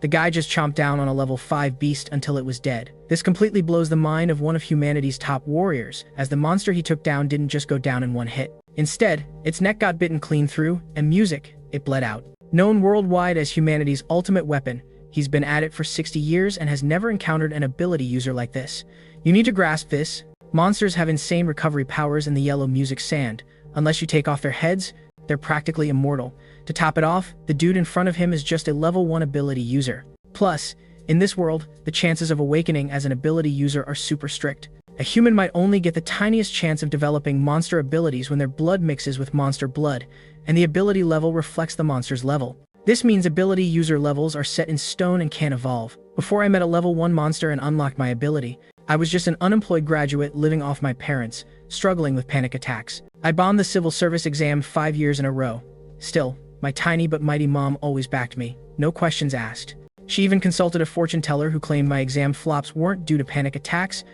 The guy just chomped down on a level 5 beast until it was dead. This completely blows the mind of one of humanity's top warriors, as the monster he took down didn't just go down in one hit. Instead, its neck got bitten clean through, and music, it bled out. Known worldwide as humanity's ultimate weapon, he's been at it for 60 years and has never encountered an ability user like this. You need to grasp this. Monsters have insane recovery powers in the yellow music sand. Unless you take off their heads, they're practically immortal. To top it off, the dude in front of him is just a level 1 ability user. Plus, in this world, the chances of awakening as an ability user are super strict. A human might only get the tiniest chance of developing monster abilities when their blood mixes with monster blood, and the ability level reflects the monster's level. This means ability user levels are set in stone and can't evolve. Before I met a level 1 monster and unlocked my ability, I was just an unemployed graduate living off my parents, struggling with panic attacks. I bombed the civil service exam 5 years in a row. Still, my tiny but mighty mom always backed me, no questions asked. She even consulted a fortune teller who claimed my exam flops weren't due to panic attacks,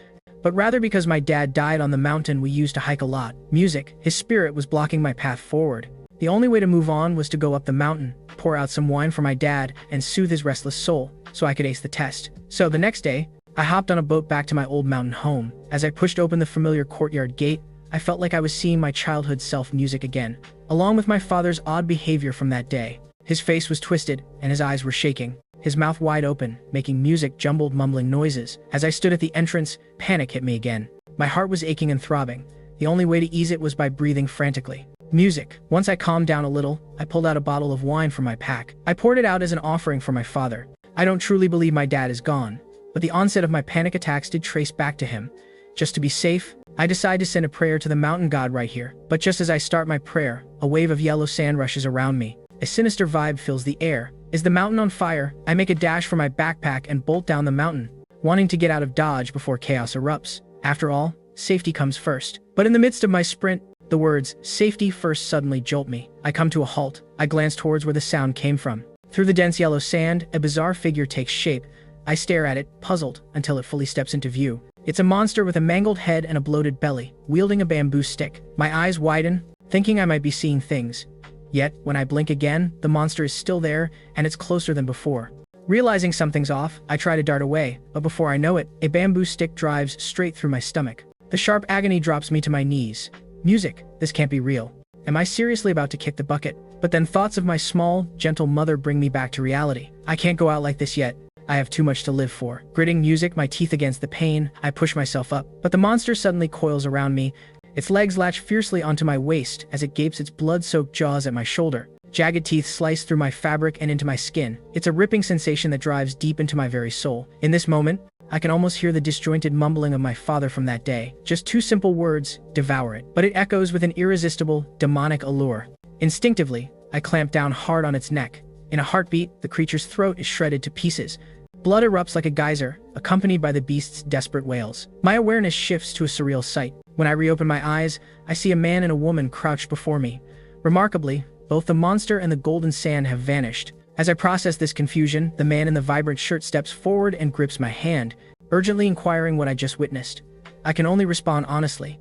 but rather because my dad died on the mountain we used to hike a lot. Music, his spirit was blocking my path forward. The only way to move on was to go up the mountain, pour out some wine for my dad, and soothe his restless soul, so I could ace the test. So the next day, I hopped on a boat back to my old mountain home. As I pushed open the familiar courtyard gate, I felt like I was seeing my childhood self music again, along with my father's odd behavior from that day. His face was twisted, and his eyes were shaking, his mouth wide open, making jumbled mumbling noises. As I stood at the entrance, panic hit me again. My heart was aching and throbbing. The only way to ease it was by breathing frantically. Music. Once I calmed down a little, I pulled out a bottle of wine from my pack. I poured it out as an offering for my father. I don't truly believe my dad is gone, but the onset of my panic attacks did trace back to him. Just to be safe, I decide to send a prayer to the mountain god right here. But just as I start my prayer, a wave of yellow sand rushes around me. A sinister vibe fills the air. Is the mountain on fire? I make a dash for my backpack and bolt down the mountain, wanting to get out of Dodge before chaos erupts. After all, safety comes first. But in the midst of my sprint, the words, "safety first" suddenly jolt me. I come to a halt. I glance towards where the sound came from. Through the dense yellow sand, a bizarre figure takes shape. I stare at it, puzzled, until it fully steps into view. It's a monster with a mangled head and a bloated belly, wielding a bamboo stick. My eyes widen, thinking I might be seeing things. Yet, when I blink again, the monster is still there, and it's closer than before. Realizing something's off, I try to dart away, but before I know it, a bamboo stick drives straight through my stomach. The sharp agony drops me to my knees. Music, this can't be real. Am I seriously about to kick the bucket? But then thoughts of my small, gentle mother bring me back to reality. I can't go out like this yet. I have too much to live for. Gritting music, my teeth against the pain, I push myself up. But the monster suddenly coils around me. Its legs latch fiercely onto my waist as it gapes its blood-soaked jaws at my shoulder. Jagged teeth slice through my fabric and into my skin. It's a ripping sensation that drives deep into my very soul. In this moment, I can almost hear the disjointed mumbling of my father from that day. Just 2 simple words, devour it. But it echoes with an irresistible, demonic allure. Instinctively, I clamp down hard on its neck. In a heartbeat, the creature's throat is shredded to pieces. Blood erupts like a geyser, accompanied by the beast's desperate wails. My awareness shifts to a surreal sight. When I reopen my eyes, I see a man and a woman crouched before me. Remarkably, both the monster and the golden sand have vanished. As I process this confusion, the man in the vibrant shirt steps forward and grips my hand, urgently inquiring what I just witnessed. I can only respond honestly.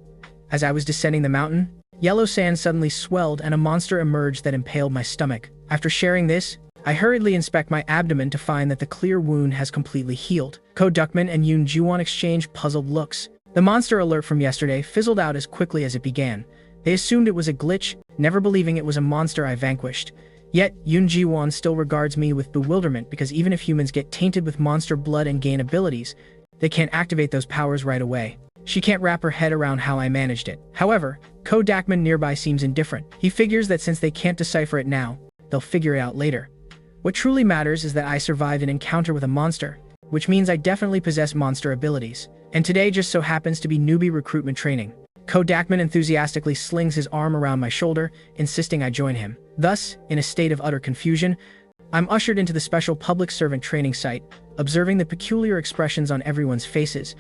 As I was descending the mountain, yellow sand suddenly swelled and a monster emerged that impaled my stomach. After sharing this, I hurriedly inspect my abdomen to find that the clear wound has completely healed. Ko Duckman and Yoon Jiwon exchange puzzled looks. The monster alert from yesterday fizzled out as quickly as it began. They assumed it was a glitch, never believing it was a monster I vanquished. Yet, Yoon Jiwon still regards me with bewilderment because even if humans get tainted with monster blood and gain abilities, they can't activate those powers right away. She can't wrap her head around how I managed it. However, Ko Duckman nearby seems indifferent. He figures that since they can't decipher it now, they'll figure it out later. What truly matters is that I survived an encounter with a monster, which means I definitely possess monster abilities. And today just so happens to be newbie recruitment training. Ko Duckman enthusiastically slings his arm around my shoulder, insisting I join him. Thus, in a state of utter confusion, I'm ushered into the special public servant training site, observing the peculiar expressions on everyone's faces.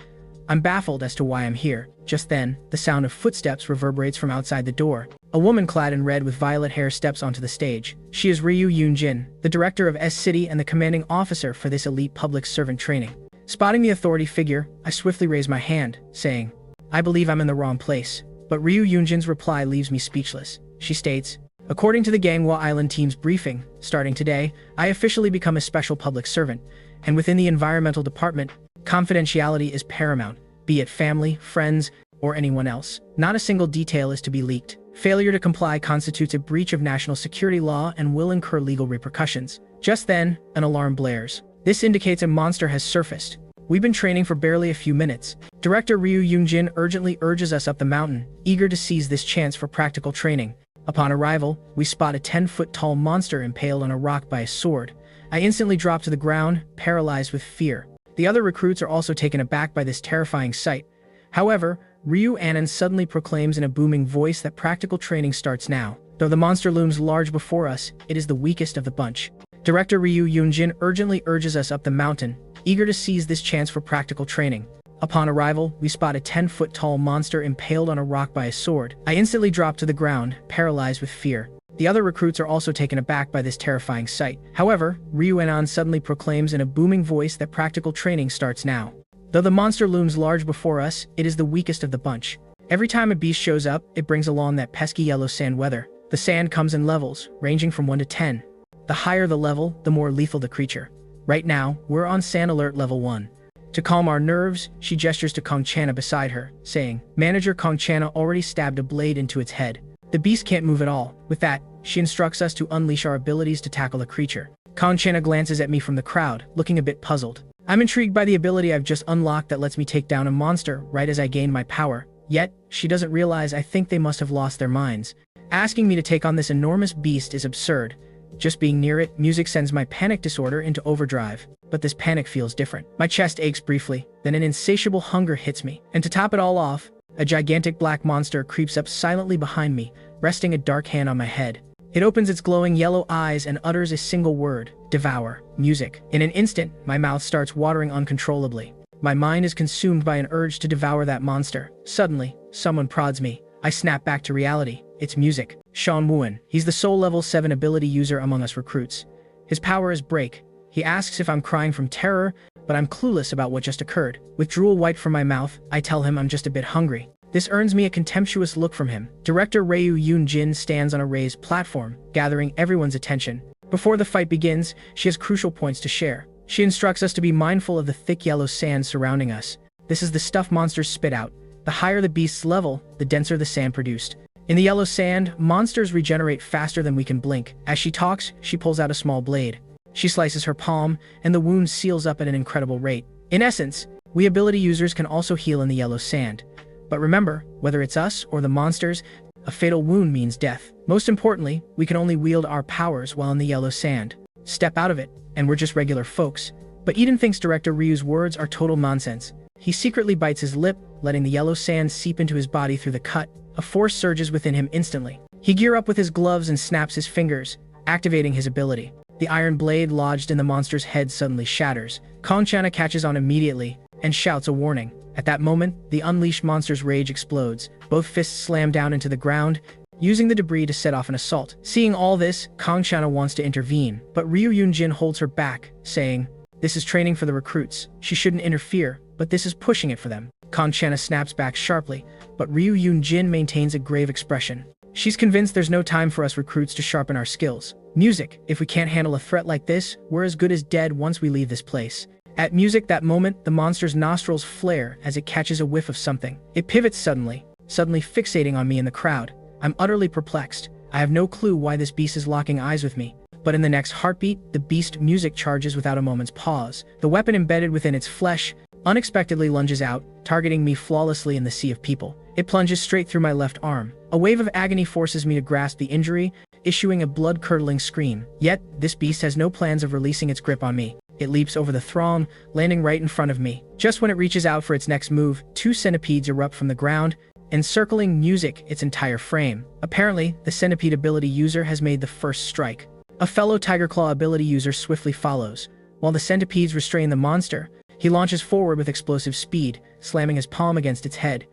I'm baffled as to why I'm here. Just then, the sound of footsteps reverberates from outside the door. A woman clad in red with violet hair steps onto the stage. She is Ryu Yoon-jin, the director of S-City and the commanding officer for this elite public servant training. Spotting the authority figure, I swiftly raise my hand, saying, "I believe I'm in the wrong place." But Ryu Yoon-jin's reply leaves me speechless. She states, According to the Ganghwa Island team's briefing, starting today, I officially become a special public servant, and within the environmental department, confidentiality is paramount, be it family, friends, or anyone else. Not a single detail is to be leaked. Failure to comply constitutes a breach of national security law and will incur legal repercussions. Just then, an alarm blares. This indicates a monster has surfaced. We've been training for barely a few minutes. Director Ryu Yoonjin urgently urges us up the mountain, eager to seize this chance for practical training. Upon arrival, we spot a 10-foot-tall monster impaled on a rock by a sword. I instantly drop to the ground, paralyzed with fear. The other recruits are also taken aback by this terrifying sight. However, Ryu Anand suddenly proclaims in a booming voice that practical training starts now. Though the monster looms large before us, it is the weakest of the bunch. Director Ryu Yoonjin urgently urges us up the mountain, eager to seize this chance for practical training. Upon arrival, we spot a 10-foot-tall monster impaled on a rock by a sword. I instantly drop to the ground, paralyzed with fear. The other recruits are also taken aback by this terrifying sight. However, Ryu Anand suddenly proclaims in a booming voice that practical training starts now. Though the monster looms large before us, it is the weakest of the bunch. Every time a beast shows up, it brings along that pesky yellow sand weather. The sand comes in levels, ranging from 1 to 10. The higher the level, the more lethal the creature. Right now, we're on sand alert level 1. To calm our nerves, she gestures to Kong Channa beside her, saying, "Manager Kong Channa already stabbed a blade into its head. The beast can't move at all." With that, she instructs us to unleash our abilities to tackle the creature. Kong Channa glances at me from the crowd, looking a bit puzzled. I'm intrigued by the ability I've just unlocked that lets me take down a monster right as I gain my power. Yet, she doesn't realize I think they must have lost their minds. Asking me to take on this enormous beast is absurd. Just being near it, music sends my panic disorder into overdrive. But this panic feels different. My chest aches briefly, then an insatiable hunger hits me. And to top it all off, a gigantic black monster creeps up silently behind me, resting a dark hand on my head. It opens its glowing yellow eyes and utters a single word: devour. Music. In an instant, my mouth starts watering uncontrollably. My mind is consumed by an urge to devour that monster. Suddenly, someone prods me. I snap back to reality. It's music. Sean Wooen. He's the sole level 7 ability user among us recruits. His power is break. He asks if I'm crying from terror, but I'm clueless about what just occurred. With drool white from my mouth, I tell him I'm just a bit hungry. This earns me a contemptuous look from him. Director Ryu Yoonjin stands on a raised platform, gathering everyone's attention. Before the fight begins, she has crucial points to share. She instructs us to be mindful of the thick yellow sand surrounding us. This is the stuff monsters spit out. The higher the beast's level, the denser the sand produced. In the yellow sand, monsters regenerate faster than we can blink. As she talks, she pulls out a small blade. She slices her palm, and the wound seals up at an incredible rate. In essence, we ability users can also heal in the yellow sand. But remember, whether it's us or the monsters, a fatal wound means death. Most importantly, we can only wield our powers while in the yellow sand. Step out of it, and we're just regular folks. But Eden thinks Director Ryu's words are total nonsense. He secretly bites his lip, letting the yellow sand seep into his body through the cut. A force surges within him instantly. He gears up with his gloves and snaps his fingers, activating his ability. The iron blade lodged in the monster's head suddenly shatters. Kong Channa catches on immediately and shouts a warning. At that moment, the unleashed monster's rage explodes. Both fists slam down into the ground, using the debris to set off an assault. Seeing all this, Kong Channa wants to intervene, but Ryu Yoonjin holds her back, saying, "This is training for the recruits. She shouldn't interfere, but this is pushing it for them." Kong Channa snaps back sharply, but Ryu Yoonjin maintains a grave expression. She's convinced there's no time for us recruits to sharpen our skills. Music. If we can't handle a threat like this, we're as good as dead once we leave this place. At music that moment, the monster's nostrils flare as it catches a whiff of something. It pivots suddenly fixating on me in the crowd. I'm utterly perplexed. I have no clue why this beast is locking eyes with me. But in the next heartbeat, the beast music charges without a moment's pause. The weapon embedded within its flesh unexpectedly lunges out, targeting me flawlessly in the sea of people. It plunges straight through my left arm. A wave of agony forces me to grasp the injury, issuing a blood-curdling scream. Yet, this beast has no plans of releasing its grip on me. It leaps over the throng, landing right in front of me. Just when it reaches out for its next move, 2 centipedes erupt from the ground, encircling music its entire frame. Apparently, the centipede ability user has made the first strike. A fellow Tiger Claw ability user swiftly follows. While the centipedes restrain the monster, he launches forward with explosive speed, slamming his palm against its head.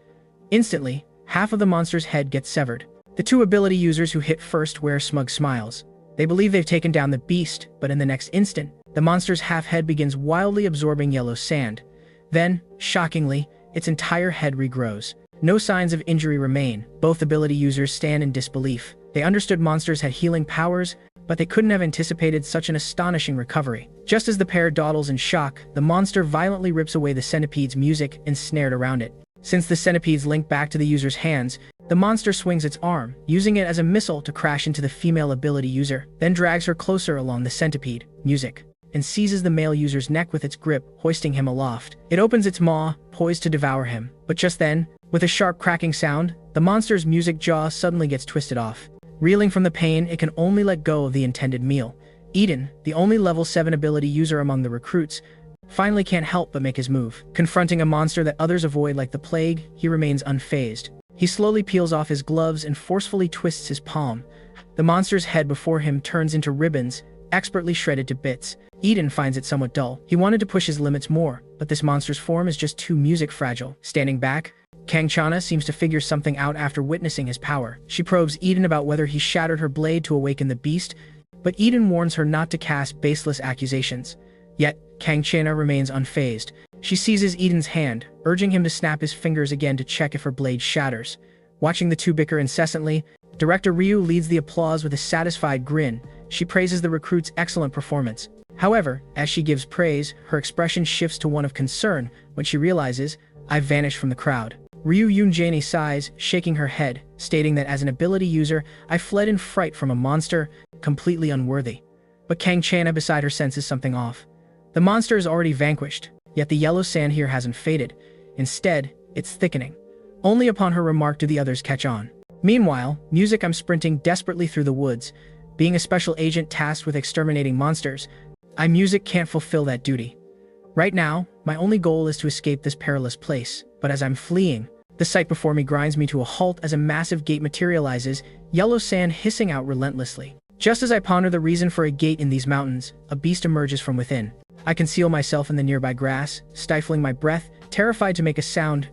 Instantly, half of the monster's head gets severed. The 2 ability users who hit first wear smug smiles. They believe they've taken down the beast, but in the next instant, the monster's half head begins wildly absorbing yellow sand. Then, shockingly, its entire head regrows. No signs of injury remain. Both ability users stand in disbelief. They understood monsters had healing powers, but they couldn't have anticipated such an astonishing recovery. Just as the pair dawdles in shock, the monster violently rips away the centipede's music ensnared around it. Since the centipede's linked back to the user's hands, the monster swings its arm, using it as a missile to crash into the female ability user, then drags her closer along the centipede, music, and seizes the male user's neck with its grip, hoisting him aloft. It opens its maw, poised to devour him. But just then, with a sharp cracking sound, the monster's music jaw suddenly gets twisted off. Reeling from the pain, it can only let go of the intended meal. Eden, the only level 7 ability user among the recruits, finally can't help but make his move. Confronting a monster that others avoid like the plague, he remains unfazed. He slowly peels off his gloves and forcefully twists his palm. The monster's head before him turns into ribbons, expertly shredded to bits. Eden finds it somewhat dull. He wanted to push his limits more, but this monster's form is just too music fragile. Standing back, Kangchana seems to figure something out after witnessing his power. She probes Eden about whether he shattered her blade to awaken the beast, but Eden warns her not to cast baseless accusations. Yet, Kangchana remains unfazed. She seizes Eden's hand, urging him to snap his fingers again to check if her blade shatters. Watching the two bicker incessantly, Director Ryu leads the applause with a satisfied grin. She praises the recruit's excellent performance. However, as she gives praise, her expression shifts to one of concern when she realizes, "I've vanished from the crowd." Ryu Yunjani sighs, shaking her head, stating that as an ability user, I fled in fright from a monster, completely unworthy. But Kangchana beside her senses something off. The monster is already vanquished, yet the yellow sand here hasn't faded. Instead, it's thickening. Only upon her remark do the others catch on. Meanwhile, I'm sprinting desperately through the woods. Being a special agent tasked with exterminating monsters, can't fulfill that duty. Right now, my only goal is to escape this perilous place, but as I'm fleeing, the sight before me grinds me to a halt as a massive gate materializes, yellow sand hissing out relentlessly. Just as I ponder the reason for a gate in these mountains, a beast emerges from within. I conceal myself in the nearby grass, stifling my breath, terrified to make a sound,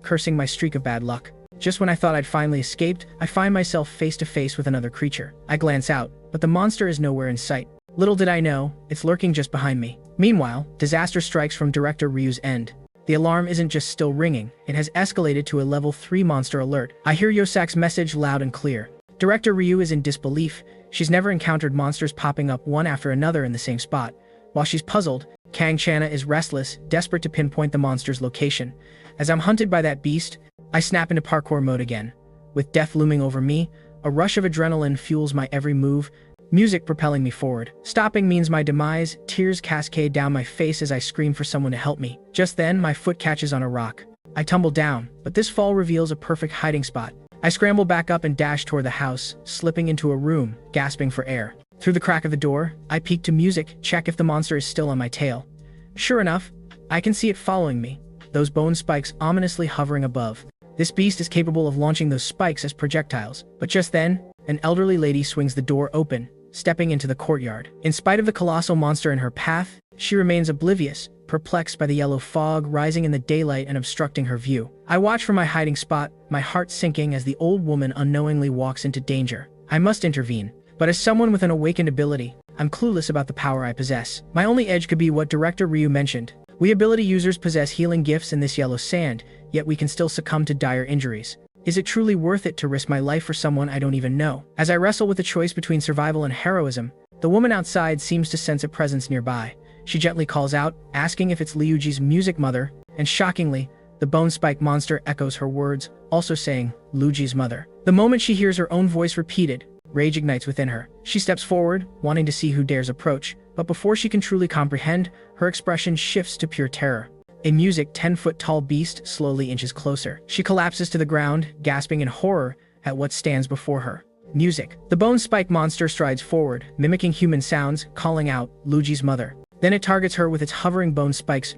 cursing my streak of bad luck. Just when I thought I'd finally escaped, I find myself face to face with another creature. I glance out, but the monster is nowhere in sight. Little did I know, it's lurking just behind me. Meanwhile, disaster strikes from Director Ryu's end. The alarm isn't just still ringing, it has escalated to a level 3 monster alert. I hear Yosak's message loud and clear. Director Ryu is in disbelief. She's never encountered monsters popping up one after another in the same spot. While she's puzzled, Kangchana is restless, desperate to pinpoint the monster's location. As I'm hunted by that beast, I snap into parkour mode again. With death looming over me, a rush of adrenaline fuels my every move, music propelling me forward. Stopping means my demise, tears cascade down my face as I scream for someone to help me. Just then, my foot catches on a rock. I tumble down, but this fall reveals a perfect hiding spot. I scramble back up and dash toward the house, slipping into a room, gasping for air. Through the crack of the door, I peek to music, check if the monster is still on my tail. Sure enough, I can see it following me, those bone spikes ominously hovering above. This beast is capable of launching those spikes as projectiles. But just then, an elderly lady swings the door open, stepping into the courtyard. In spite of the colossal monster in her path, she remains oblivious, perplexed by the yellow fog rising in the daylight and obstructing her view. I watch from my hiding spot, my heart sinking as the old woman unknowingly walks into danger. I must intervene. But as someone with an awakened ability, I'm clueless about the power I possess. My only edge could be what Director Ryu mentioned. We ability users possess healing gifts in this yellow sand, yet we can still succumb to dire injuries. Is it truly worth it to risk my life for someone I don't even know? As I wrestle with the choice between survival and heroism, the woman outside seems to sense a presence nearby. She gently calls out, asking if it's Liuji's music mother, and shockingly, the bone spike monster echoes her words, also saying, Liuji's mother. The moment she hears her own voice repeated, rage ignites within her. She steps forward, wanting to see who dares approach, but before she can truly comprehend, her expression shifts to pure terror. A 10-foot-tall beast slowly inches closer. She collapses to the ground, gasping in horror at what stands before her. The bone spike monster strides forward, mimicking human sounds, calling out, Liuji's mother. Then it targets her with its hovering bone spikes,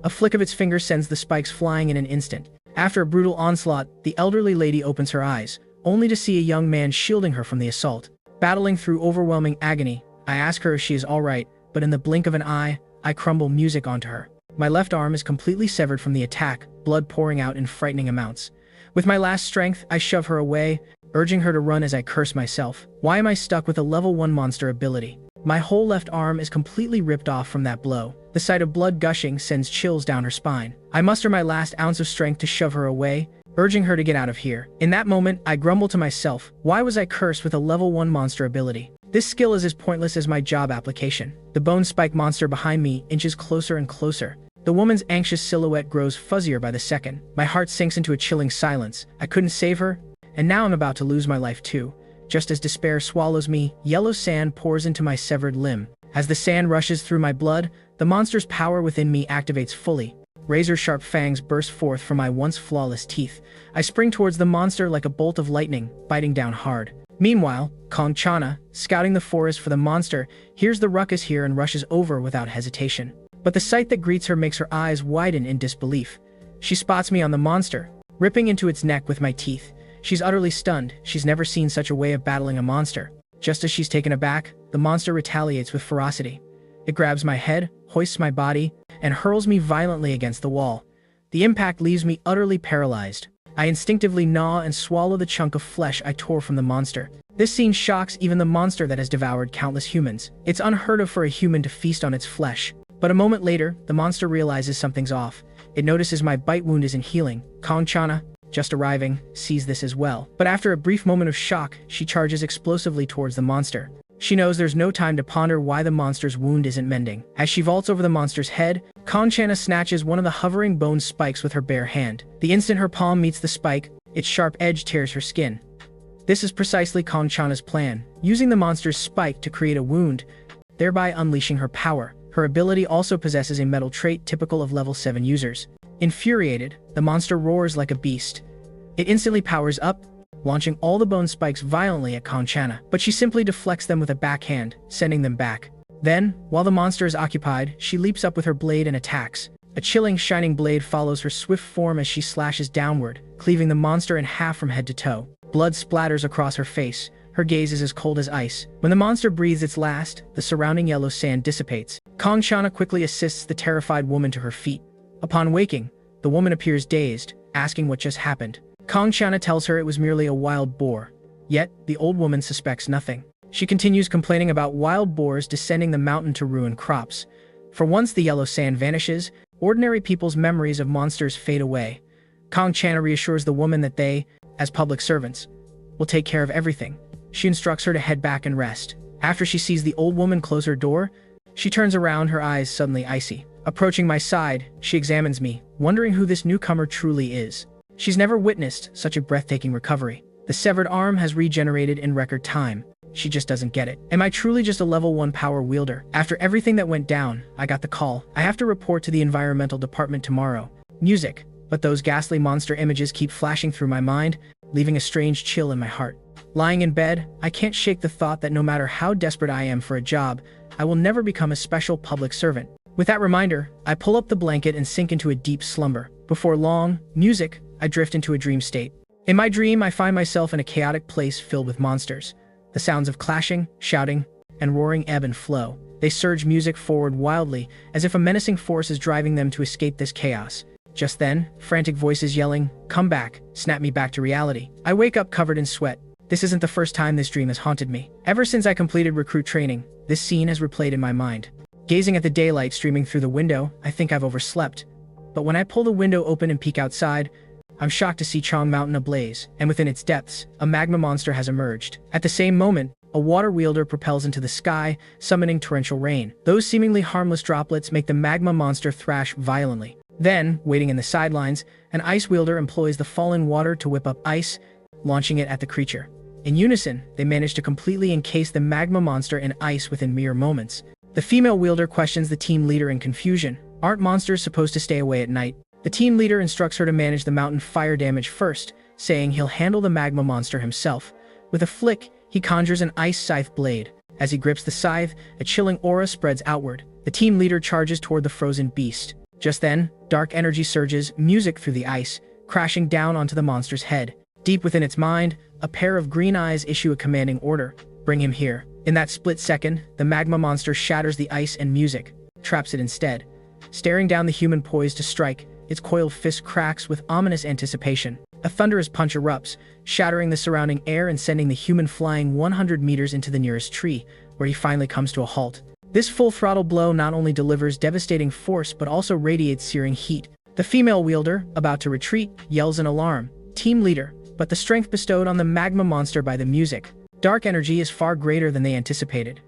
A flick of its finger sends the spikes flying in an instant. After a brutal onslaught, the elderly lady opens her eyes, only to see a young man shielding her from the assault. Battling through overwhelming agony, I ask her if she is alright, but in the blink of an eye, I crumble onto her. My left arm is completely severed from the attack, blood pouring out in frightening amounts. With my last strength, I shove her away, urging her to run as I curse myself. Why am I stuck with a level 1 monster ability? My whole left arm is completely ripped off from that blow. The sight of blood gushing sends chills down her spine. I muster my last ounce of strength to shove her away, urging her to get out of here. In that moment, I grumble to myself, why was I cursed with a level 1 monster ability? This skill is as pointless as my job application. The bone spike monster behind me inches closer and closer. The woman's anxious silhouette grows fuzzier by the second. My heart sinks into a chilling silence. I couldn't save her, and now I'm about to lose my life too. Just as despair swallows me, yellow sand pours into my severed limb. As the sand rushes through my blood, the monster's power within me activates fully. Razor-sharp fangs burst forth from my once flawless teeth. I spring towards the monster like a bolt of lightning, biting down hard. Meanwhile, Kanchana, scouting the forest for the monster, hears the ruckus here and rushes over without hesitation. But the sight that greets her makes her eyes widen in disbelief. She spots me on the monster, ripping into its neck with my teeth. She's utterly stunned. She's never seen such a way of battling a monster. Just as she's taken aback, the monster retaliates with ferocity. It grabs my head, hoists my body, and hurls me violently against the wall. The impact leaves me utterly paralyzed. I instinctively gnaw and swallow the chunk of flesh I tore from the monster. This scene shocks even the monster that has devoured countless humans. It's unheard of for a human to feast on its flesh. But a moment later, the monster realizes something's off. It notices my bite wound isn't healing. Kanchana, just arriving, sees this as well. But after a brief moment of shock, she charges explosively towards the monster. She knows there's no time to ponder why the monster's wound isn't mending. As she vaults over the monster's head, Kanchana snatches one of the hovering bone spikes with her bare hand. The instant her palm meets the spike, its sharp edge tears her skin. This is precisely Kanchana's plan, using the monster's spike to create a wound, thereby unleashing her power. Her ability also possesses a metal trait typical of level 7 users. Infuriated, the monster roars like a beast. It instantly powers up, launching all the bone spikes violently at Kanchana, but she simply deflects them with a backhand, sending them back. Then, while the monster is occupied, she leaps up with her blade and attacks. A chilling, shining blade follows her swift form as she slashes downward, cleaving the monster in half from head to toe. Blood splatters across her face. Her gaze is as cold as ice. When the monster breathes its last, the surrounding yellow sand dissipates. Kanchana quickly assists the terrified woman to her feet. Upon waking, the woman appears dazed, asking what just happened. Kanchana tells her it was merely a wild boar. Yet, the old woman suspects nothing. She continues complaining about wild boars descending the mountain to ruin crops. For once the yellow sand vanishes, ordinary people's memories of monsters fade away. Kanchana reassures the woman that they, as public servants, will take care of everything. She instructs her to head back and rest. After she sees the old woman close her door, she turns around, her eyes suddenly icy. Approaching my side, she examines me, wondering who this newcomer truly is. She's never witnessed such a breathtaking recovery. The severed arm has regenerated in record time. She just doesn't get it. Am I truly just a level 1 power wielder? After everything that went down, I got the call. I have to report to the environmental department tomorrow. Music. But those ghastly monster images keep flashing through my mind, leaving a strange chill in my heart. Lying in bed, I can't shake the thought that no matter how desperate I am for a job, I will never become a special public servant. With that reminder, I pull up the blanket and sink into a deep slumber. Before long, music, I drift into a dream state. In my dream, I find myself in a chaotic place filled with monsters. The sounds of clashing, shouting, and roaring ebb and flow. They surge music forward wildly, as if a menacing force is driving them to escape this chaos. Just then, frantic voices yelling, "Come back, snap me back to reality." I wake up covered in sweat. This isn't the first time this dream has haunted me. Ever since I completed recruit training, this scene has replayed in my mind. Gazing at the daylight streaming through the window, I think I've overslept. But when I pull the window open and peek outside, I'm shocked to see Chong Mountain ablaze, and within its depths, a magma monster has emerged. At the same moment, a water wielder propels into the sky, summoning torrential rain. Those seemingly harmless droplets make the magma monster thrash violently. Then, waiting in the sidelines, an ice wielder employs the falling water to whip up ice, launching it at the creature. In unison, they manage to completely encase the magma monster in ice within mere moments. The female wielder questions the team leader in confusion. Aren't monsters supposed to stay away at night? The team leader instructs her to manage the mountain fire damage first, saying he'll handle the magma monster himself. With a flick, he conjures an ice scythe blade. As he grips the scythe, a chilling aura spreads outward. The team leader charges toward the frozen beast. Just then, dark energy surges, music through the ice, crashing down onto the monster's head. Deep within its mind, a pair of green eyes issue a commanding order. Bring him here. In that split second, the magma monster shatters the ice and music, traps it instead. Staring down the human poised to strike, its coiled fist cracks with ominous anticipation. A thunderous punch erupts, shattering the surrounding air and sending the human flying 100 meters into the nearest tree, where he finally comes to a halt. This full-throttle blow not only delivers devastating force but also radiates searing heat. The female wielder, about to retreat, yells in alarm, team leader, but the strength bestowed on the magma monster by the music. Dark energy is far greater than they anticipated.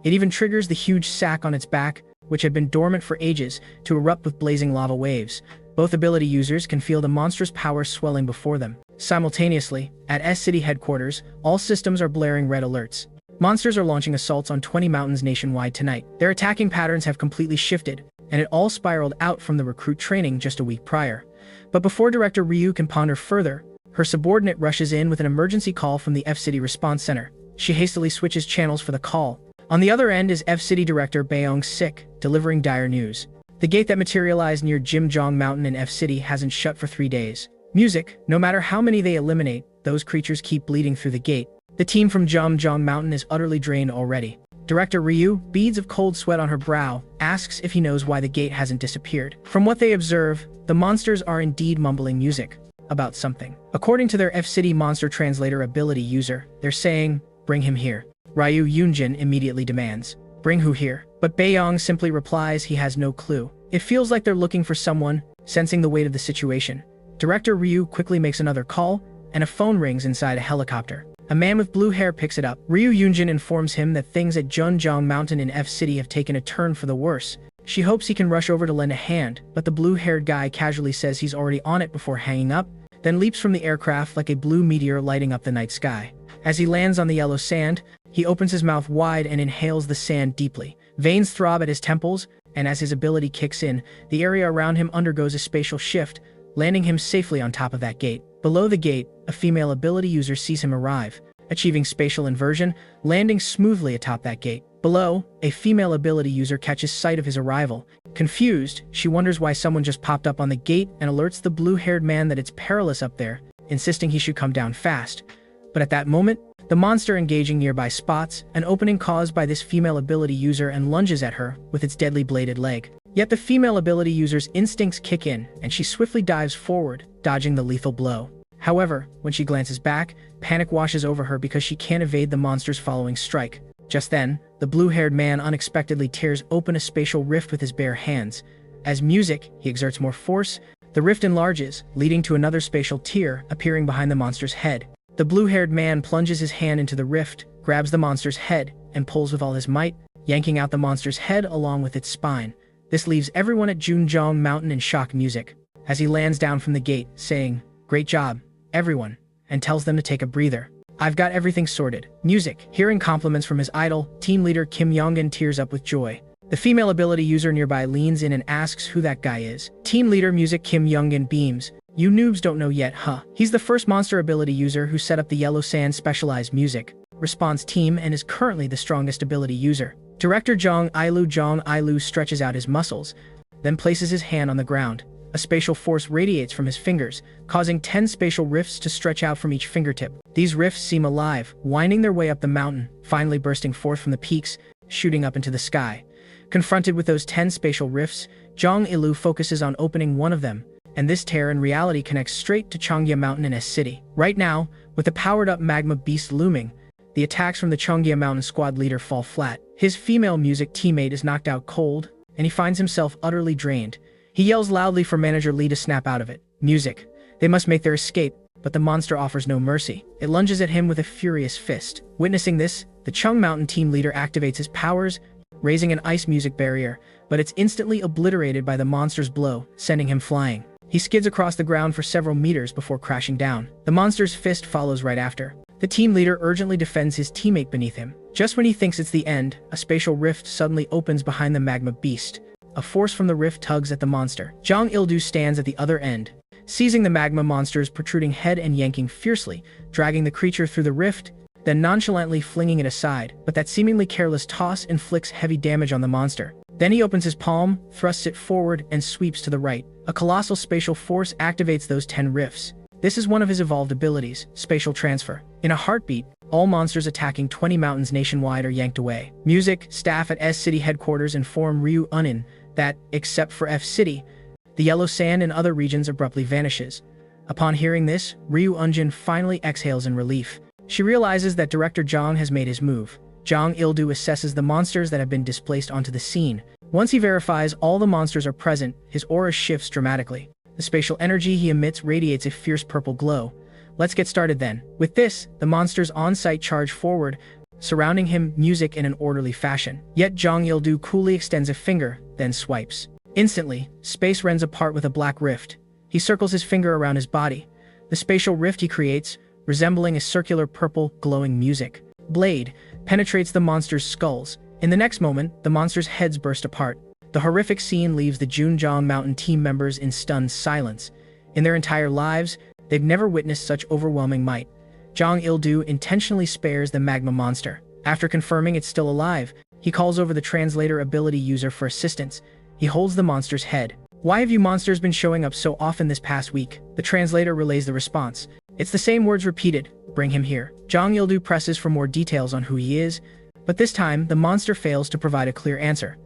It even triggers the huge sack on its back, which had been dormant for ages, to erupt with blazing lava waves. Both ability users can feel the monstrous power swelling before them. Simultaneously, at S-City headquarters, all systems are blaring red alerts. Monsters are launching assaults on 20 mountains nationwide tonight. Their attacking patterns have completely shifted, and it all spiraled out from the recruit training just a week prior. But before Director Ryu can ponder further, her subordinate rushes in with an emergency call from the F-City Response Center. She hastily switches channels for the call. On the other end is F-City Director Bayoung Sik, delivering dire news. The gate that materialized near Jimjong Mountain in F-City hasn't shut for 3 days. Music, no matter how many they eliminate, those creatures keep bleeding through the gate. The team from Jimjong Mountain is utterly drained already. Director Ryu, beads of cold sweat on her brow, asks if he knows why the gate hasn't disappeared. From what they observe, the monsters are indeed mumbling music about something. According to their F-City Monster Translator ability user, they're saying, "Bring him here." Ryu Yunjin immediately demands, "Bring who here?" But Bayoung simply replies he has no clue. It feels like they're looking for someone, sensing the weight of the situation. Director Ryu quickly makes another call, and a phone rings inside a helicopter. A man with blue hair picks it up. Ryu Yunjin informs him that things at Junjong Mountain in F-City have taken a turn for the worse. She hopes he can rush over to lend a hand, but the blue-haired guy casually says he's already on it before hanging up, then leaps from the aircraft like a blue meteor lighting up the night sky. As he lands on the yellow sand, he opens his mouth wide and inhales the sand deeply. Veins throb at his temples, and as his ability kicks in, the area around him undergoes a spatial shift, landing him safely on top of that gate. Below the gate, a female ability user sees him arrive, achieving spatial inversion, landing smoothly atop that gate. Below, a female ability user catches sight of his arrival. Confused, she wonders why someone just popped up on the gate and alerts the blue-haired man that it's perilous up there, insisting he should come down fast. But at that moment, the monster engaging nearby spots an opening caused by this female ability user and lunges at her with its deadly bladed leg. Yet the female ability user's instincts kick in, and she swiftly dives forward, dodging the lethal blow. However, when she glances back, panic washes over her because she can't evade the monster's following strike. Just then, the blue-haired man unexpectedly tears open a spatial rift with his bare hands. As music, he exerts more force, the rift enlarges, leading to another spatial tear appearing behind the monster's head. The blue-haired man plunges his hand into the rift, grabs the monster's head, and pulls with all his might, yanking out the monster's head along with its spine. This leaves everyone at Junjong Mountain in shock music, as he lands down from the gate, saying, "Great job, everyone," and tells them to take a breather. "I've got everything sorted." Music. Hearing compliments from his idol, team leader Kim Yongin tears up with joy. The female ability user nearby leans in and asks who that guy is. Team leader music Kim Yongin beams. "You noobs don't know yet, huh? He's the first monster ability user who set up the Yellow Sand specialized music," responds team, and is currently the strongest ability user. Director Zhang Ailu stretches out his muscles, then places his hand on the ground. A spatial force radiates from his fingers, causing 10 spatial rifts to stretch out from each fingertip. These rifts seem alive, winding their way up the mountain, finally bursting forth from the peaks, shooting up into the sky. Confronted with those 10 spatial rifts, Zhang Ilu focuses on opening one of them, and this tear in reality connects straight to Chonggye Mountain in S-City. Right now, with the powered-up magma beast looming, the attacks from the Chonggye Mountain squad leader fall flat. His female music teammate is knocked out cold, and he finds himself utterly drained. He yells loudly for Manager Lee to snap out of it. Music. They must make their escape, but the monster offers no mercy. It lunges at him with a furious fist. Witnessing this, the Chung Mountain team leader activates his powers, raising an ice music barrier, but it's instantly obliterated by the monster's blow, sending him flying. He skids across the ground for several meters before crashing down. The monster's fist follows right after. The team leader urgently defends his teammate beneath him. Just when he thinks it's the end, a spatial rift suddenly opens behind the magma beast. A force from the rift tugs at the monster. Zhang Ildu stands at the other end, seizing the magma monster's protruding head and yanking fiercely, dragging the creature through the rift, then nonchalantly flinging it aside. But that seemingly careless toss inflicts heavy damage on the monster. Then he opens his palm, thrusts it forward, and sweeps to the right. A colossal spatial force activates those 10 rifts. This is one of his evolved abilities, spatial transfer. In a heartbeat, all monsters attacking 20 mountains nationwide are yanked away. Music. Staff at S-City headquarters inform Ryu Unin that, except for F-City, the yellow sand in other regions abruptly vanishes. Upon hearing this, Ryu Unjin finally exhales in relief. She realizes that Director Zhang has made his move. Zhang Ildu assesses the monsters that have been displaced onto the scene. Once he verifies all the monsters are present, his aura shifts dramatically. The spatial energy he emits radiates a fierce purple glow. Let's get started then. With this, the monsters on site charge forward, surrounding him, music in an orderly fashion. Yet Jang Il-do coolly extends a finger, then swipes. Instantly, space rends apart with a black rift. He circles his finger around his body. The spatial rift he creates, resembling a circular purple, glowing music blade, penetrates the monsters' skulls. In the next moment, the monsters' heads burst apart. The horrific scene leaves the Junjiang Mountain team members in stunned silence. In their entire lives, they've never witnessed such overwhelming might. Jang Il-do intentionally spares the magma monster. After confirming it's still alive, he calls over the translator ability user for assistance. He holds the monster's head. "Why have you monsters been showing up so often this past week?" The translator relays the response. It's the same words repeated. "Bring him here." Jang Il-do presses for more details on who he is, but this time, the monster fails to provide a clear answer.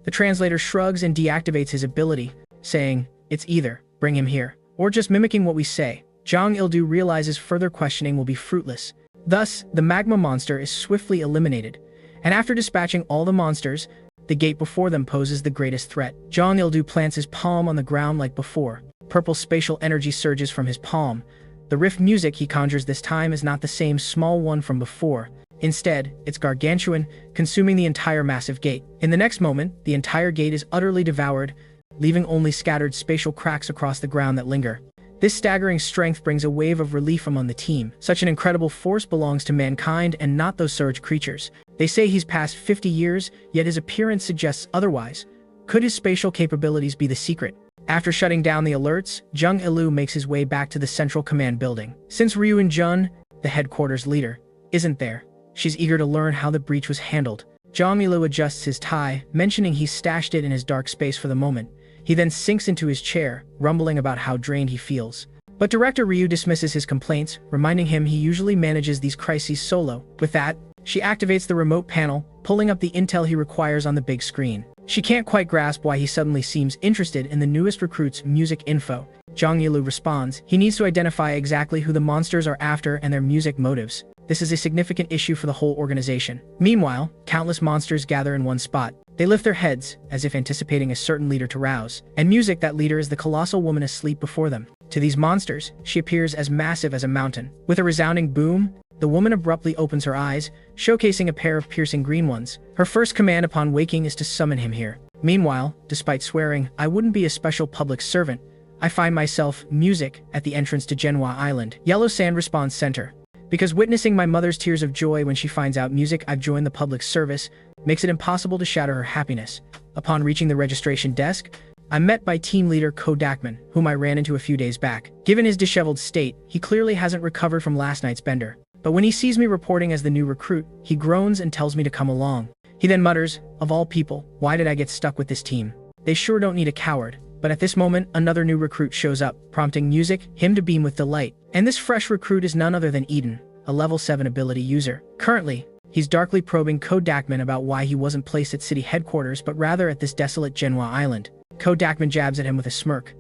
The translator shrugs and deactivates his ability, saying, "It's either bring him here, or just mimicking what we say." Jang Il-do realizes further questioning will be fruitless. Thus, the magma monster is swiftly eliminated, and after dispatching all the monsters, the gate before them poses the greatest threat. Jang Il-do plants his palm on the ground like before. Purple spatial energy surges from his palm. The rift music he conjures this time is not the same small one from before. Instead, it's gargantuan, consuming the entire massive gate. In the next moment, the entire gate is utterly devoured, leaving only scattered spatial cracks across the ground that linger. This staggering strength brings a wave of relief among the team. Such an incredible force belongs to mankind and not those surge creatures. They say he's past 50 years, yet his appearance suggests otherwise. Could his spatial capabilities be the secret? After shutting down the alerts, Jang Il-do makes his way back to the central command building. Since Ryu and Jun, the headquarters leader, isn't there, she's eager to learn how the breach was handled. Jang Il-do adjusts his tie, mentioning he stashed it in his dark space for the moment. He then sinks into his chair, rumbling about how drained he feels. But Director Ryu dismisses his complaints, reminding him he usually manages these crises solo. With that, she activates the remote panel, pulling up the intel he requires on the big screen. She can't quite grasp why he suddenly seems interested in the newest recruit's music info. Jang Il-do responds, he needs to identify exactly who the monsters are after and their music motives. This is a significant issue for the whole organization. Meanwhile, countless monsters gather in one spot. They lift their heads, as if anticipating a certain leader to rouse. And music that leader is the colossal woman asleep before them. To these monsters, she appears as massive as a mountain. With a resounding boom, the woman abruptly opens her eyes, showcasing a pair of piercing green ones. Her first command upon waking is to summon him here. Meanwhile, despite swearing, "I wouldn't be a special public servant," I find myself, music, at the entrance to Manhwa Island. Yellow Sand responds center. Because witnessing my mother's tears of joy when she finds out music I've joined the public service makes it impossible to shatter her happiness. Upon reaching the registration desk, I'm met by team leader Ko Dakman, whom I ran into a few days back. Given his disheveled state, he clearly hasn't recovered from last night's bender. But when he sees me reporting as the new recruit, he groans and tells me to come along. He then mutters, "Of all people, why did I get stuck with this team? They sure don't need a coward." But at this moment, another new recruit shows up, prompting music, him to beam with delight. And this fresh recruit is none other than Eden, a level 7 ability user. Currently, he's darkly probing Ko Dakman about why he wasn't placed at city headquarters but rather at this desolate Manhwa Island. Ko Dakman jabs at him with a smirk.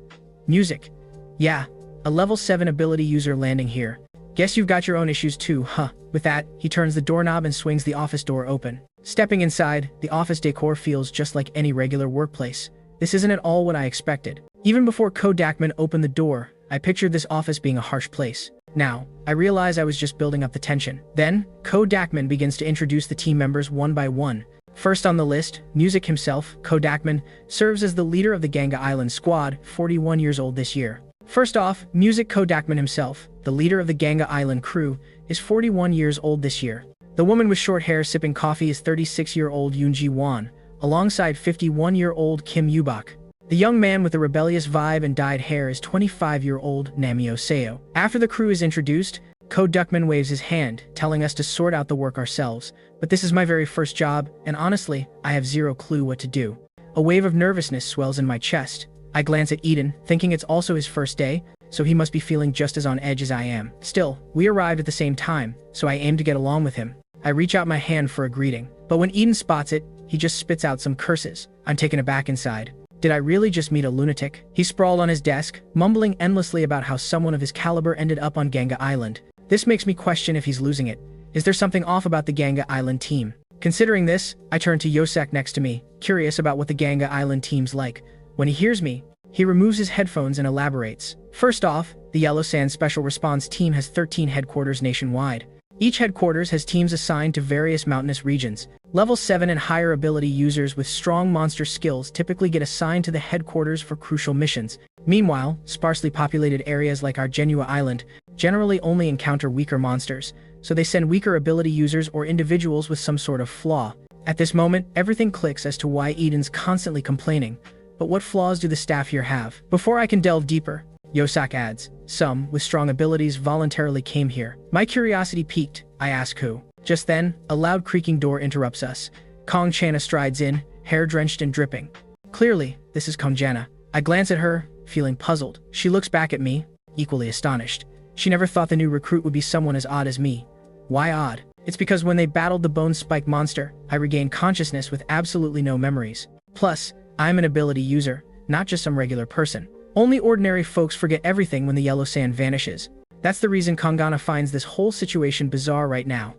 "Music. Yeah, a level 7 ability user landing here. Guess you've got your own issues too, huh?" With that, he turns the doorknob and swings the office door open. Stepping inside, the office decor feels just like any regular workplace. This isn't at all what I expected. Even before Ko Dakman opened the door, I pictured this office being a harsh place. Now, I realize I was just building up the tension. Then, Ko Dakman begins to introduce the team members one by one. First on the list, Music himself, Ko Dakman, serves as the leader of the Ganga Island squad, 41 years old this year. First off, Music Ko Dakman himself, the leader of the Ganga Island crew, is 41 years old this year. The woman with short hair sipping coffee is 36-year-old Yoon Ji-won, alongside 51-year-old Kim Yubak. The young man with the rebellious vibe and dyed hair is 25-year-old Namio Seo. After the crew is introduced, Ko Dakman waves his hand, telling us to sort out the work ourselves. But this is my very first job, and honestly, I have zero clue what to do. A wave of nervousness swells in my chest. I glance at Eden, thinking it's also his first day, so he must be feeling just as on edge as I am. Still, we arrived at the same time, so I aim to get along with him. I reach out my hand for a greeting, but when Eden spots it, he just spits out some curses. I'm taken aback inside. Did I really just meet a lunatic? He sprawled on his desk, mumbling endlessly about how someone of his caliber ended up on Ganga Island. This makes me question if he's losing it. Is there something off about the Ganga Island team? Considering this, I turn to Yosek next to me, curious about what the Ganga Island team's like. When he hears me, He removes his headphones and elaborates. First off, the Yellow Sand Special Response Team has 13 headquarters nationwide. Each headquarters has teams assigned to various mountainous regions. Level 7 and higher ability users with strong monster skills typically get assigned to the headquarters for crucial missions. Meanwhile, sparsely populated areas like Argenua Island generally only encounter weaker monsters, so they send weaker ability users or individuals with some sort of flaw. At this moment, everything clicks as to why Eden's constantly complaining. But what flaws do the staff here have? Before I can delve deeper, Yosak adds, some, with strong abilities, voluntarily came here. My curiosity piqued. I ask who. Just then, a loud creaking door interrupts us. Kong Chana strides in, hair drenched and dripping. Clearly, this is Kong Jana. I glance at her, feeling puzzled. She looks back at me, equally astonished. She never thought the new recruit would be someone as odd as me. Why odd? It's because when they battled the bone spike monster, I regained consciousness with absolutely no memories. Plus, I'm an ability user, not just some regular person. Only ordinary folks forget everything when the yellow sand vanishes. That's the reason Kongana finds this whole situation bizarre right now.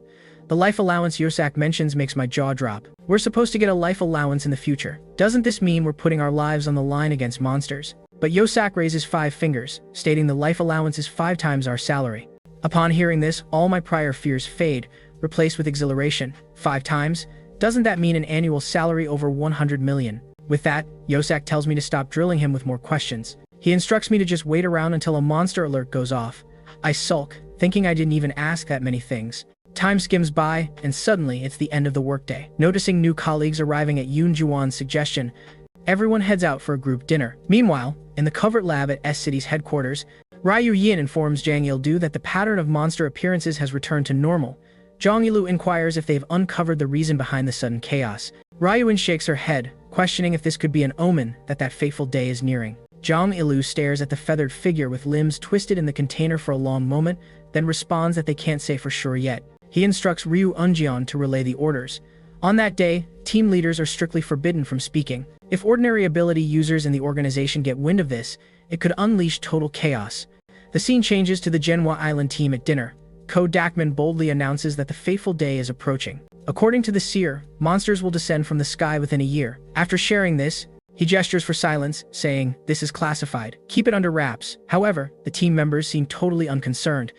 The life allowance Yosak mentions makes my jaw drop. We're supposed to get a life allowance in the future. Doesn't this mean we're putting our lives on the line against monsters? But Yosak raises 5 fingers, stating the life allowance is 5 times our salary. Upon hearing this, all my prior fears fade, replaced with exhilaration. 5 times? Doesn't that mean an annual salary over 100 million? With that, Yosak tells me to stop drilling him with more questions. He instructs me to just wait around until a monster alert goes off. I sulk, thinking I didn't even ask that many things. Time skims by, and suddenly it's the end of the workday. Noticing new colleagues arriving at Yoon Juwon's suggestion, everyone heads out for a group dinner. Meanwhile, in the covert lab at S-City's headquarters, Ryu Yin informs Jang Il-du that the pattern of monster appearances has returned to normal. Jang Il-du inquires if they've uncovered the reason behind the sudden chaos. Ryuin shakes her head, questioning if this could be an omen that fateful day is nearing. Jang Il-du stares at the feathered figure with limbs twisted in the container for a long moment, then responds that they can't say for sure yet. He instructs Ryu Eunjeon to relay the orders. On that day, team leaders are strictly forbidden from speaking. If ordinary ability users in the organization get wind of this, it could unleash total chaos. The scene changes to the Genhua Island team at dinner. Ko Dakman boldly announces that the fateful day is approaching. According to the seer, monsters will descend from the sky within a year. After sharing this, he gestures for silence, saying, "This is classified. Keep it under wraps." However, the team members seem totally unconcerned.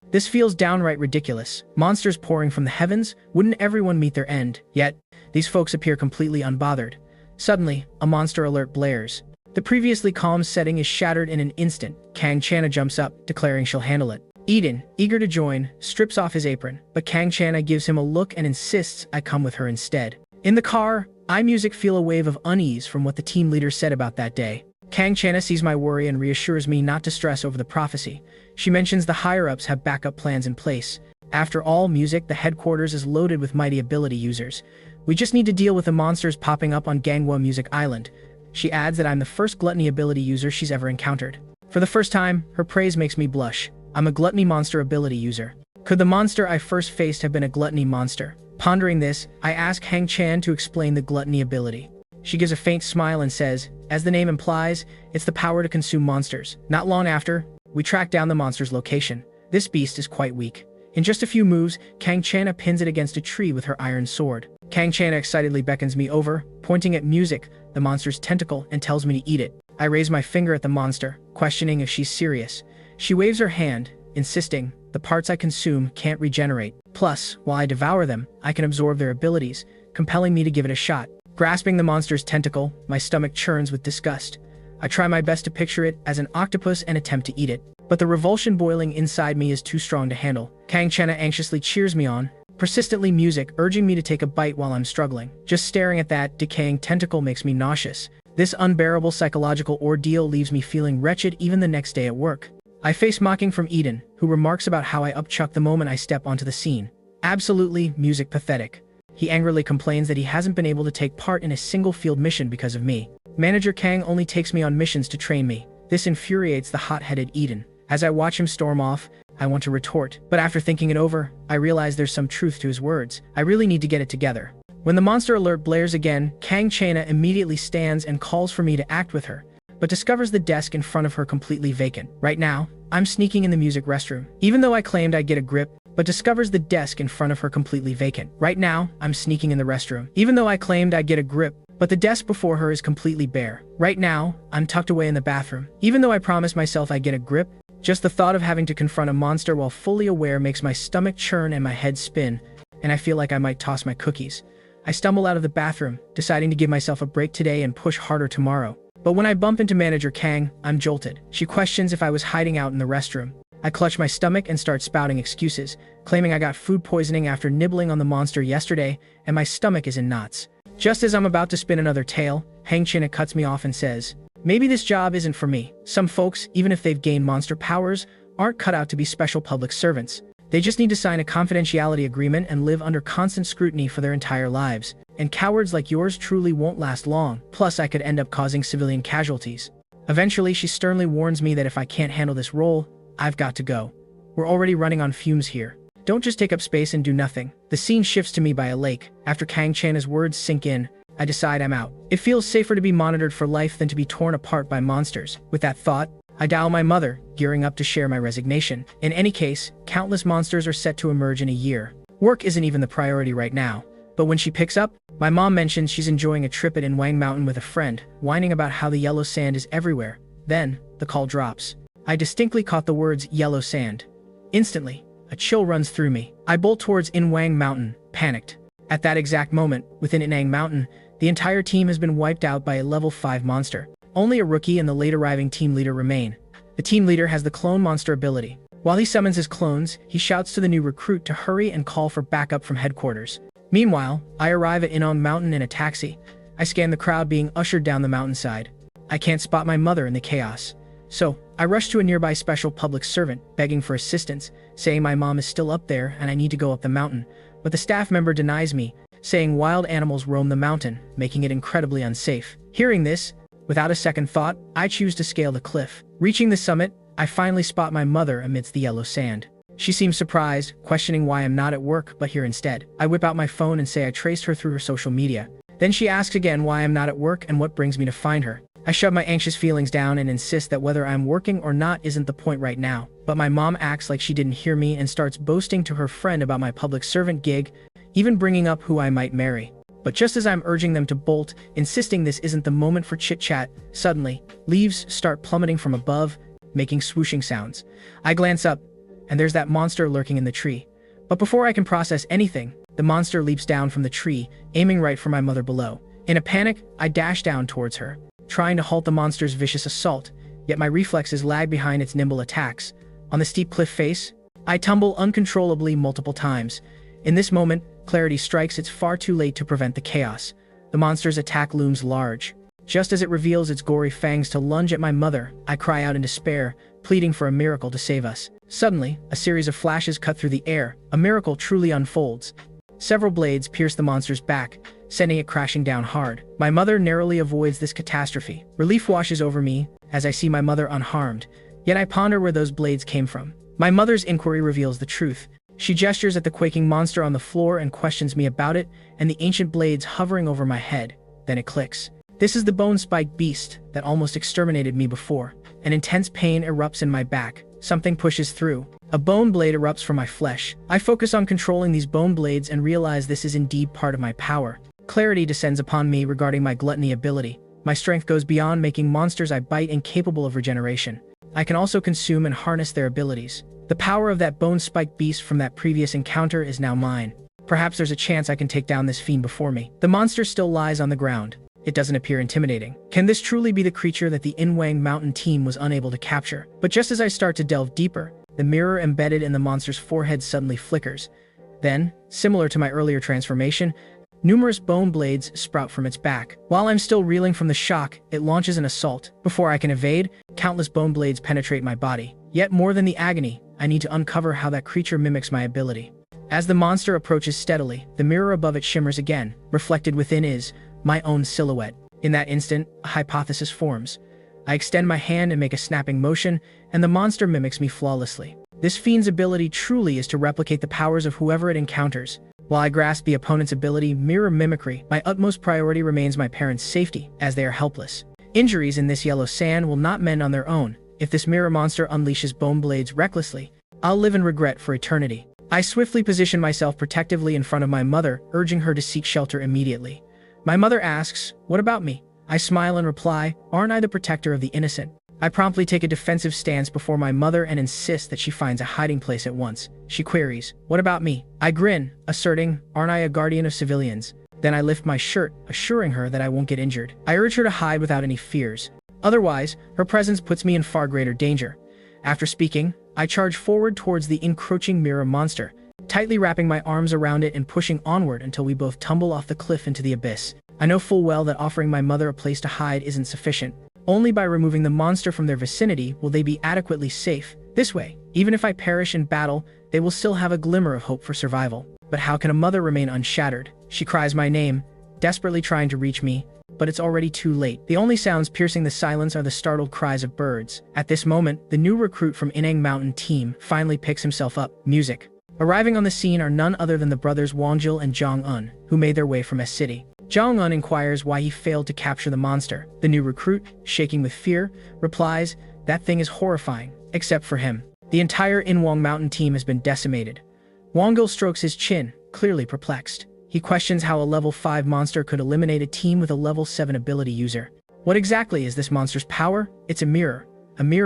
This feels downright ridiculous. Monsters pouring from the heavens? Wouldn't everyone meet their end? Yet, these folks appear completely unbothered. Suddenly, a monster alert blares. The previously calm setting is shattered in an instant. Kang Chana jumps up, declaring she'll handle it. Eden, eager to join, strips off his apron, but Kang Chana gives him a look and insists I come with her instead. In the car, I music feel a wave of unease from what the team leader said about that day. Kang Chana sees my worry and reassures me not to stress over the prophecy. She mentions the higher-ups have backup plans in place. After all, music, the headquarters is loaded with mighty ability users. We just need to deal with the monsters popping up on Gangwon Music Island. She adds that I'm the first gluttony ability user she's ever encountered. For the first time, her praise makes me blush. I'm a gluttony monster ability user. Could the monster I first faced have been a gluttony monster? Pondering this, I ask Hang Chan to explain the gluttony ability. She gives a faint smile and says, as the name implies, it's the power to consume monsters. Not long after, we track down the monster's location. This beast is quite weak. In just a few moves, Kang Chana pins it against a tree with her iron sword. Kang Chana excitedly beckons me over, pointing at music, the monster's tentacle, and tells me to eat it. I raise my finger at the monster, questioning if she's serious. She waves her hand, insisting, the parts I consume can't regenerate. Plus, while I devour them, I can absorb their abilities, compelling me to give it a shot. Grasping the monster's tentacle, my stomach churns with disgust. I try my best to picture it as an octopus and attempt to eat it, but the revulsion boiling inside me is too strong to handle. Kang Chana anxiously cheers me on, persistently music urging me to take a bite while I'm struggling. Just staring at that decaying tentacle makes me nauseous. This unbearable psychological ordeal leaves me feeling wretched even the next day at work. I face mocking from Eden, who remarks about how I upchuck the moment I step onto the scene. Absolutely music pathetic. He angrily complains that he hasn't been able to take part in a single field mission because of me. Manager Kang only takes me on missions to train me. This infuriates the hot-headed Eden. As I watch him storm off, I want to retort, but after thinking it over, I realize there's some truth to his words. I really need to get it together. When the monster alert blares again, Kang Chana immediately stands and calls for me to act with her, but discovers the desk in front of her completely vacant. Right now, I'm sneaking in the music restroom. Even though I claimed I'd get a grip, but discovers the desk in front of her completely vacant. Right now, I'm sneaking in the restroom. Even though I claimed I'd get a grip, but the desk before her is completely bare. Right now, I'm tucked away in the bathroom. Even though I promised myself I'd get a grip, just the thought of having to confront a monster while fully aware makes my stomach churn and my head spin, and I feel like I might toss my cookies. I stumble out of the bathroom, deciding to give myself a break today and push harder tomorrow. But when I bump into Manager Kang, I'm jolted. She questions if I was hiding out in the restroom. I clutch my stomach and start spouting excuses, claiming I got food poisoning after nibbling on the monster yesterday, and my stomach is in knots. Just as I'm about to spin another tale, Hang China cuts me off and says, "Maybe this job isn't for me. Some folks, even if they've gained monster powers, aren't cut out to be special public servants. They just need to sign a confidentiality agreement and live under constant scrutiny for their entire lives. And cowards like yours truly won't last long. Plus, I could end up causing civilian casualties." Eventually, she sternly warns me that if I can't handle this role, I've got to go. We're already running on fumes here. Don't just take up space and do nothing. The scene shifts to me by a lake. After Kang Chana's words sink in, I decide I'm out. It feels safer to be monitored for life than to be torn apart by monsters. With that thought, I dial my mother, gearing up to share my resignation. In any case, countless monsters are set to emerge in a year. Work isn't even the priority right now. But when she picks up, my mom mentions she's enjoying a trip at Inwang Mountain with a friend, whining about how the yellow sand is everywhere. Then, the call drops. I distinctly caught the words yellow sand. Instantly, a chill runs through me. I bolt towards Inwang Mountain, panicked. At that exact moment, within Inwang Mountain, the entire team has been wiped out by a level 5 monster. Only a rookie and the late arriving team leader remain. The team leader has the clone monster ability. While he summons his clones, he shouts to the new recruit to hurry and call for backup from headquarters. Meanwhile, I arrive at Inwang Mountain in a taxi. I scan the crowd being ushered down the mountainside. I can't spot my mother in the chaos. So, I rush to a nearby special public servant, begging for assistance, saying my mom is still up there and I need to go up the mountain. But the staff member denies me, saying wild animals roam the mountain, making it incredibly unsafe. Hearing this, without a second thought, I choose to scale the cliff. Reaching the summit, I finally spot my mother amidst the yellow sand. She seems surprised, questioning why I'm not at work but here instead. I whip out my phone and say I traced her through her social media. Then she asks again why I'm not at work and what brings me to find her. I shove my anxious feelings down and insist that whether I'm working or not isn't the point right now. But my mom acts like she didn't hear me and starts boasting to her friend about my public servant gig, even bringing up who I might marry. But just as I'm urging them to bolt, insisting this isn't the moment for chit-chat, suddenly, leaves start plummeting from above, making swooshing sounds. I glance up, and there's that monster lurking in the tree. But before I can process anything, the monster leaps down from the tree, aiming right for my mother below. In a panic, I dash down towards her, trying to halt the monster's vicious assault, yet my reflexes lag behind its nimble attacks. On the steep cliff face, I tumble uncontrollably multiple times. In this moment, clarity strikes. It's far too late to prevent the chaos. The monster's attack looms large. Just as it reveals its gory fangs to lunge at my mother, I cry out in despair, pleading for a miracle to save us. Suddenly, a series of flashes cut through the air. A miracle truly unfolds. Several blades pierce the monster's back, sending it crashing down hard. My mother narrowly avoids this catastrophe. Relief washes over me as I see my mother unharmed, yet I ponder where those blades came from. My mother's inquiry reveals the truth. She gestures at the quaking monster on the floor and questions me about it and the ancient blades hovering over my head. Then it clicks. This is the bone-spiked beast that almost exterminated me before. An intense pain erupts in my back. Something pushes through. A bone blade erupts from my flesh. I focus on controlling these bone blades and realize this is indeed part of my power. Clarity descends upon me regarding my gluttony ability. My strength goes beyond making monsters I bite incapable of regeneration. I can also consume and harness their abilities. The power of that bone-spiked beast from that previous encounter is now mine. Perhaps there's a chance I can take down this fiend before me. The monster still lies on the ground. It doesn't appear intimidating. Can this truly be the creature that the Inwang Mountain team was unable to capture? But just as I start to delve deeper, the mirror embedded in the monster's forehead suddenly flickers. Then, similar to my earlier transformation, numerous bone blades sprout from its back. While I'm still reeling from the shock, it launches an assault. Before I can evade, countless bone blades penetrate my body. Yet more than the agony, I need to uncover how that creature mimics my ability. As the monster approaches steadily, the mirror above it shimmers again. Reflected within is my own silhouette. In that instant, a hypothesis forms. I extend my hand and make a snapping motion, and the monster mimics me flawlessly. This fiend's ability truly is to replicate the powers of whoever it encounters. While I grasp the opponent's ability, mirror mimicry, my utmost priority remains my parents' safety, as they are helpless. Injuries in this yellow sand will not mend on their own. If this mirror monster unleashes bone blades recklessly, I'll live in regret for eternity. I swiftly position myself protectively in front of my mother, urging her to seek shelter immediately. My mother asks, "What about me?" I smile and reply, "Aren't I the protector of the innocent?" I promptly take a defensive stance before my mother and insist that she finds a hiding place at once. She queries, "What about me?" I grin, asserting, "Aren't I a guardian of civilians?" Then I lift my shirt, assuring her that I won't get injured. I urge her to hide without any fears. Otherwise, her presence puts me in far greater danger. After speaking, I charge forward towards the encroaching mirror monster, tightly wrapping my arms around it and pushing onward until we both tumble off the cliff into the abyss. I know full well that offering my mother a place to hide isn't sufficient. Only by removing the monster from their vicinity will they be adequately safe. This way, even if I perish in battle, they will still have a glimmer of hope for survival. But how can a mother remain unshattered? She cries my name, desperately trying to reach me, but it's already too late. The only sounds piercing the silence are the startled cries of birds. At this moment, the new recruit from Inang Mountain team finally picks himself up. Music. Arriving on the scene are none other than the brothers Wangjil and Jong-un, who made their way from S City. Jong-un inquires why he failed to capture the monster. The new recruit, shaking with fear, replies, "That thing is horrifying, except for him. The entire Inwang Mountain team has been decimated." Wangjil strokes his chin, clearly perplexed. He questions how a level 5 monster could eliminate a team with a level 7 ability user. What exactly is this monster's power? It's a mirror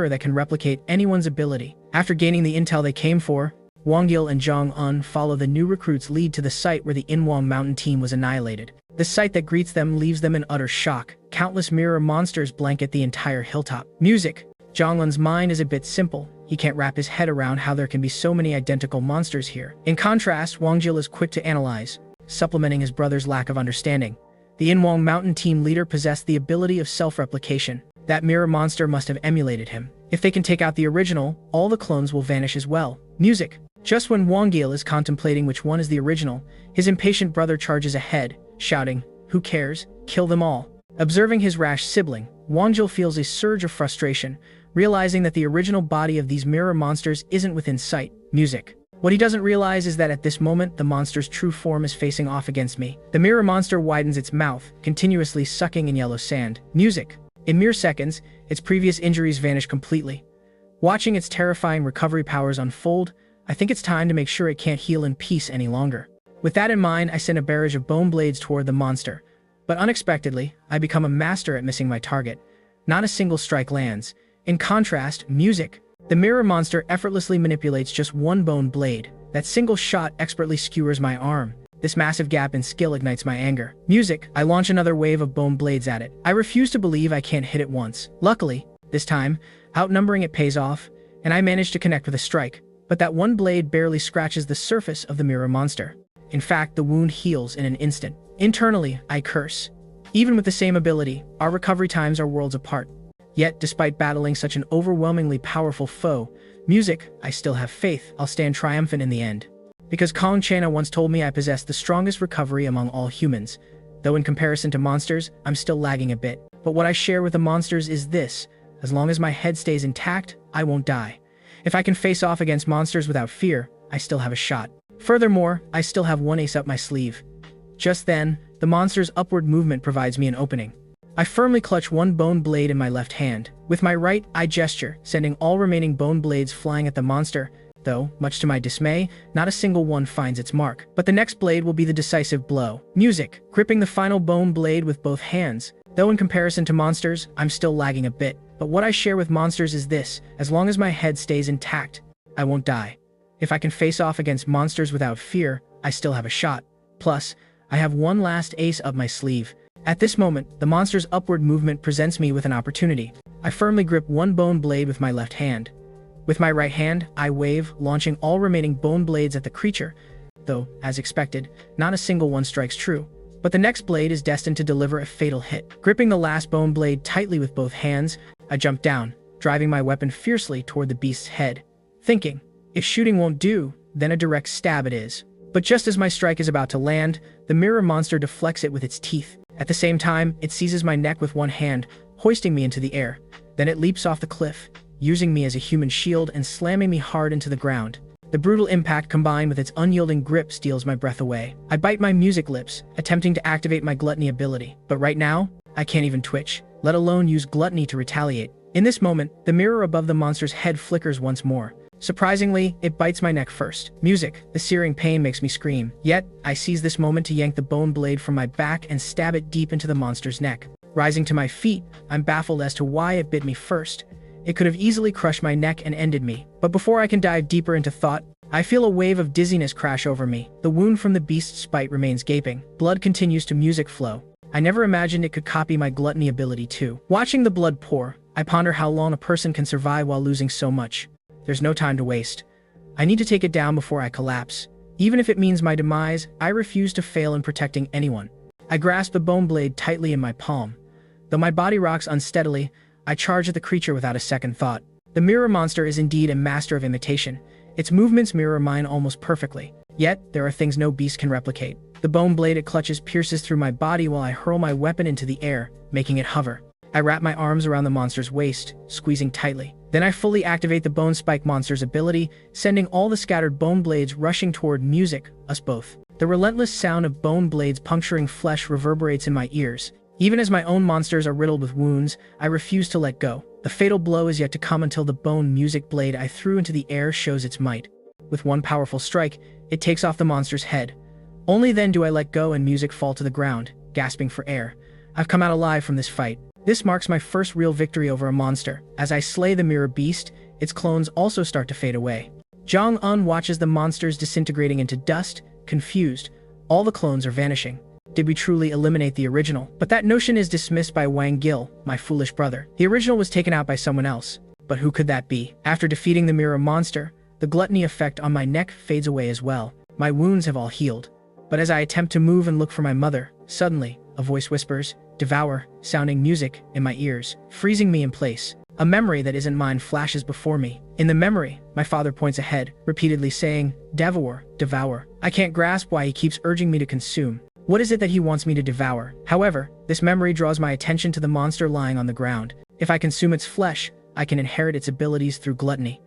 that can replicate anyone's ability. After gaining the intel they came for, Wangjil and Jong-un follow the new recruit's lead to the site where the Inwang Mountain team was annihilated. The sight that greets them leaves them in utter shock. Countless mirror monsters blanket the entire hilltop. Music. Jong-un's mind is a bit simple. He can't wrap his head around how there can be so many identical monsters here. In contrast, Wangjil is quick to analyze, supplementing his brother's lack of understanding. The Inwang Mountain team leader possessed the ability of self-replication. That mirror monster must have emulated him. If they can take out the original, all the clones will vanish as well. Music. Just when Wangjil is contemplating which one is the original, his impatient brother charges ahead, shouting, "Who cares? Kill them all." Observing his rash sibling, Wangjil feels a surge of frustration, realizing that the original body of these mirror monsters isn't within sight. Music. What he doesn't realize is that at this moment, the monster's true form is facing off against me. The mirror monster widens its mouth, continuously sucking in yellow sand. Music. In mere seconds, its previous injuries vanish completely. Watching its terrifying recovery powers unfold, I think it's time to make sure it can't heal in peace any longer. With that in mind, I send a barrage of bone blades toward the monster. But unexpectedly, I become a master at missing my target. Not a single strike lands. In contrast, music. The mirror monster effortlessly manipulates just one bone blade. That single shot expertly skewers my arm. This massive gap in skill ignites my anger. Music. I launch another wave of bone blades at it. I refuse to believe I can't hit it once. Luckily, this time, outnumbering it pays off, and I manage to connect with a strike. But that one blade barely scratches the surface of the mirror monster. In fact, the wound heals in an instant. Internally, I curse. Even with the same ability, our recovery times are worlds apart. Yet, despite battling such an overwhelmingly powerful foe, music, I still have faith I'll stand triumphant in the end. Because Kong Chana once told me I possess the strongest recovery among all humans. Though in comparison to monsters, I'm still lagging a bit. But what I share with the monsters is this: as long as my head stays intact, I won't die. If I can face off against monsters without fear, I still have a shot. Furthermore, I still have one ace up my sleeve. Just then, the monster's upward movement provides me an opening. I firmly clutch one bone blade in my left hand. With my right, I gesture, sending all remaining bone blades flying at the monster, though, much to my dismay, not a single one finds its mark. But the next blade will be the decisive blow. Music. Gripping the final bone blade with both hands. Though in comparison to monsters, I'm still lagging a bit. But what I share with monsters is this: as long as my head stays intact, I won't die. If I can face off against monsters without fear, I still have a shot. Plus, I have one last ace up my sleeve. At this moment, the monster's upward movement presents me with an opportunity. I firmly grip one bone blade with my left hand. With my right hand, I wave, launching all remaining bone blades at the creature, though, as expected, not a single one strikes true. But the next blade is destined to deliver a fatal hit. Gripping the last bone blade tightly with both hands, I jump down, driving my weapon fiercely toward the beast's head, thinking, if shooting won't do, then a direct stab it is. But just as my strike is about to land, the mirror monster deflects it with its teeth. At the same time, it seizes my neck with one hand, hoisting me into the air. Then it leaps off the cliff, using me as a human shield and slamming me hard into the ground. The brutal impact combined with its unyielding grip steals my breath away. I bite my music lips, attempting to activate my gluttony ability. But right now, I can't even twitch, let alone use gluttony to retaliate. In this moment, the mirror above the monster's head flickers once more, Surprisingly, it bites my neck first. Music, the searing pain makes me scream. Yet, I seize this moment to yank the bone blade from my back and stab it deep into the monster's neck. Rising to my feet, I'm baffled as to why it bit me first. It could have easily crushed my neck and ended me. But before I can dive deeper into thought, I feel a wave of dizziness crash over me. The wound from the beast's bite remains gaping. Blood continues to music flow. I never imagined it could copy my gluttony ability too. Watching the blood pour, I ponder how long a person can survive while losing so much. There's no time to waste. I need to take it down before I collapse. Even if it means my demise, I refuse to fail in protecting anyone. I grasp the bone blade tightly in my palm. Though my body rocks unsteadily, I charge at the creature without a second thought. The mirror monster is indeed a master of imitation. Its movements mirror mine almost perfectly. Yet, there are things no beast can replicate. The bone blade it clutches pierces through my body while I hurl my weapon into the air, making it hover. I wrap my arms around the monster's waist, squeezing tightly. Then I fully activate the bone spike monster's ability, sending all the scattered bone blades rushing toward music, us both. The relentless sound of bone blades puncturing flesh reverberates in my ears. Even as my own monsters are riddled with wounds, I refuse to let go. The fatal blow is yet to come until the bone music blade I threw into the air shows its might. With one powerful strike, it takes off the monster's head. Only then do I let go and music fall to the ground, gasping for air. I've come out alive from this fight. This marks my first real victory over a monster. As I slay the mirror beast, its clones also start to fade away. Jong-un watches the monsters disintegrating into dust, confused. All the clones are vanishing. Did we truly eliminate the original? But that notion is dismissed by Wang Gil, my foolish brother. The original was taken out by someone else. But who could that be? After defeating the mirror monster, the gluttony effect on my neck fades away as well. My wounds have all healed. But as I attempt to move and look for my mother, suddenly, a voice whispers, "Devour," sounding music in my ears, freezing me in place. A memory that isn't mine flashes before me. In the memory, my father points ahead, repeatedly saying, "Devour, devour." I can't grasp why he keeps urging me to consume. What is it that he wants me to devour? However, this memory draws my attention to the monster lying on the ground. If I consume its flesh, I can inherit its abilities through gluttony.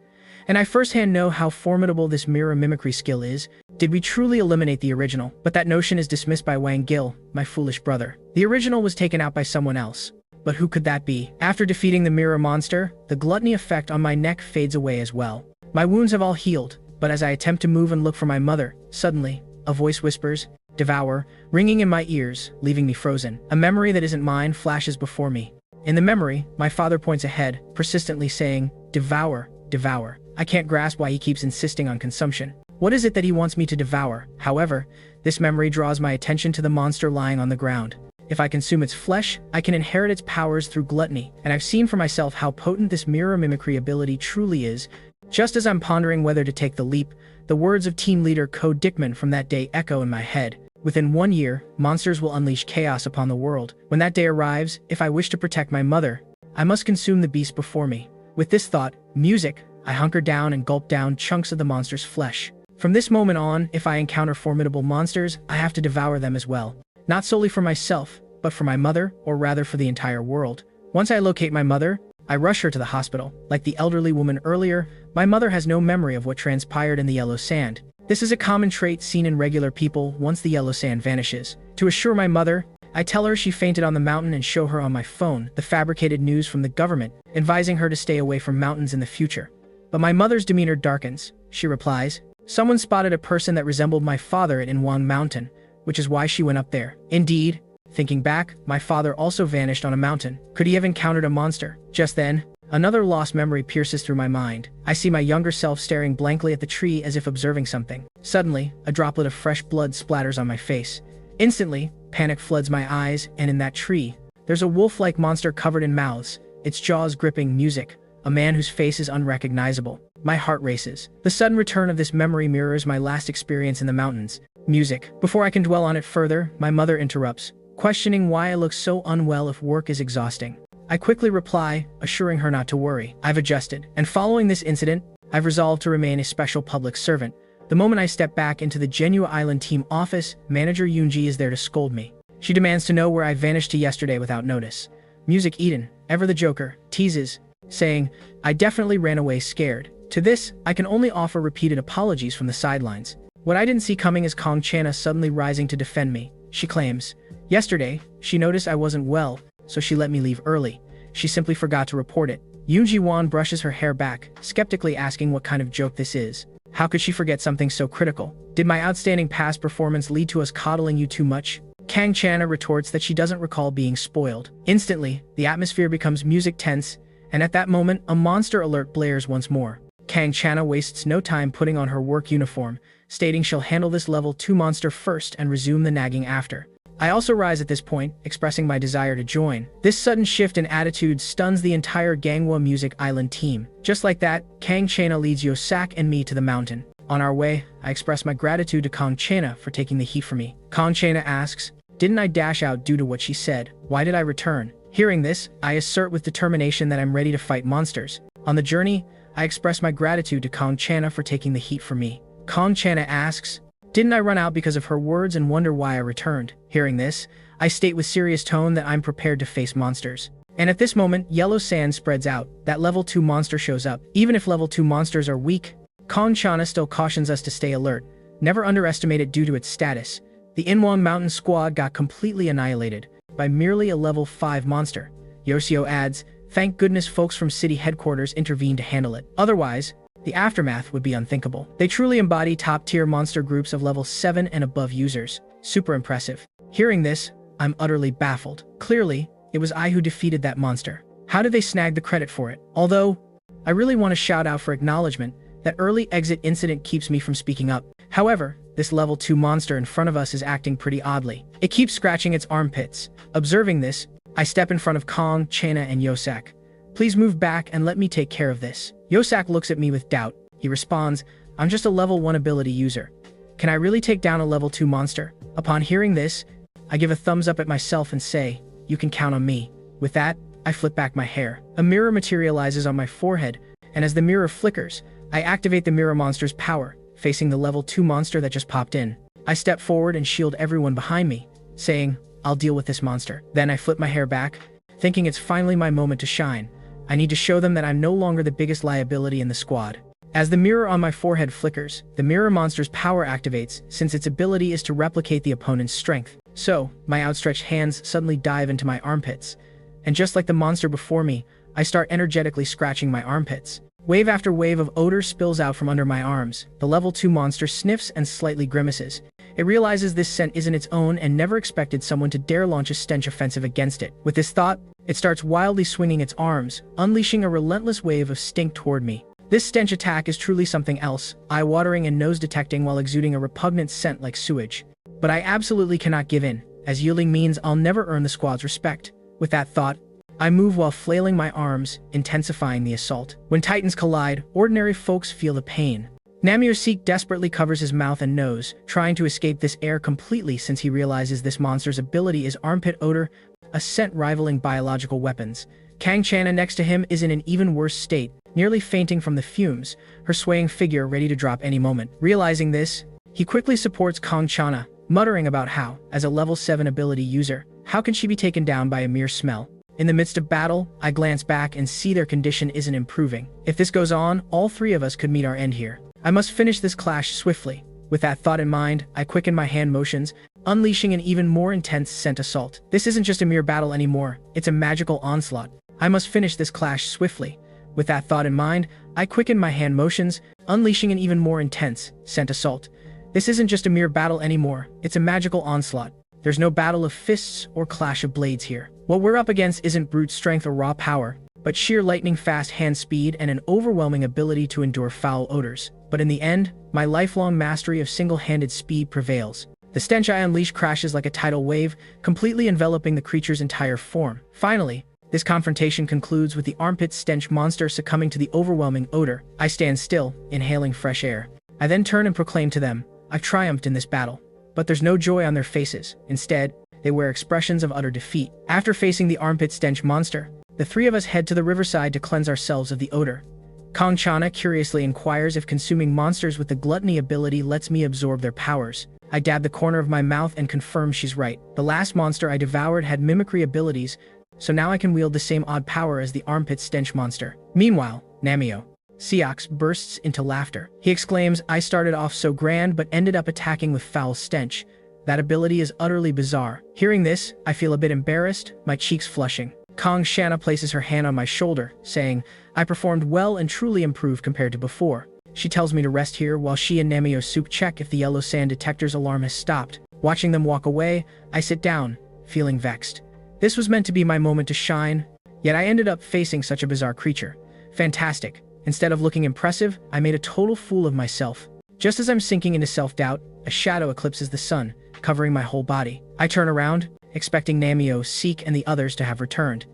And I firsthand know how formidable this mirror mimicry skill is. Did we truly eliminate the original? But that notion is dismissed by Wang Gil, my foolish brother. The original was taken out by someone else. But who could that be? After defeating the mirror monster, the gluttony effect on my neck fades away as well. My wounds have all healed, but as I attempt to move and look for my mother, suddenly, a voice whispers, "Devour," ringing in my ears, leaving me frozen. A memory that isn't mine flashes before me. In the memory, my father points ahead, persistently saying, "Devour, devour." I can't grasp why he keeps insisting on consumption. What is it that he wants me to devour? However, this memory draws my attention to the monster lying on the ground. If I consume its flesh, I can inherit its powers through gluttony, and I've seen for myself how potent this mirror mimicry ability truly is. Just as I'm pondering whether to take the leap, the words of team leader Code Dickman from that day echo in my head. Within 1 year, monsters will unleash chaos upon the world. When that day arrives, if I wish to protect my mother, I must consume the beast before me. With this thought, music, I hunker down and gulp down chunks of the monster's flesh. From this moment on, if I encounter formidable monsters, I have to devour them as well. Not solely for myself, but for my mother, or rather for the entire world. Once I locate my mother, I rush her to the hospital. Like the elderly woman earlier, my mother has no memory of what transpired in the yellow sand. This is a common trait seen in regular people once the yellow sand vanishes. To assure my mother, I tell her she fainted on the mountain and show her on my phone the fabricated news from the government, advising her to stay away from mountains in the future. But my mother's demeanor darkens. She replies, "Someone spotted a person that resembled my father at Inwan Mountain, which is why she went up there." Indeed, thinking back, my father also vanished on a mountain. Could he have encountered a monster? Just then, another lost memory pierces through my mind. I see my younger self staring blankly at the tree as if observing something. Suddenly, a droplet of fresh blood splatters on my face. Instantly, panic floods my eyes, and in that tree, there's a wolf-like monster covered in mouths, its jaws gripping music, a man whose face is unrecognizable. My heart races. The sudden return of this memory mirrors my last experience in the mountains. Music. Before I can dwell on it further, my mother interrupts, questioning why I look so unwell if work is exhausting. I quickly reply, assuring her not to worry. I've adjusted, and following this incident, I've resolved to remain a special public servant. The moment I step back into the Genua Island team office, manager Yoonji is there to scold me. She demands to know where I vanished to yesterday without notice. Music Eden, ever the joker, teases, saying, "I definitely ran away scared." To this, I can only offer repeated apologies from the sidelines. What I didn't see coming is Kong Chana suddenly rising to defend me. She claims, "Yesterday, she noticed I wasn't well, so she let me leave early. she simply forgot to report it. Yoon Ji-won brushes her hair back, skeptically asking what kind of joke this is. How could she forget something so critical? Did my outstanding past performance lead to us coddling you too much? Kang Chana retorts that she doesn't recall being spoiled. Instantly, the atmosphere becomes music tense, and at that moment, a monster alert blares once more. Kang Chana wastes no time putting on her work uniform, stating she'll handle this level 2 monster first and resume the nagging after. I also rise at this point, expressing my desire to join. This sudden shift in attitude stuns the entire Gangwon Music Island team. Just like that, Kang Chana leads Yosak and me to the mountain. On our way, I express my gratitude to Kang Chana for taking the heat for me. Kang Chana asks, "Didn't I dash out due to what she said? Why did I return?" Hearing this, I assert with determination that I'm ready to fight monsters. On the journey, I express my gratitude to Kang Chana for taking the heat for me. Kang Chana asks, "Didn't I run out because of her words and wonder why I returned?" Hearing this, I state with serious tone that I'm prepared to face monsters. And at this moment, yellow sand spreads out. That level 2 monster shows up. Even if level 2 monsters are weak, Kang Chana still cautions us to stay alert. Never underestimate it due to its status. The Inwon Mountain squad got completely annihilated by merely a level 5 monster. Yosio adds, "Thank goodness folks from city headquarters intervened to handle it. Otherwise, the aftermath would be unthinkable." They truly embody top-tier monster groups of level 7 and above users. Super impressive. Hearing this, I'm utterly baffled. Clearly, it was I who defeated that monster. How did they snag the credit for it? Although, I really want to shout out for acknowledgement. That early exit incident keeps me from speaking up. However, this level 2 monster in front of us is acting pretty oddly. It keeps scratching its armpits. Observing this, I step in front of Kang, Chana, and Yosak. "Please move back and let me take care of this." Yosak looks at me with doubt. He responds, "I'm just a level 1 ability user. Can I really take down a level 2 monster?" Upon hearing this, I give a thumbs up at myself and say, "You can count on me." With that, I flip back my hair. A mirror materializes on my forehead, and as the mirror flickers, I activate the mirror monster's power, facing the level 2 monster that just popped in. I step forward and shield everyone behind me, saying, "I'll deal with this monster." Then I flip my hair back, thinking it's finally my moment to shine. I need to show them that I'm no longer the biggest liability in the squad. As the mirror on my forehead flickers, the mirror monster's power activates, since its ability is to replicate the opponent's strength. So, my outstretched hands suddenly dive into my armpits. And just like the monster before me, I start energetically scratching my armpits. Wave after wave of odor spills out from under my arms. The level 2 monster sniffs and slightly grimaces. It realizes this scent isn't its own and never expected someone to dare launch a stench offensive against it. With this thought, it starts wildly swinging its arms, unleashing a relentless wave of stink toward me. This stench attack is truly something else, eye-watering and nose-detecting while exuding a repugnant scent like sewage. But I absolutely cannot give in, as yielding means I'll never earn the squad's respect. With that thought, I move while flailing my arms, intensifying the assault. When titans collide, ordinary folks feel the pain. Namioseek desperately covers his mouth and nose, trying to escape this air completely since he realizes this monster's ability is armpit odor, a scent rivaling biological weapons. Kang Chana next to him is in an even worse state, nearly fainting from the fumes, her swaying figure ready to drop any moment. Realizing this, he quickly supports Kang Chana, muttering about how, as a level 7 ability user, how can she be taken down by a mere smell? In the midst of battle, I glance back and see their condition isn't improving. If this goes on, all 3 of us could meet our end here. I must finish this clash swiftly. With that thought in mind, I quicken my hand motions, unleashing an even more intense scent assault. This isn't just a mere battle anymore, it's a magical onslaught. I must finish this clash swiftly. With that thought in mind, I quicken my hand motions, unleashing an even more intense scent assault. This isn't just a mere battle anymore, it's a magical onslaught. There's no battle of fists or clash of blades here. What we're up against isn't brute strength or raw power, but sheer lightning-fast hand speed and an overwhelming ability to endure foul odors. But in the end, my lifelong mastery of single-handed speed prevails. The stench I unleash crashes like a tidal wave, completely enveloping the creature's entire form. Finally, this confrontation concludes with the armpit stench monster succumbing to the overwhelming odor. I stand still, inhaling fresh air. I then turn and proclaim to them, I've triumphed in this battle. But there's no joy on their faces. Instead, they wear expressions of utter defeat. After facing the armpit stench monster, the 3 of us head to the riverside to cleanse ourselves of the odor. Kang Chana curiously inquires if consuming monsters with the gluttony ability lets me absorb their powers. I dab the corner of my mouth and confirm she's right. The last monster I devoured had mimicry abilities, so now I can wield the same odd power as the armpit stench monster. Meanwhile, Namio Seox bursts into laughter. He exclaims, I started off so grand but ended up attacking with foul stench. That ability is utterly bizarre. Hearing this, I feel a bit embarrassed, my cheeks flushing. Kong Shanna places her hand on my shoulder, saying, I performed well and truly improved compared to before. She tells me to rest here while she and Namio Soup check if the yellow sand detector's alarm has stopped. Watching them walk away, I sit down, feeling vexed. This was meant to be my moment to shine, yet I ended up facing such a bizarre creature. Fantastic. Instead of looking impressive, I made a total fool of myself. Just as I'm sinking into self-doubt, a shadow eclipses the sun, covering my whole body. I turn around, expecting Namio, Seek, and the others to have returned.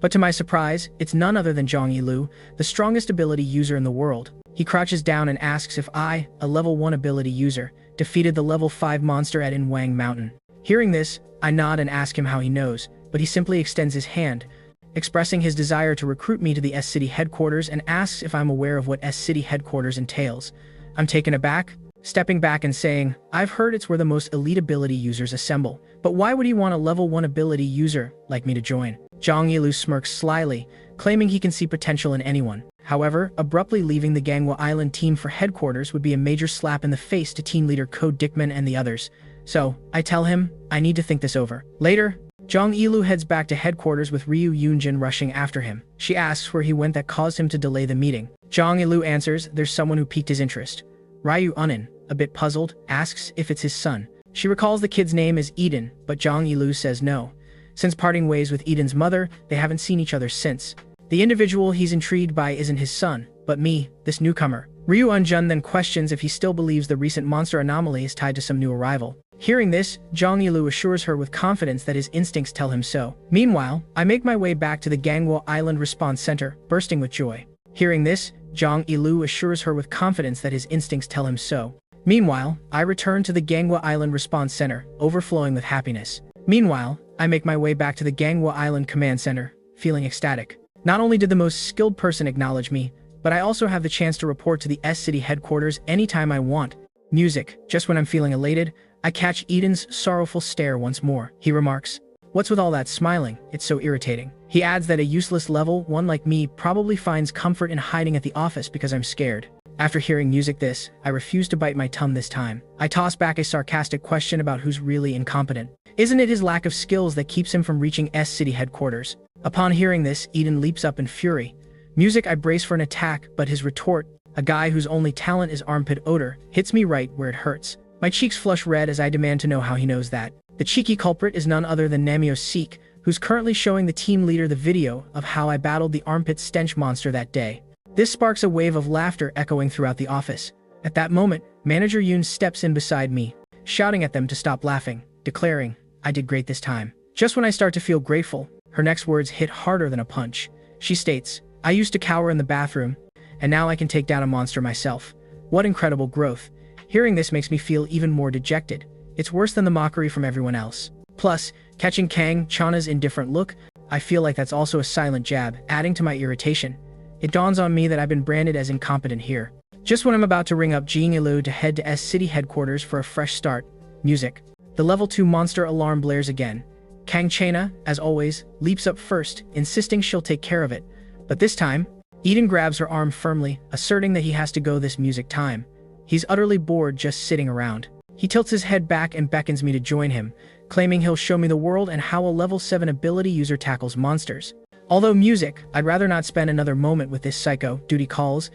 But to my surprise, it's none other than Zhang Yilu, the strongest ability user in the world. He crouches down and asks if I, a level 1 ability user, defeated the level 5 monster at Inwang Mountain. Hearing this, I nod and ask him how he knows, but he simply extends his hand, expressing his desire to recruit me to the S-City headquarters and asks if I'm aware of what S-City headquarters entails. I'm taken aback, stepping back and saying, I've heard it's where the most elite ability users assemble, but why would he want a level 1 ability user like me to join? Zhang Yilu smirks slyly, claiming he can see potential in anyone. However, abruptly leaving the Ganghwa Island team for headquarters would be a major slap in the face to team leader Code Dickman and the others. So, I tell him, I need to think this over. Later, Zhang Yilu heads back to headquarters with Ryu Yunjin rushing after him. She asks where he went that caused him to delay the meeting. Zhang Yilu answers there's someone who piqued his interest. Ryu Unin, a bit puzzled, asks if it's his son. She recalls the kid's name as Eden, but Zhang Yilu says no. Since parting ways with Eden's mother, they haven't seen each other since. The individual he's intrigued by isn't his son, but me, this newcomer. Ryu Unjun then questions if he still believes the recent monster anomaly is tied to some new arrival. Hearing this, Zhang Yilu assures her with confidence that his instincts tell him so. Meanwhile, I make my way back to the Ganghwa Island Response Center, bursting with joy. Hearing this, Zhang Yilu assures her with confidence that his instincts tell him so. Meanwhile, I return to the Ganghwa Island Response Center, overflowing with happiness. Meanwhile, I make my way back to the Ganghwa Island Command Center, feeling ecstatic. Not only did the most skilled person acknowledge me, but I also have the chance to report to the S-City headquarters anytime I want. Music. Just when I'm feeling elated, I catch Eden's sorrowful stare once more. He remarks, "What's with all that smiling? It's so irritating." He adds that a useless level 1 like me probably finds comfort in hiding at the office because I'm scared. After hearing music I refuse to bite my tongue this time. I toss back a sarcastic question about who's really incompetent. Isn't it his lack of skills that keeps him from reaching S-City headquarters? Upon hearing this, Eden leaps up in fury. Music, I brace for an attack, but his retort, a guy whose only talent is armpit odor, hits me right where it hurts. My cheeks flush red as I demand to know how he knows that. The cheeky culprit is none other than Namio Seek, who's currently showing the team leader the video of how I battled the armpit stench monster that day. This sparks a wave of laughter echoing throughout the office. At that moment, Manager Yoon steps in beside me, shouting at them to stop laughing, declaring, "I did great this time." Just when I start to feel grateful, her next words hit harder than a punch. She states, "I used to cower in the bathroom, and now I can take down a monster myself. What incredible growth." Hearing this makes me feel even more dejected. It's worse than the mockery from everyone else. Plus, catching Kang Chana's indifferent look, I feel like that's also a silent jab, adding to my irritation. It dawns on me that I've been branded as incompetent here. Just when I'm about to ring up Jing Ilu to head to S-City headquarters for a fresh start, music. The level 2 monster alarm blares again. Kang Chana, as always, leaps up first, insisting she'll take care of it. But this time, Eden grabs her arm firmly, asserting that he has to go this music time. He's utterly bored just sitting around. He tilts his head back and beckons me to join him, claiming he'll show me the world and how a level 7 ability user tackles monsters. Although music, I'd rather not spend another moment with this psycho, duty calls,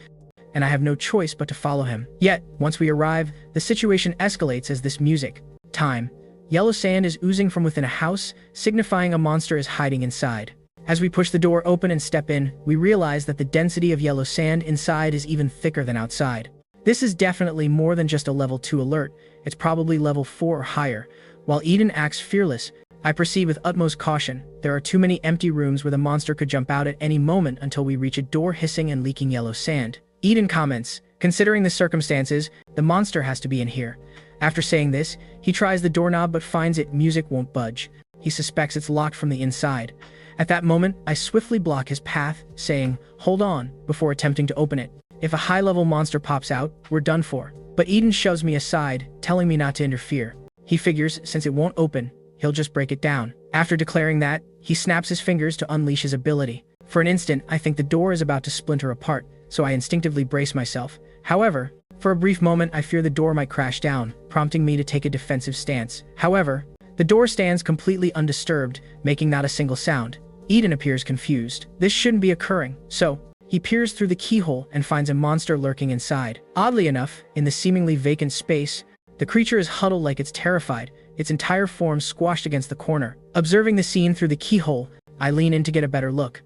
and I have no choice but to follow him. Yet, once we arrive, the situation escalates as this music time. Yellow sand is oozing from within a house, signifying a monster is hiding inside. As we push the door open and step in, we realize that the density of yellow sand inside is even thicker than outside. This is definitely more than just a level 2 alert, it's probably level 4 or higher. While Eden acts fearless, I proceed with utmost caution. There are too many empty rooms where the monster could jump out at any moment until we reach a door hissing and leaking yellow sand. Eden comments, "Considering the circumstances, the monster has to be in here." After saying this, he tries the doorknob but finds music won't budge. He suspects it's locked from the inside. At that moment, I swiftly block his path, saying, "Hold on," before attempting to open it. If a high-level monster pops out, we're done for. But Eden shoves me aside, telling me not to interfere. He figures, since it won't open, he'll just break it down. After declaring that, he snaps his fingers to unleash his ability. For an instant, I think the door is about to splinter apart, so I instinctively brace myself. However, for a brief moment, I fear the door might crash down, prompting me to take a defensive stance. However, the door stands completely undisturbed, making not a single sound. Eden appears confused. This shouldn't be occurring, so he peers through the keyhole and finds a monster lurking inside. Oddly enough, in the seemingly vacant space, the creature is huddled like it's terrified, its entire form squashed against the corner. Observing the scene through the keyhole, I lean in to get a better look.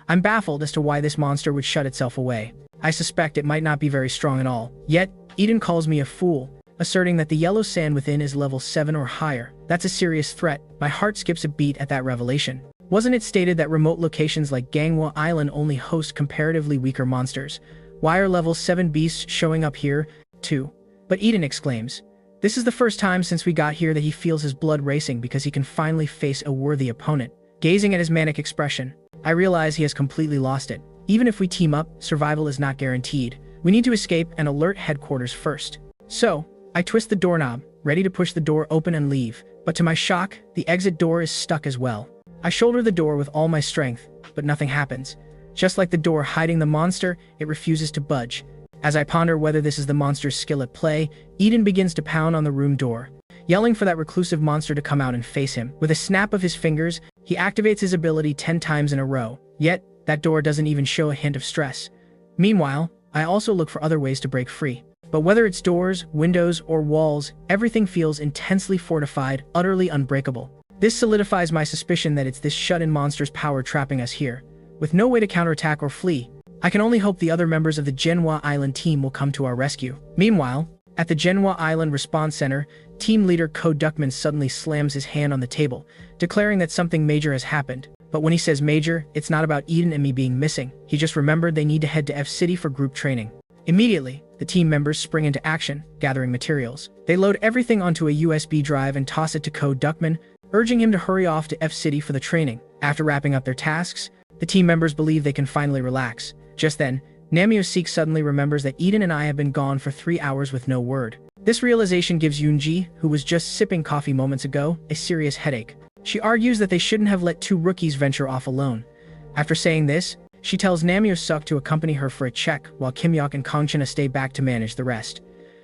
I'm baffled as to why this monster would shut itself away. I suspect it might not be very strong at all. Yet, Eden calls me a fool, asserting that the yellow sand within is level 7 or higher. That's a serious threat. My heart skips a beat at that revelation. Wasn't it stated that remote locations like Manhwa Island only host comparatively weaker monsters? Why are level 7 beasts showing up here, too? But Eden exclaims, this is the first time since we got here that he feels his blood racing because he can finally face a worthy opponent. Gazing at his manic expression, I realize he has completely lost it. Even if we team up, survival is not guaranteed. We need to escape and alert headquarters first. So, I twist the doorknob, ready to push the door open and leave. But to my shock, the exit door is stuck as well. I shoulder the door with all my strength, but nothing happens. Just like the door hiding the monster, it refuses to budge. As I ponder whether this is the monster's skill at play, Eden begins to pound on the room door, yelling for that reclusive monster to come out and face him. With a snap of his fingers, he activates his ability 10 times in a row. Yet, that door doesn't even show a hint of stress. Meanwhile, I also look for other ways to break free. But whether it's doors, windows, or walls, everything feels intensely fortified, utterly unbreakable. This solidifies my suspicion that it's this shut-in monster's power trapping us here. With no way to counterattack or flee, I can only hope the other members of the Manhwa Island team will come to our rescue. Meanwhile, at the Manhwa Island Response Center, team leader Ko Duckman suddenly slams his hand on the table, declaring that something major has happened. But when he says major, it's not about Eden and me being missing. He just remembered they need to head to F-City for group training. Immediately, the team members spring into action, gathering materials. They load everything onto a USB drive and toss it to Ko Duckman, urging him to hurry off to F-City for the training. After wrapping up their tasks, the team members believe they can finally relax. Just then, Namio-Seek suddenly remembers that Eden and I have been gone for 3 hours with no word. This realization gives Yoonji, who was just sipping coffee moments ago, a serious headache. She argues that they shouldn't have let 2 rookies venture off alone. After saying this, she tells Namio-Seok to accompany her for a check, while Kim-Yok and Kangchana stay back to manage the rest.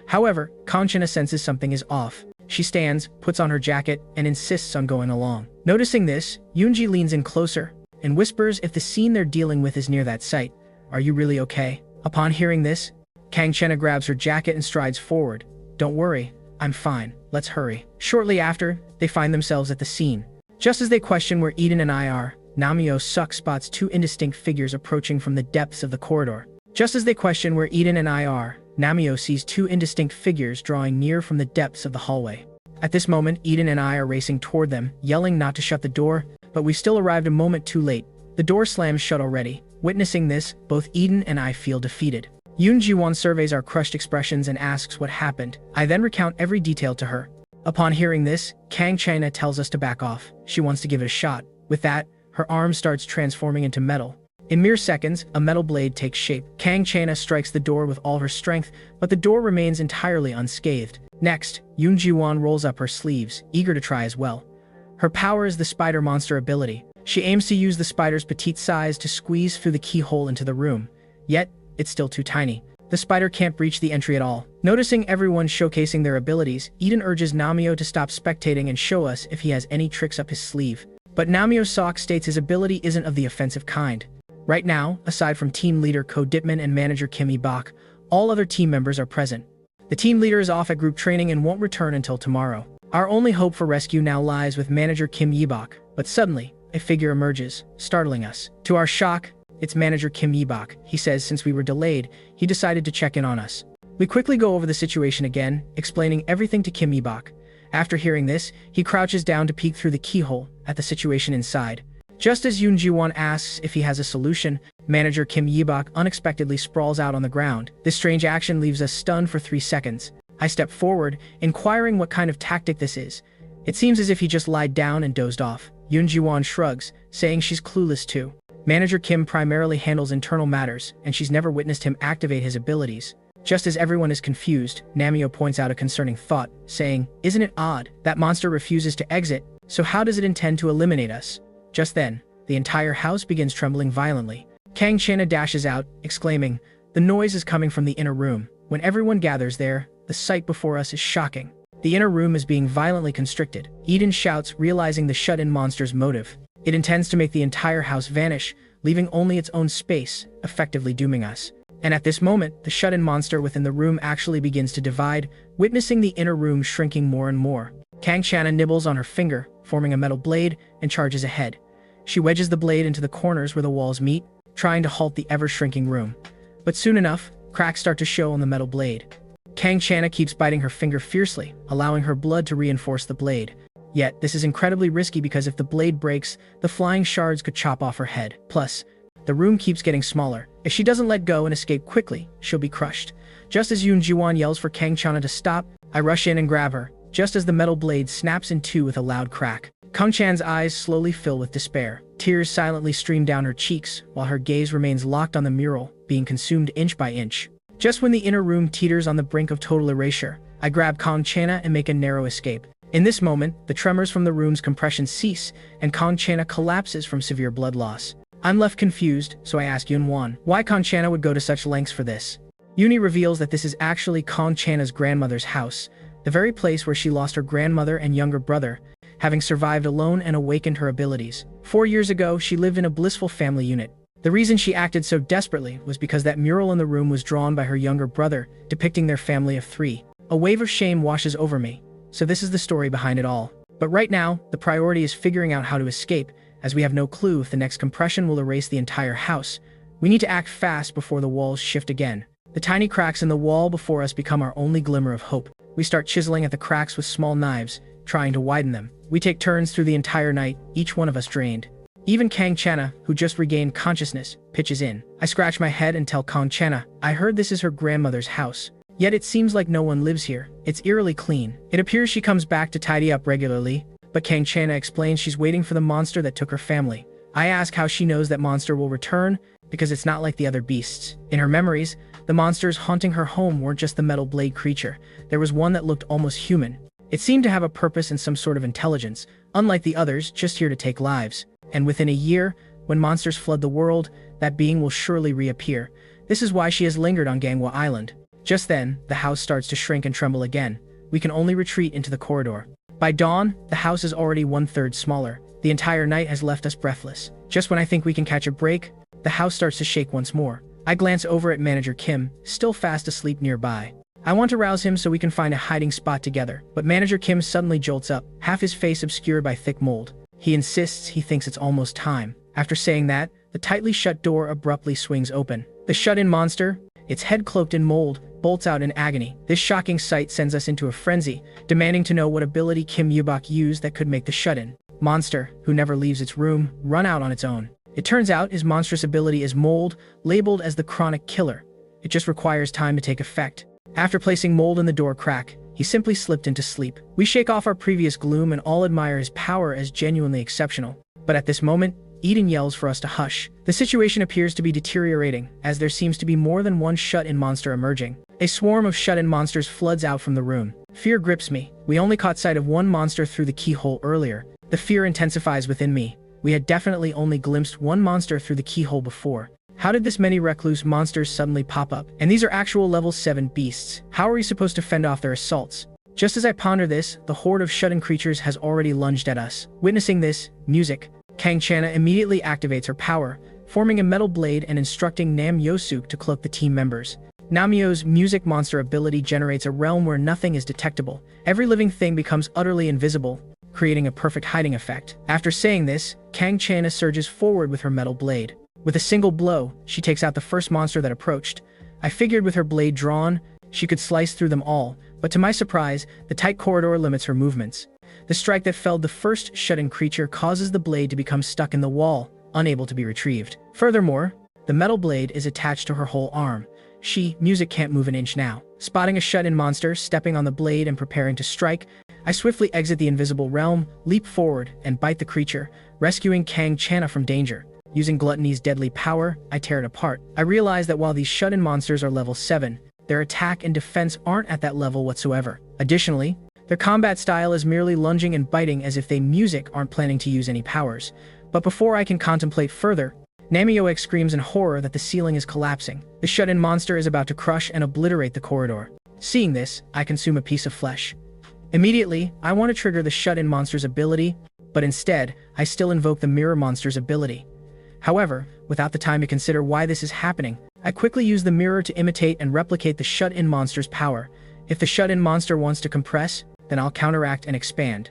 However, Kangchana senses something is off. She stands, puts on her jacket, and insists on going along. Noticing this, Yoonji leans in closer and whispers if the scene they're dealing with is near that site. Are you really okay? Upon hearing this, Kangchana grabs her jacket and strides forward. Don't worry, I'm fine. Let's hurry. Shortly after, they find themselves at the scene. Just as they question where Eden and I are, Namio-Seok spots 2 indistinct figures approaching from the depths of the corridor. Just as they question where Eden and I are, Namio sees 2 indistinct figures drawing near from the depths of the hallway. At this moment, Eden and I are racing toward them, yelling not to shut the door, but we still arrived a moment too late. The door slams shut already. Witnessing this, both Eden and I feel defeated. Yoon Ji-won surveys our crushed expressions and asks what happened. I then recount every detail to her. Upon hearing this, Kang China tells us to back off. She wants to give it a shot. With that, her arm starts transforming into metal. In mere seconds, a metal blade takes shape. Kang Chana strikes the door with all her strength, but the door remains entirely unscathed. Next, Yoon Ji-won rolls up her sleeves, eager to try as well. Her power is the spider monster ability. She aims to use the spider's petite size to squeeze through the keyhole into the room. Yet, it's still too tiny. The spider can't breach the entry at all. Noticing everyone showcasing their abilities, Eden urges Namio to stop spectating and show us if he has any tricks up his sleeve. But Namio-Seok states his ability isn't of the offensive kind. Right now, aside from team leader Ko Ditman and manager Kim Ibok, all other team members are present. The team leader is off at group training and won't return until tomorrow. Our only hope for rescue now lies with manager Kim Ibok, but suddenly, a figure emerges, startling us. To our shock, it's manager Kim Ibok. He says since we were delayed, he decided to check in on us. We quickly go over the situation again, explaining everything to Kim Ibok. After hearing this, he crouches down to peek through the keyhole at the situation inside. Just as Yoon Ji-won asks if he has a solution, manager Kim Ibok unexpectedly sprawls out on the ground. This strange action leaves us stunned for 3 seconds. I step forward, inquiring what kind of tactic this is. It seems as if he just lied down and dozed off. Yoon Ji-won shrugs, saying she's clueless too. Manager Kim primarily handles internal matters, and she's never witnessed him activate his abilities. Just as everyone is confused, Namio points out a concerning thought, saying, "Isn't it odd? That monster refuses to exit, so how does it intend to eliminate us?" Just then, the entire house begins trembling violently. Kang Chana dashes out, exclaiming, "The noise is coming from the inner room." When everyone gathers there, the sight before us is shocking. The inner room is being violently constricted. Eden shouts, realizing the shut-in monster's motive. It intends to make the entire house vanish, leaving only its own space, effectively dooming us. And at this moment, the shut-in monster within the room actually begins to divide, witnessing the inner room shrinking more and more. Kang Chana nibbles on her finger, forming a metal blade, and charges ahead. She wedges the blade into the corners where the walls meet, trying to halt the ever-shrinking room. But soon enough, cracks start to show on the metal blade. Kang Chana keeps biting her finger fiercely, allowing her blood to reinforce the blade. Yet, this is incredibly risky because if the blade breaks, the flying shards could chop off her head. Plus, the room keeps getting smaller. If she doesn't let go and escape quickly, she'll be crushed. Just as Yoon Jiwon yells for Kang Chana to stop, I rush in and grab her, just as the metal blade snaps in two with a loud crack. Kang Chan's eyes slowly fill with despair. Tears silently stream down her cheeks, while her gaze remains locked on the mural, being consumed inch by inch. Just when the inner room teeters on the brink of total erasure, I grab Kang Chana and make a narrow escape. In this moment, the tremors from the room's compression cease, and Kang Chana collapses from severe blood loss. I'm left confused, so I ask Yoon why Kang Chana would go to such lengths for this. Yooni reveals that this is actually Kang Chana's grandmother's house, the very place where she lost her grandmother and younger brother, having survived alone and awakened her abilities. 4 years ago, she lived in a blissful family unit. The reason she acted so desperately was because that mural in the room was drawn by her younger brother, depicting their family of 3. A wave of shame washes over me, so this is the story behind it all. But right now, the priority is figuring out how to escape, as we have no clue if the next compression will erase the entire house. We need to act fast before the walls shift again. The tiny cracks in the wall before us become our only glimmer of hope. We start chiseling at the cracks with small knives, trying to widen them. We take turns through the entire night, each one of us drained. Even Kang Chana, who just regained consciousness, pitches in. I scratch my head and tell Kang Chana, I heard this is her grandmother's house. Yet it seems like no one lives here. It's eerily clean. It appears she comes back to tidy up regularly, but Kang Chana explains she's waiting for the monster that took her family. I ask how she knows that monster will return, because it's not like the other beasts. In her memories, the monsters haunting her home weren't just the metal blade creature. There was one that looked almost human. It seemed to have a purpose and some sort of intelligence, unlike the others, just here to take lives. And within a year, when monsters flood the world, that being will surely reappear. This is why she has lingered on Ganghwa Island. Just then, the house starts to shrink and tremble again. We can only retreat into the corridor. By dawn, the house is already 1/3 smaller. The entire night has left us breathless. Just when I think we can catch a break, the house starts to shake once more. I glance over at Manager Kim, still fast asleep nearby. I want to rouse him so we can find a hiding spot together, but Manager Kim suddenly jolts up, half his face obscured by thick mold. He insists he thinks it's almost time. After saying that, the tightly shut door abruptly swings open. The shut-in monster, its head cloaked in mold, bolts out in agony. This shocking sight sends us into a frenzy, demanding to know what ability Kim Yubok used that could make the shut-in monster, who never leaves its room, run out on its own. It turns out his monstrous ability is mold, labeled as the chronic killer. It just requires time to take effect. After placing mold in the door crack, he simply slipped into sleep. We shake off our previous gloom and all admire his power as genuinely exceptional. But at this moment, Eden yells for us to hush. The situation appears to be deteriorating, as there seems to be more than one shut-in monster emerging. A swarm of shut-in monsters floods out from the room. Fear grips me. We only caught sight of one monster through the keyhole earlier. The fear intensifies within me. We had definitely only glimpsed one monster through the keyhole before. How did this many recluse monsters suddenly pop up? And these are actual level 7 beasts. How are we supposed to fend off their assaults? Just as I ponder this, the horde of shut-in creatures has already lunged at us. Witnessing this, music, Kang Chana immediately activates her power, forming a metal blade and instructing Nam Yosuk to cloak the team members. Namio's music monster ability generates a realm where nothing is detectable. Every living thing becomes utterly invisible, creating a perfect hiding effect. After saying this, Kang Chana surges forward with her metal blade. With a single blow, she takes out the first monster that approached. I figured with her blade drawn, she could slice through them all, but to my surprise, the tight corridor limits her movements. The strike that felled the first shut-in creature causes the blade to become stuck in the wall, unable to be retrieved. Furthermore, the metal blade is attached to her whole arm. Music can't move an inch now. Spotting a shut-in monster, stepping on the blade and preparing to strike, I swiftly exit the invisible realm, leap forward, and bite the creature, rescuing Kang Chana from danger. Using Gluttony's deadly power, I tear it apart. I realize that while these shut-in monsters are level 7, their attack and defense aren't at that level whatsoever. Additionally, their combat style is merely lunging and biting as if they aren't planning to use any powers. But before I can contemplate further, Namioek screams in horror that the ceiling is collapsing. The shut-in monster is about to crush and obliterate the corridor. Seeing this, I consume a piece of flesh. Immediately, I want to trigger the shut-in monster's ability, but instead, I still invoke the mirror monster's ability. However, without the time to consider why this is happening, I quickly use the mirror to imitate and replicate the shut-in monster's power. If the shut-in monster wants to compress, then I'll counteract and expand.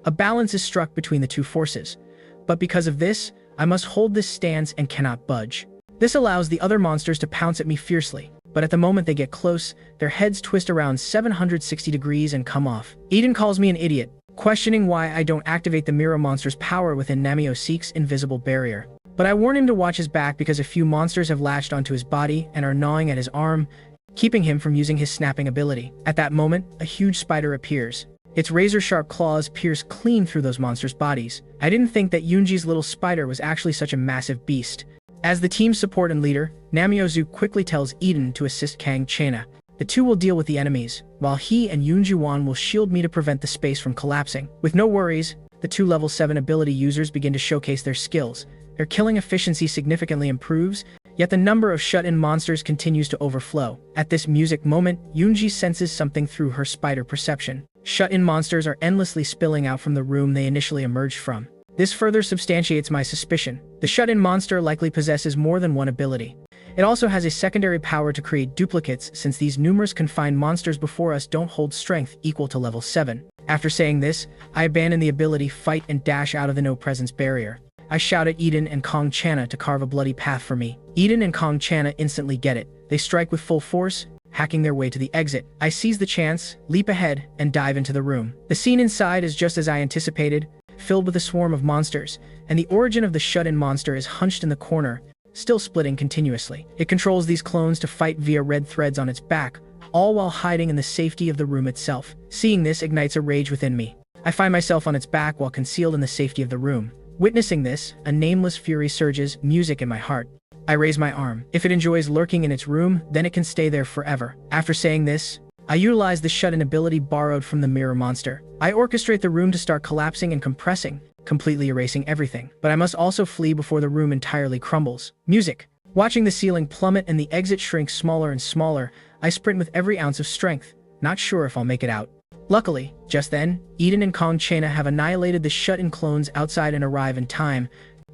A balance is struck between the two forces, but because of this, I must hold this stance and cannot budge. This allows the other monsters to pounce at me fiercely, but at the moment they get close, their heads twist around 760 degrees and come off. Eden calls me an idiot, questioning why I don't activate the mirror monster's power within Namioseek's invisible barrier. But I warn him to watch his back because a few monsters have latched onto his body and are gnawing at his arm, keeping him from using his snapping ability. At that moment, a huge spider appears. Its razor-sharp claws pierce clean through those monsters' bodies. I didn't think that Yoonji's little spider was actually such a massive beast. As the team's support and leader, Namiozu quickly tells Eden to assist Kang Chena. The two will deal with the enemies, while he and Yoonji-won will shield me to prevent the space from collapsing. With no worries, the two level 7 ability users begin to showcase their skills. Their killing efficiency significantly improves, yet the number of shut-in monsters continues to overflow. At this music moment, Yoonji senses something through her spider perception. Shut-in monsters are endlessly spilling out from the room they initially emerged from. This further substantiates my suspicion. The shut-in monster likely possesses more than one ability. It also has a secondary power to create duplicates, since these numerous confined monsters before us don't hold strength equal to level 7. After saying this, I abandon the ability fight and dash out of the no-presence barrier. I shout at Eden and Kang Chana to carve a bloody path for me. Eden and Kang Chana instantly get it. They strike with full force, hacking their way to the exit. I seize the chance, leap ahead, and dive into the room. The scene inside is just as I anticipated, filled with a swarm of monsters, and the origin of the shut-in monster is hunched in the corner, still splitting continuously. It controls these clones to fight via red threads on its back, all while hiding in the safety of the room itself. Seeing this ignites a rage within me. I find myself on its back while concealed in the safety of the room. Witnessing this, a nameless fury surges, music in my heart. I raise my arm. If it enjoys lurking in its room, then it can stay there forever. After saying this, I utilize the shut-in ability borrowed from the mirror monster. I orchestrate the room to start collapsing and compressing, completely erasing everything. But I must also flee before the room entirely crumbles. Music. Watching the ceiling plummet and the exit shrink smaller and smaller, I sprint with every ounce of strength, not sure if I'll make it out. Luckily, just then, Eden and Kang Chena have annihilated the shut-in clones outside and arrive in time,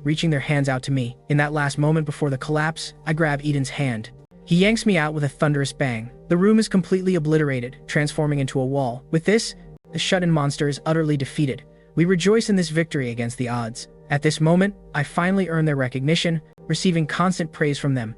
reaching their hands out to me. In that last moment before the collapse, I grab Eden's hand. He yanks me out with a thunderous bang. The room is completely obliterated, transforming into a wall. With this, the shut-in monster is utterly defeated. We rejoice in this victory against the odds. At this moment, I finally earn their recognition, receiving constant praise from them.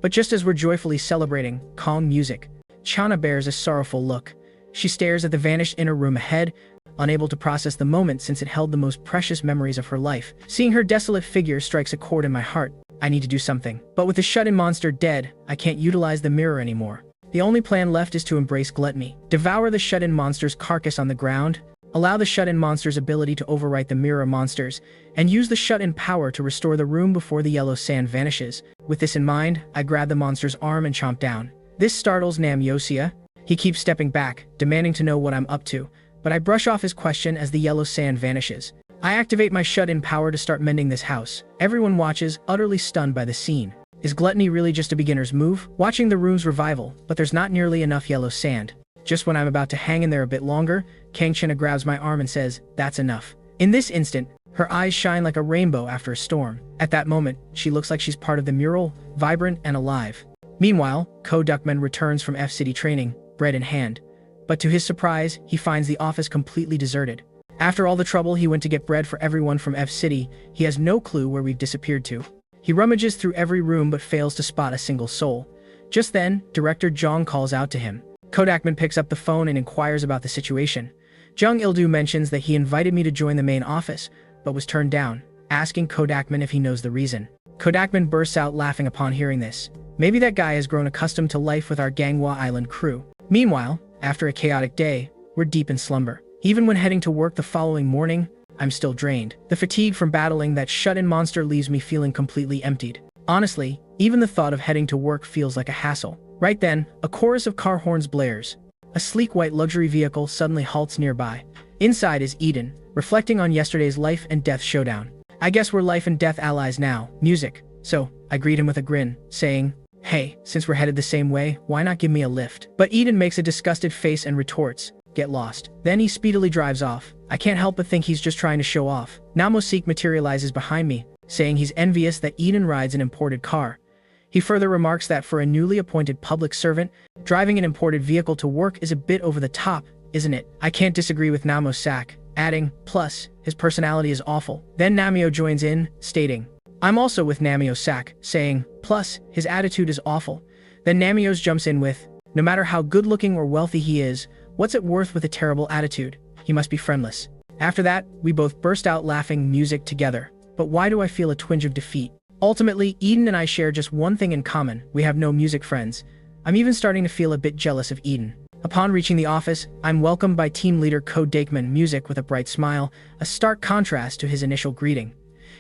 But just as we're joyfully celebrating, calm music, Chana bears a sorrowful look. She stares at the vanished inner room ahead, unable to process the moment since it held the most precious memories of her life. Seeing her desolate figure strikes a chord in my heart. I need to do something. But with the shut-in monster dead, I can't utilize the mirror anymore. The only plan left is to embrace gluttony. Devour the shut-in monster's carcass on the ground, allow the shut-in monster's ability to overwrite the mirror monsters, and use the shut-in power to restore the room before the yellow sand vanishes. With this in mind, I grab the monster's arm and chomp down. This startles Namioseek. He keeps stepping back, demanding to know what I'm up to, but I brush off his question as the yellow sand vanishes. I activate my shut-in power to start mending this house. Everyone watches, utterly stunned by the scene. Is gluttony really just a beginner's move? Watching the room's revival, but there's not nearly enough yellow sand. Just when I'm about to hang in there a bit longer, Kang Chena grabs my arm and says, "That's enough." In this instant, her eyes shine like a rainbow after a storm. At that moment, she looks like she's part of the mural, vibrant and alive. Meanwhile, Ko Duckman returns from F-City training, bread in hand. But to his surprise, he finds the office completely deserted. After all the trouble he went to get bread for everyone from F-City, he has no clue where we've disappeared to. He rummages through every room but fails to spot a single soul. Just then, Director Jong calls out to him. Kodakman picks up the phone and inquires about the situation. Jung Il-do mentions that he invited me to join the main office, but was turned down, asking Kodakman if he knows the reason. Kodakman bursts out laughing upon hearing this. Maybe that guy has grown accustomed to life with our Ganghwa Island crew. Meanwhile, after a chaotic day, we're deep in slumber. Even when heading to work the following morning, I'm still drained. The fatigue from battling that shut-in monster leaves me feeling completely emptied. Honestly, even the thought of heading to work feels like a hassle. Right then, a chorus of car horns blares. A sleek white luxury vehicle suddenly halts nearby. Inside is Eden, reflecting on yesterday's life and death showdown. I guess we're life and death allies now. Music. So, I greet him with a grin, saying, "Hey, since we're headed the same way, why not give me a lift?" But Eden makes a disgusted face and retorts, get lost. Then he speedily drives off. I can't help but think he's just trying to show off. Namosik materializes behind me, saying he's envious that Eden rides an imported car. He further remarks that for a newly appointed public servant, driving an imported vehicle to work is a bit over the top, isn't it? I can't disagree with Namosak, adding, plus, his personality is awful. Then Namio joins in, stating, I'm also with Namio-sak, saying, plus, his attitude is awful. Then Namios jumps in with, no matter how good-looking or wealthy he is, what's it worth with a terrible attitude? He must be friendless. After that, we both burst out laughing music together. But why do I feel a twinge of defeat? Ultimately, Eden and I share just one thing in common. We have no music friends. I'm even starting to feel a bit jealous of Eden. Upon reaching the office, I'm welcomed by team leader Ko Dakeman Music with a bright smile, a stark contrast to his initial greeting.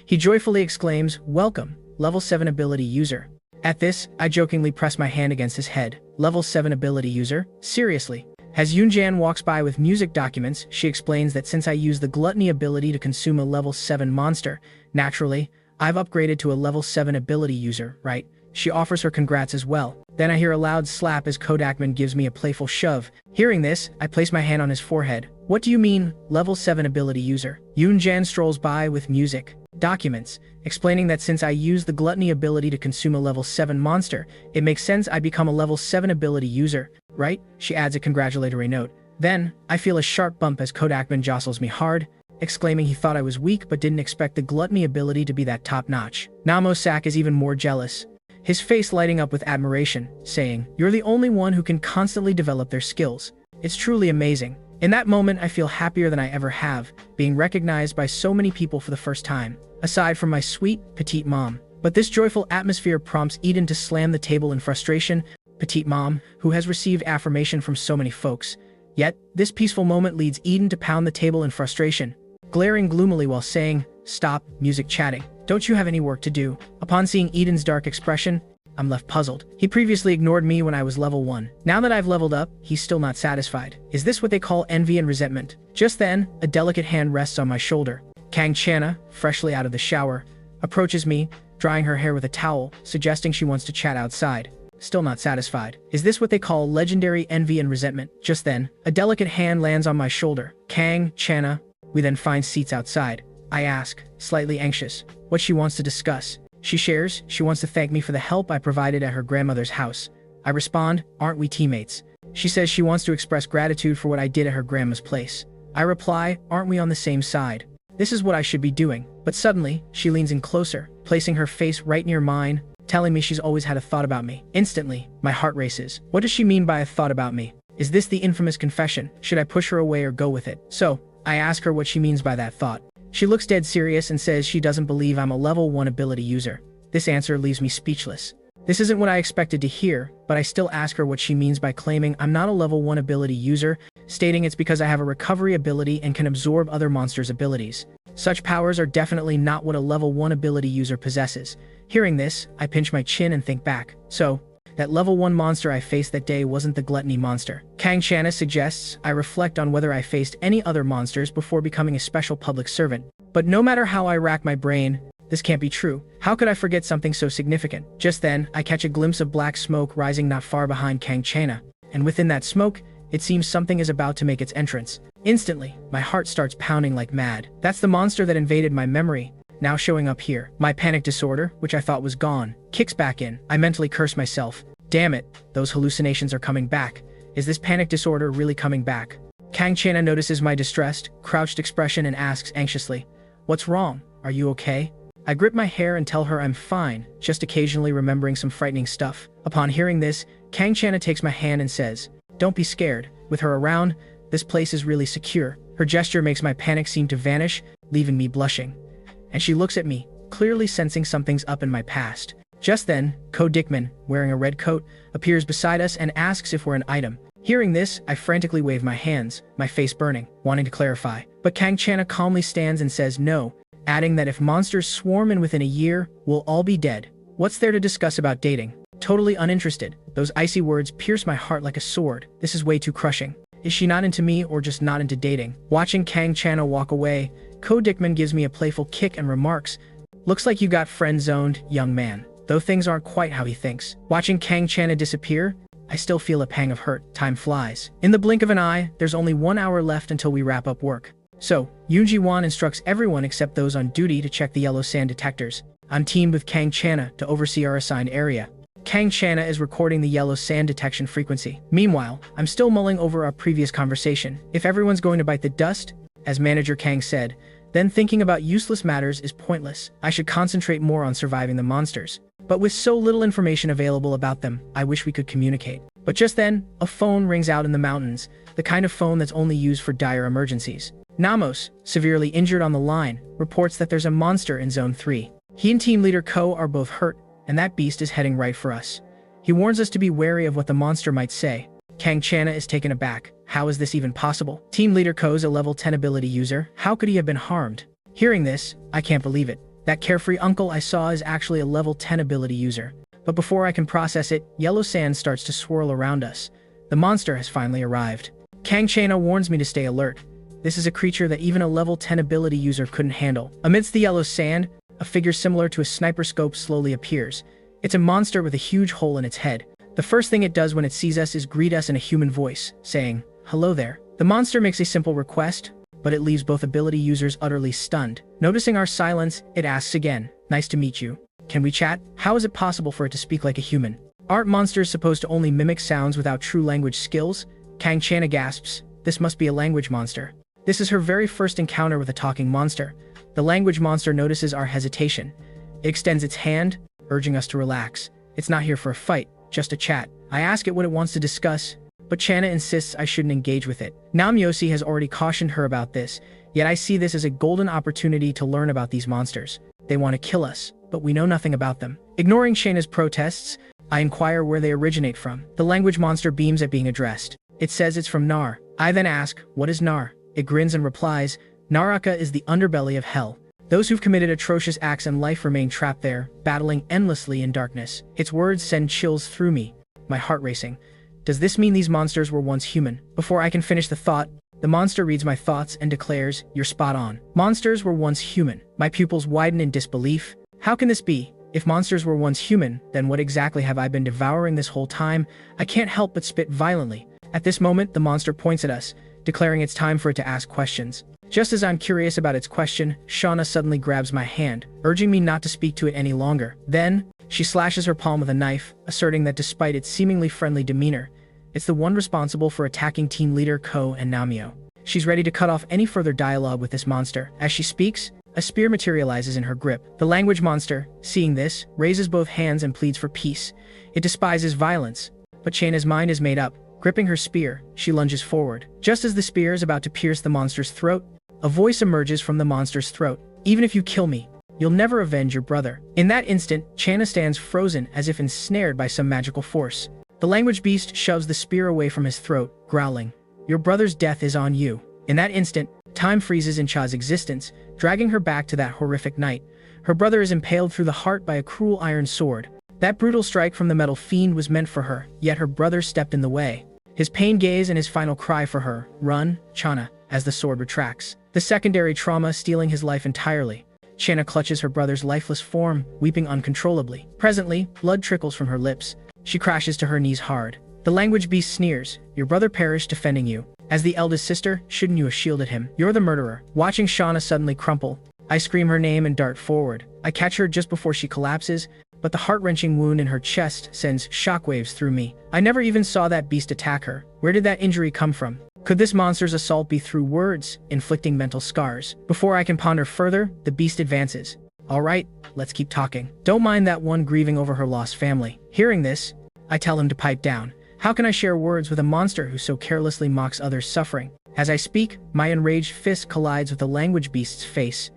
He joyfully exclaims, welcome, level 7 ability user. At this, I jokingly press my hand against his head. Level 7 ability user? Seriously? As Yunjan walks by with music documents, she explains that since I use the gluttony ability to consume a level 7 monster, naturally, I've upgraded to a level 7 ability user, right? She offers her congrats as well. Then I hear a loud slap as Kodakman gives me a playful shove. Hearing this, I place my hand on his forehead. What do you mean, level 7 ability user? Yunjan strolls by with music documents, explaining that since I use the gluttony ability to consume a level 7 monster, it makes sense I become a level 7 ability user, right? She adds a congratulatory note. Then, I feel a sharp bump as Kodakman jostles me hard, exclaiming he thought I was weak but didn't expect the gluttony ability to be that top-notch. Namosak is even more jealous, his face lighting up with admiration, saying, you're the only one who can constantly develop their skills. It's truly amazing. In that moment, I feel happier than I ever have, being recognized by so many people for the first time, aside from my sweet, petite mom. But this joyful atmosphere prompts Eden to slam the table in frustration, petite mom, who has received affirmation from so many folks. Yet, this peaceful moment leads Eden to pound the table in frustration, glaring gloomily while saying, stop, music chatting. Don't you have any work to do? Upon seeing Eden's dark expression, I'm left puzzled. He previously ignored me when I was level 1. Now that I've leveled up, he's still not satisfied. Is this what they call envy and resentment? Just then, a delicate hand rests on my shoulder. Kang Chana, freshly out of the shower, approaches me, drying her hair with a towel, suggesting she wants to chat outside. Still not satisfied. Is this what they call legendary envy and resentment? Just then, a delicate hand lands on my shoulder. Kang Chana. We then find seats outside. I ask, slightly anxious, what she wants to discuss. She shares she wants to thank me for the help I provided at her grandmother's house. I respond, aren't we teammates? She says she wants to express gratitude for what I did at her grandma's place. I reply, aren't we on the same side? This is what I should be doing. But suddenly, she leans in closer, placing her face right near mine, telling me she's always had a thought about me. Instantly, my heart races. What does she mean by a thought about me? Is this the infamous confession? Should I push her away or go with it? So, I ask her what she means by that thought. She looks dead serious and says she doesn't believe I'm a level 1 ability user. This answer leaves me speechless. This isn't what I expected to hear, but I still ask her what she means by claiming I'm not a level 1 ability user, stating it's because I have a recovery ability and can absorb other monsters' abilities. Such powers are definitely not what a level 1 ability user possesses. Hearing this, I pinch my chin and think back. So, that level 1 monster I faced that day wasn't the gluttony monster. Kang Chana suggests I reflect on whether I faced any other monsters before becoming a special public servant. But no matter how I rack my brain, this can't be true. How could I forget something so significant? Just then, I catch a glimpse of black smoke rising not far behind Kang Chana, and within that smoke, it seems something is about to make its entrance. Instantly, my heart starts pounding like mad. That's the monster that invaded my memory, now showing up here. My panic disorder, which I thought was gone, kicks back in. I mentally curse myself. Damn it, those hallucinations are coming back. Is this panic disorder really coming back? Kang Chana notices my distressed, crouched expression and asks anxiously, what's wrong? Are you okay? I grip my hair and tell her I'm fine, just occasionally remembering some frightening stuff. Upon hearing this, Kang Chana takes my hand and says, don't be scared. With her around, this place is really secure. Her gesture makes my panic seem to vanish, leaving me blushing. And she looks at me, clearly sensing something's up in my past. Just then, Ko Dickman, wearing a red coat, appears beside us and asks if we're an item. Hearing this, I frantically wave my hands, my face burning, wanting to clarify. But Kang Chana calmly stands and says no, adding that if monsters swarm in within a year, we'll all be dead. What's there to discuss about dating? Totally uninterested. Those icy words pierce my heart like a sword. This is way too crushing. Is she not into me or just not into dating? Watching Kang Chana walk away, Ko Dickman gives me a playful kick and remarks, looks like you got friend-zoned, young man. Though things aren't quite how he thinks. Watching Kang Chana disappear, I still feel a pang of hurt. Time flies. In the blink of an eye, there's only 1 hour left until we wrap up work. So, Yoonji-won instructs everyone except those on duty to check the yellow sand detectors. I'm teamed with Kang Channa to oversee our assigned area. Kang Channa is recording the yellow sand detection frequency. Meanwhile, I'm still mulling over our previous conversation. If everyone's going to bite the dust, as Manager Kang said, then thinking about useless matters is pointless. I should concentrate more on surviving the monsters. But with so little information available about them, I wish we could communicate. But just then, a phone rings out in the mountains, the kind of phone that's only used for dire emergencies. Namos, severely injured on the line, reports that there's a monster in Zone 3. He and Team Leader Ko are both hurt, and that beast is heading right for us. He warns us to be wary of what the monster might say. Kang Channa is taken aback. How is this even possible? Team Leader Ko's a level 10 ability user. How could he have been harmed? Hearing this, I can't believe it. That carefree uncle I saw is actually a level 10 ability user. But before I can process it, yellow sand starts to swirl around us. The monster has finally arrived. Kang Channa warns me to stay alert. This is a creature that even a level 10 ability user couldn't handle. Amidst the yellow sand, a figure similar to a sniper scope slowly appears. It's a monster with a huge hole in its head. The first thing it does when it sees us is greet us in a human voice, saying, "Hello there." The monster makes a simple request, but it leaves both ability users utterly stunned. Noticing our silence, it asks again, "Nice to meet you. Can we chat?" How is it possible for it to speak like a human? Aren't monsters supposed to only mimic sounds without true language skills? Kang Channa gasps, "This must be a language monster." This is her very first encounter with a talking monster. The language monster notices our hesitation. It extends its hand, urging us to relax. It's not here for a fight, just a chat. I ask it what it wants to discuss, but Channa insists I shouldn't engage with it. Namyosi has already cautioned her about this, yet I see this as a golden opportunity to learn about these monsters. They want to kill us, but we know nothing about them. Ignoring Channa's protests, I inquire where they originate from. The language monster beams at being addressed. It says it's from Nar. I then ask, "What is Nar?" It grins and replies, "Naraka is the underbelly of hell. Those who've committed atrocious acts in life remain trapped there, battling endlessly in darkness." Its words send chills through me, my heart racing. Does this mean these monsters were once human? Before I can finish the thought, the monster reads my thoughts and declares, "You're spot on. Monsters were once human." My pupils widen in disbelief. How can this be? If monsters were once human, then what exactly have I been devouring this whole time? I can't help but spit violently. At this moment, the monster points at us, declaring it's time for it to ask questions. Just as I'm curious about its question, Shauna suddenly grabs my hand, urging me not to speak to it any longer. Then, she slashes her palm with a knife, asserting that despite its seemingly friendly demeanor, it's the one responsible for attacking Team Leader Ko and Namio. She's ready to cut off any further dialogue with this monster. As she speaks, a spear materializes in her grip. The language monster, seeing this, raises both hands and pleads for peace. It despises violence, but Channa's mind is made up. Gripping her spear, she lunges forward. Just as the spear is about to pierce the monster's throat, a voice emerges from the monster's throat. "Even if you kill me, you'll never avenge your brother." In that instant, Channa stands frozen as if ensnared by some magical force. The language beast shoves the spear away from his throat, growling, "Your brother's death is on you." In that instant, time freezes in Cha's existence, dragging her back to that horrific night. Her brother is impaled through the heart by a cruel iron sword. That brutal strike from the metal fiend was meant for her, yet her brother stepped in the way. His pained gaze and his final cry for her, "Run, Channa," as the sword retracts. The secondary trauma stealing his life entirely. Channa clutches her brother's lifeless form, weeping uncontrollably. Presently, blood trickles from her lips. She crashes to her knees hard. The language beast sneers, "Your brother perished defending you. As the eldest sister, shouldn't you have shielded him? You're the murderer." Watching Shauna suddenly crumple, I scream her name and dart forward. I catch her just before she collapses, but the heart-wrenching wound in her chest sends shockwaves through me. I never even saw that beast attack her. Where did that injury come from? Could this monster's assault be through words, inflicting mental scars? Before I can ponder further, the beast advances. "All right, let's keep talking. Don't mind that one grieving over her lost family." Hearing this, I tell him to pipe down. How can I share words with a monster who so carelessly mocks others' suffering? As I speak, my enraged fist collides with the language beast's face.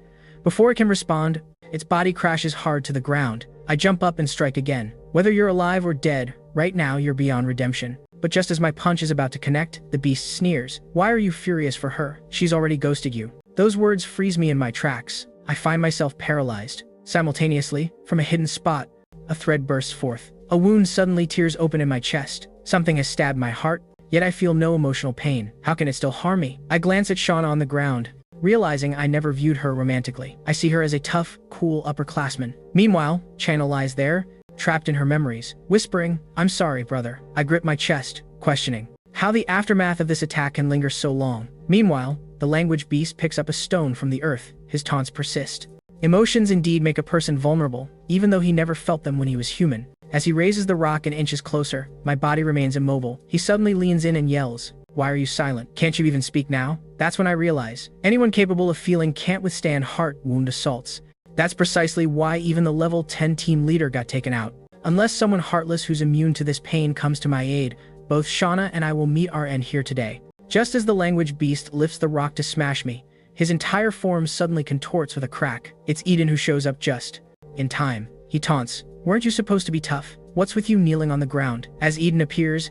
Before it can respond, its body crashes hard to the ground. I jump up and strike again. Whether you're alive or dead, right now you're beyond redemption. But just as my punch is about to connect, the beast sneers. "Why are you furious for her? She's already ghosted you." Those words freeze me in my tracks. I find myself paralyzed. Simultaneously, from a hidden spot, a thread bursts forth. A wound suddenly tears open in my chest. Something has stabbed my heart, yet I feel no emotional pain. How can it still harm me? I glance at Shauna on the ground, realizing I never viewed her romantically. I see her as a tough, cool upperclassman. Meanwhile, Channel lies there, trapped in her memories. Whispering, "I'm sorry, brother." I grip my chest, questioning how the aftermath of this attack can linger so long. Meanwhile, the language beast picks up a stone from the earth. His taunts persist. Emotions indeed make a person vulnerable, even though he never felt them when he was human. As he raises the rock and inches closer, my body remains immobile. He suddenly leans in and yells, "Why are you silent? Can't you even speak now?" That's when I realize, anyone capable of feeling can't withstand heart wound assaults. That's precisely why even the level 10 team leader got taken out. Unless someone heartless who's immune to this pain comes to my aid, both Shauna and I will meet our end here today. Just as the language beast lifts the rock to smash me, his entire form suddenly contorts with a crack. It's Eden who shows up just in time. He taunts, "Weren't you supposed to be tough? What's with you kneeling on the ground?" As Eden appears,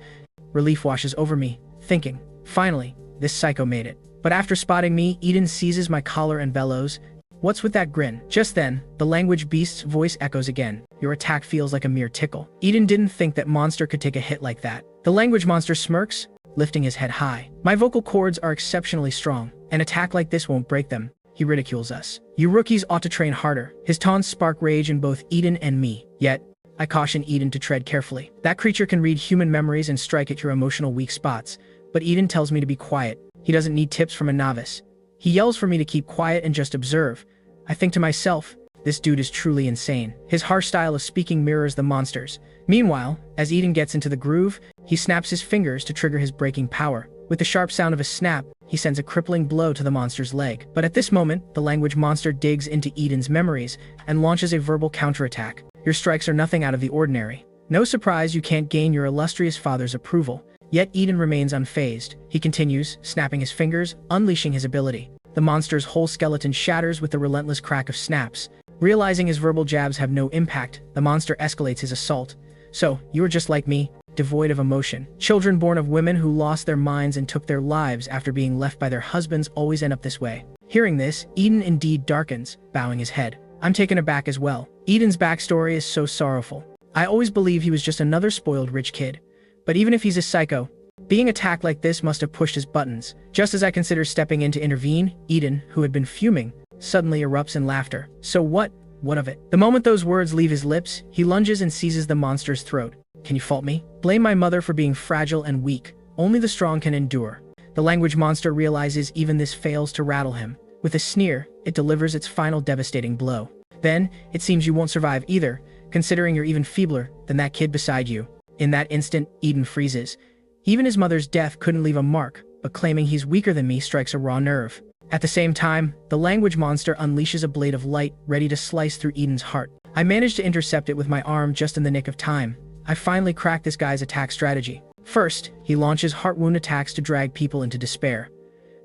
relief washes over me, thinking, finally, this psycho made it. But after spotting me, Eden seizes my collar and bellows, "What's with that grin?" Just then, the language beast's voice echoes again. "Your attack feels like a mere tickle." Eden didn't think that monster could take a hit like that. The language monster smirks, lifting his head high. "My vocal cords are exceptionally strong. An attack like this won't break them." He ridicules us. "You rookies ought to train harder." His taunts spark rage in both Eden and me. Yet, I caution Eden to tread carefully. That creature can read human memories and strike at your emotional weak spots. But Eden tells me to be quiet. He doesn't need tips from a novice. He yells for me to keep quiet and just observe. I think to myself, this dude is truly insane. His harsh style of speaking mirrors the monster's. Meanwhile, as Eden gets into the groove, he snaps his fingers to trigger his breaking power. With the sharp sound of a snap, he sends a crippling blow to the monster's leg. But at this moment, the language monster digs into Eden's memories and launches a verbal counterattack. Your strikes are nothing out of the ordinary. No surprise you can't gain your illustrious father's approval. Yet Eden remains unfazed. He continues, snapping his fingers, unleashing his ability. The monster's whole skeleton shatters with the relentless crack of snaps. Realizing his verbal jabs have no impact, the monster escalates his assault. "So, you are just like me, devoid of emotion. Children born of women who lost their minds and took their lives after being left by their husbands always end up this way." Hearing this, Eden indeed darkens, bowing his head. I'm taken aback as well. Eden's backstory is so sorrowful. I always believed he was just another spoiled rich kid. But even if he's a psycho, being attacked like this must have pushed his buttons. Just as I consider stepping in to intervene, Eden, who had been fuming, suddenly erupts in laughter. "So what? What of it?" The moment those words leave his lips, he lunges and seizes the monster's throat. "Can you fault me? Blame my mother for being fragile and weak. Only the strong can endure." The language monster realizes even this fails to rattle him. With a sneer, it delivers its final devastating blow. "Then, it seems you won't survive either, considering you're even feebler than that kid beside you." In that instant, Eden freezes. Even his mother's death couldn't leave a mark, but claiming he's weaker than me strikes a raw nerve. At the same time, the language monster unleashes a blade of light, ready to slice through Eden's heart. I manage to intercept it with my arm just in the nick of time. I finally crack this guy's attack strategy. First, he launches heart wound attacks to drag people into despair.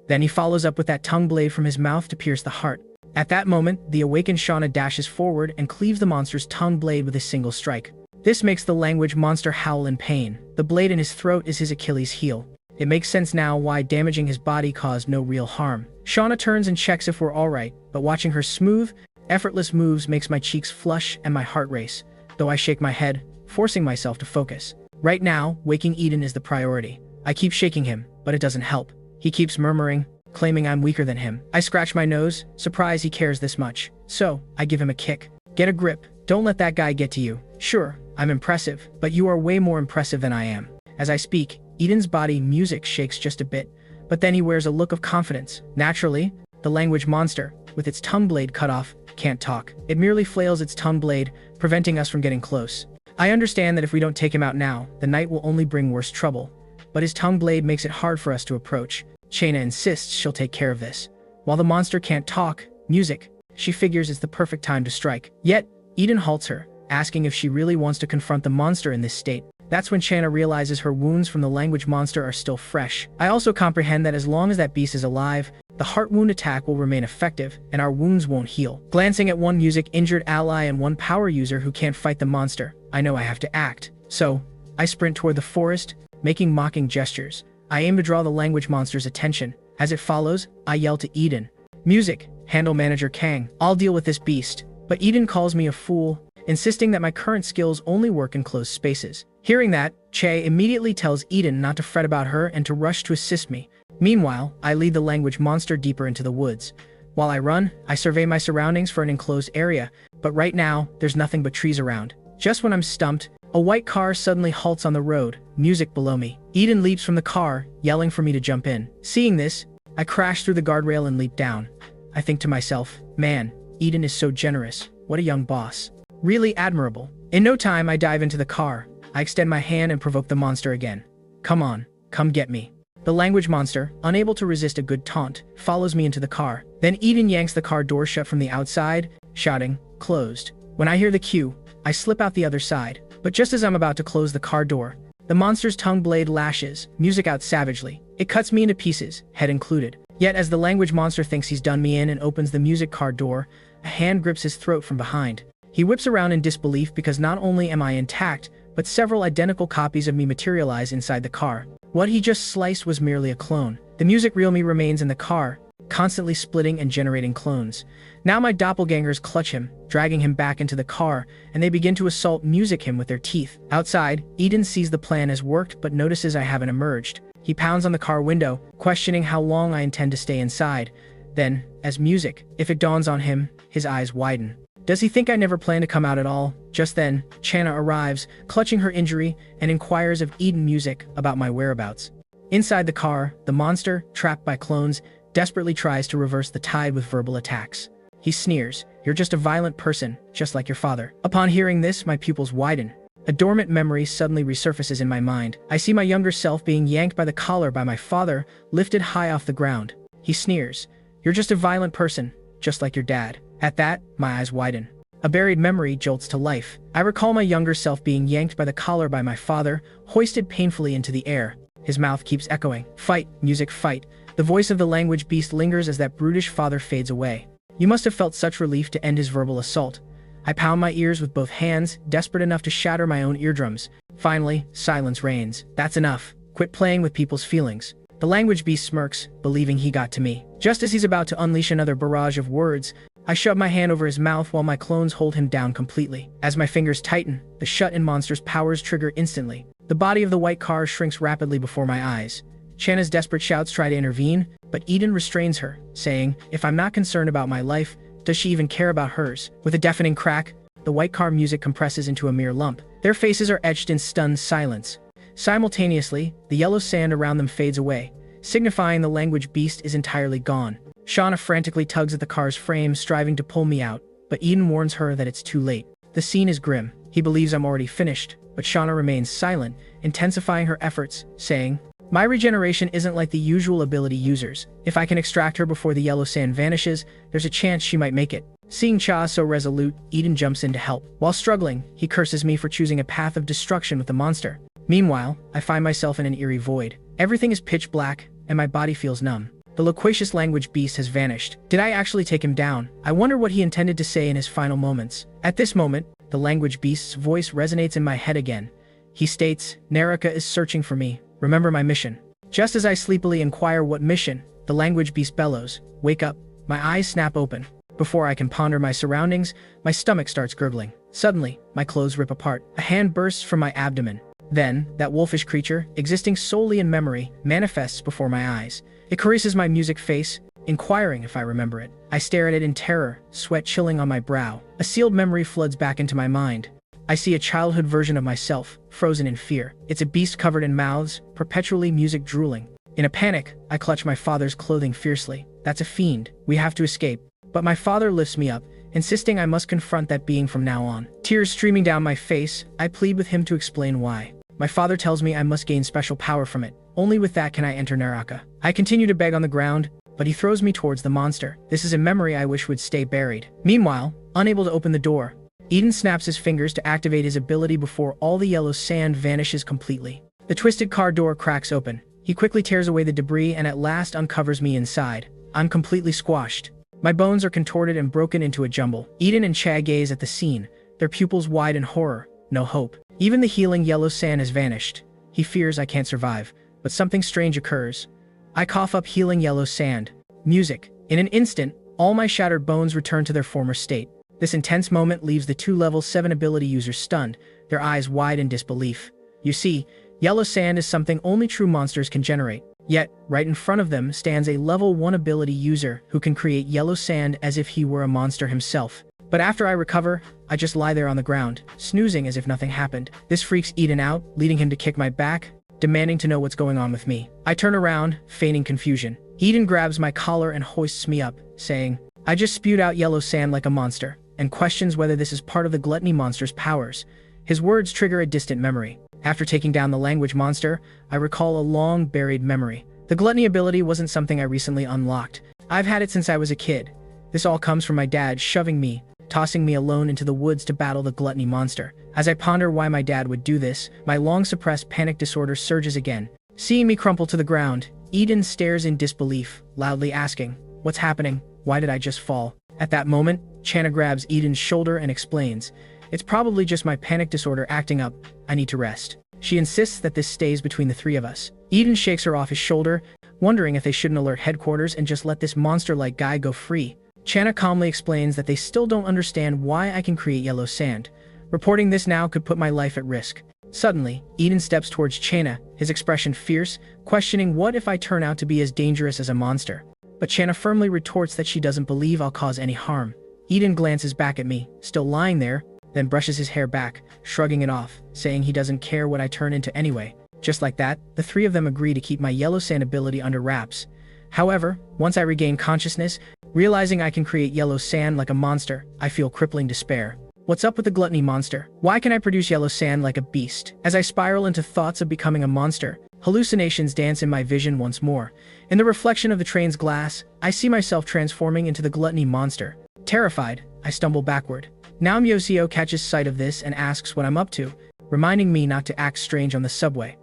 Then he follows up with that tongue blade from his mouth to pierce the heart. At that moment, the awakened Shauna dashes forward and cleaves the monster's tongue blade with a single strike. This makes the language monster howl in pain. The blade in his throat is his Achilles heel. It makes sense now why damaging his body caused no real harm. Shauna turns and checks if we're alright, but watching her smooth, effortless moves makes my cheeks flush and my heart race, though I shake my head, forcing myself to focus. Right now, waking Eden is the priority. I keep shaking him, but it doesn't help. He keeps murmuring, claiming I'm weaker than him. I scratch my nose, surprised he cares this much. So, I give him a kick. "Get a grip. Don't let that guy get to you." "Sure, I'm impressive, but you are way more impressive than I am." As I speak, Eden's body music shakes just a bit, but then he wears a look of confidence. Naturally, the language monster, with its tongue blade cut off, can't talk. It merely flails its tongue blade, preventing us from getting close. I understand that if we don't take him out now, the night will only bring worse trouble, but his tongue blade makes it hard for us to approach. Chaina insists she'll take care of this. While the monster can't talk, music, she figures it's the perfect time to strike. Yet, Eden halts her, asking if she really wants to confront the monster in this state. That's when Chaina realizes her wounds from the language monster are still fresh. I also comprehend that as long as that beast is alive, the heart wound attack will remain effective, and our wounds won't heal. Glancing at one music-injured ally and one power user who can't fight the monster, I know I have to act. So, I sprint toward the forest, making mocking gestures. I aim to draw the language monster's attention. As it follows, I yell to Eden, "Music, handle Manager Kang. I'll deal with this beast." But Eden calls me a fool, insisting that my current skills only work in closed spaces. Hearing that, Che immediately tells Eden not to fret about her and to rush to assist me. Meanwhile, I lead the language monster deeper into the woods. While I run, I survey my surroundings for an enclosed area, but right now, there's nothing but trees around. Just when I'm stumped, a white car suddenly halts on the road, music below me. Eden leaps from the car, yelling for me to jump in. Seeing this, I crash through the guardrail and leap down. I think to myself, man, Eden is so generous. What a young boss. Really admirable. In no time, I dive into the car. I extend my hand and provoke the monster again. Come on, come get me. The language monster, unable to resist a good taunt, follows me into the car. Then Eden yanks the car door shut from the outside, shouting, closed. When I hear the cue, I slip out the other side. But just as I'm about to close the car door, the monster's tongue blade lashes, music out savagely. It cuts me into pieces, head included. Yet as the language monster thinks he's done me in and opens the music car door, a hand grips his throat from behind. He whips around in disbelief because not only am I intact, but several identical copies of me materialize inside the car. What he just sliced was merely a clone. The music real me remains in the car, constantly splitting and generating clones. Now my doppelgangers clutch him, dragging him back into the car, and they begin to assault music him with their teeth. Outside, Eden sees the plan has worked but notices I haven't emerged. He pounds on the car window, questioning how long I intend to stay inside. Then, as music, if it dawns on him, his eyes widen. Does he think I never plan to come out at all? Just then, Channa arrives, clutching her injury, and inquires of Eden Music about my whereabouts. Inside the car, the monster, trapped by clones, desperately tries to reverse the tide with verbal attacks. He sneers, "You're just a violent person, just like your father." Upon hearing this, my pupils widen. A dormant memory suddenly resurfaces in my mind. I see my younger self being yanked by the collar by my father, lifted high off the ground. He sneers, "You're just a violent person, just like your dad." At that, my eyes widen. A buried memory jolts to life. I recall my younger self being yanked by the collar by my father, hoisted painfully into the air. His mouth keeps echoing, "Fight, music, fight." The voice of the language beast lingers as that brutish father fades away. You must have felt such relief to end his verbal assault. I pound my ears with both hands, desperate enough to shatter my own eardrums. Finally, silence reigns. That's enough. Quit playing with people's feelings. The language beast smirks, believing he got to me. Just as he's about to unleash another barrage of words, I shove my hand over his mouth while my clones hold him down completely. As my fingers tighten, the shut-in monster's powers trigger instantly. The body of the white car shrinks rapidly before my eyes. Channa's desperate shouts try to intervene, but Eden restrains her, saying, "If I'm not concerned about my life, does she even care about hers?" With a deafening crack, the white car music compresses into a mere lump. Their faces are etched in stunned silence. Simultaneously, the yellow sand around them fades away, signifying the language beast is entirely gone. Shauna frantically tugs at the car's frame, striving to pull me out, but Eden warns her that it's too late. The scene is grim. He believes I'm already finished, but Shauna remains silent, intensifying her efforts, saying, "My regeneration isn't like the usual ability users. If I can extract her before the yellow sand vanishes, there's a chance she might make it." Seeing Cha so resolute, Eden jumps in to help. While struggling, he curses me for choosing a path of destruction with the monster. Meanwhile, I find myself in an eerie void. Everything is pitch black, and my body feels numb. The loquacious language beast has vanished. Did I actually take him down? I wonder what he intended to say in his final moments. At this moment, the language beast's voice resonates in my head again. He states, "Naraka is searching for me. Remember my mission." Just as I sleepily inquire what mission, the language beast bellows, "Wake up." My eyes snap open. Before I can ponder my surroundings, my stomach starts gurgling. Suddenly, my clothes rip apart. A hand bursts from my abdomen. Then, that wolfish creature, existing solely in memory, manifests before my eyes. It caresses my music face, inquiring if I remember it. I stare at it in terror, sweat chilling on my brow. A sealed memory floods back into my mind. I see a childhood version of myself, frozen in fear. It's a beast covered in mouths, perpetually music drooling. In a panic, I clutch my father's clothing fiercely. "That's a fiend. We have to escape." But my father lifts me up, insisting I must confront that being from now on. Tears streaming down my face, I plead with him to explain why. My father tells me I must gain special power from it. Only with that can I enter Naraka. I continue to beg on the ground, but he throws me towards the monster. This is a memory I wish would stay buried. Meanwhile, unable to open the door, Eden snaps his fingers to activate his ability before all the yellow sand vanishes completely. The twisted car door cracks open. He quickly tears away the debris and at last uncovers me inside. I'm completely squashed. My bones are contorted and broken into a jumble. Eden and Cha gaze at the scene, their pupils wide in horror. No hope. Even the healing yellow sand has vanished. He fears I can't survive, but something strange occurs. I cough up healing yellow sand. Music. In an instant, all my shattered bones return to their former state. This intense moment leaves the two level 7 ability users stunned, their eyes wide in disbelief. You see, yellow sand is something only true monsters can generate. Yet, right in front of them stands a level 1 ability user who can create yellow sand as if he were a monster himself. But after I recover, I just lie there on the ground, snoozing as if nothing happened. This freaks Eden out, leading him to kick my back, demanding to know what's going on with me. I turn around, feigning confusion. Eden grabs my collar and hoists me up, saying, "I just spewed out yellow sand like a monster," and questions whether this is part of the gluttony monster's powers. His words trigger a distant memory. After taking down the language monster, I recall a long-buried memory. The gluttony ability wasn't something I recently unlocked. I've had it since I was a kid. This all comes from my dad shoving me, tossing me alone into the woods to battle the gluttony monster. As I ponder why my dad would do this, my long-suppressed panic disorder surges again. Seeing me crumple to the ground, Eden stares in disbelief, loudly asking, "What's happening? Why did I just fall?" At that moment, Channa grabs Eden's shoulder and explains, "It's probably just my panic disorder acting up. I need to rest." She insists that this stays between the three of us. Eden shakes her off his shoulder, wondering if they shouldn't alert headquarters and just let this monster-like guy go free. Channa calmly explains that they still don't understand why I can create yellow sand. Reporting this now could put my life at risk. Suddenly, Eden steps towards Channa, his expression fierce, questioning what if I turn out to be as dangerous as a monster. But Channa firmly retorts that she doesn't believe I'll cause any harm. Eden glances back at me, still lying there, then brushes his hair back, shrugging it off, saying he doesn't care what I turn into anyway. Just like that, the three of them agree to keep my yellow sand ability under wraps. However, once I regain consciousness, realizing I can create yellow sand like a monster, I feel crippling despair. What's up with the gluttony monster? Why can I produce yellow sand like a beast? As I spiral into thoughts of becoming a monster, hallucinations dance in my vision once more. In the reflection of the train's glass, I see myself transforming into the gluttony monster. Terrified, I stumble backward. Now Yosio catches sight of this and asks what I'm up to, reminding me not to act strange on the subway.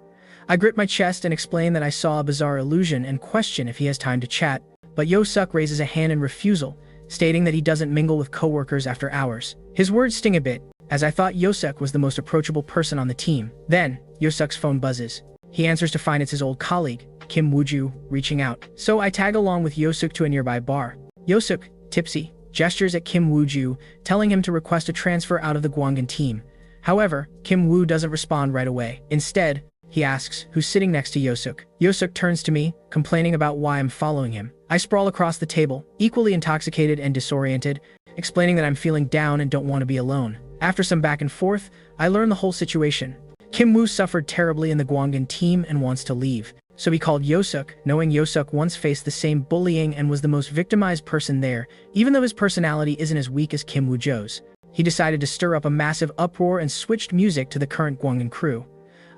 I grip my chest and explain that I saw a bizarre illusion and question if he has time to chat, but Yosuk raises a hand in refusal, stating that he doesn't mingle with coworkers after hours. His words sting a bit, as I thought Yosuk was the most approachable person on the team. Then, Yosuk's phone buzzes. He answers to find it's his old colleague, Kim Wooju, reaching out. So I tag along with Yosuk to a nearby bar. Yosuk, tipsy, gestures at Kim Wooju, telling him to request a transfer out of the Gwangan team. However, Kim Woo doesn't respond right away. Instead, he asks who's sitting next to Yosuk. Yosuk turns to me, complaining about why I'm following him. I sprawl across the table, equally intoxicated and disoriented, explaining that I'm feeling down and don't want to be alone. After some back and forth, I learn the whole situation. Kim Woo suffered terribly in the Gwangan team and wants to leave. So he called Yosuk, knowing Yosuk once faced the same bullying and was the most victimized person there, even though his personality isn't as weak as Kim Woo-jo's. He decided to stir up a massive uproar and switched music to the current Gwangan crew.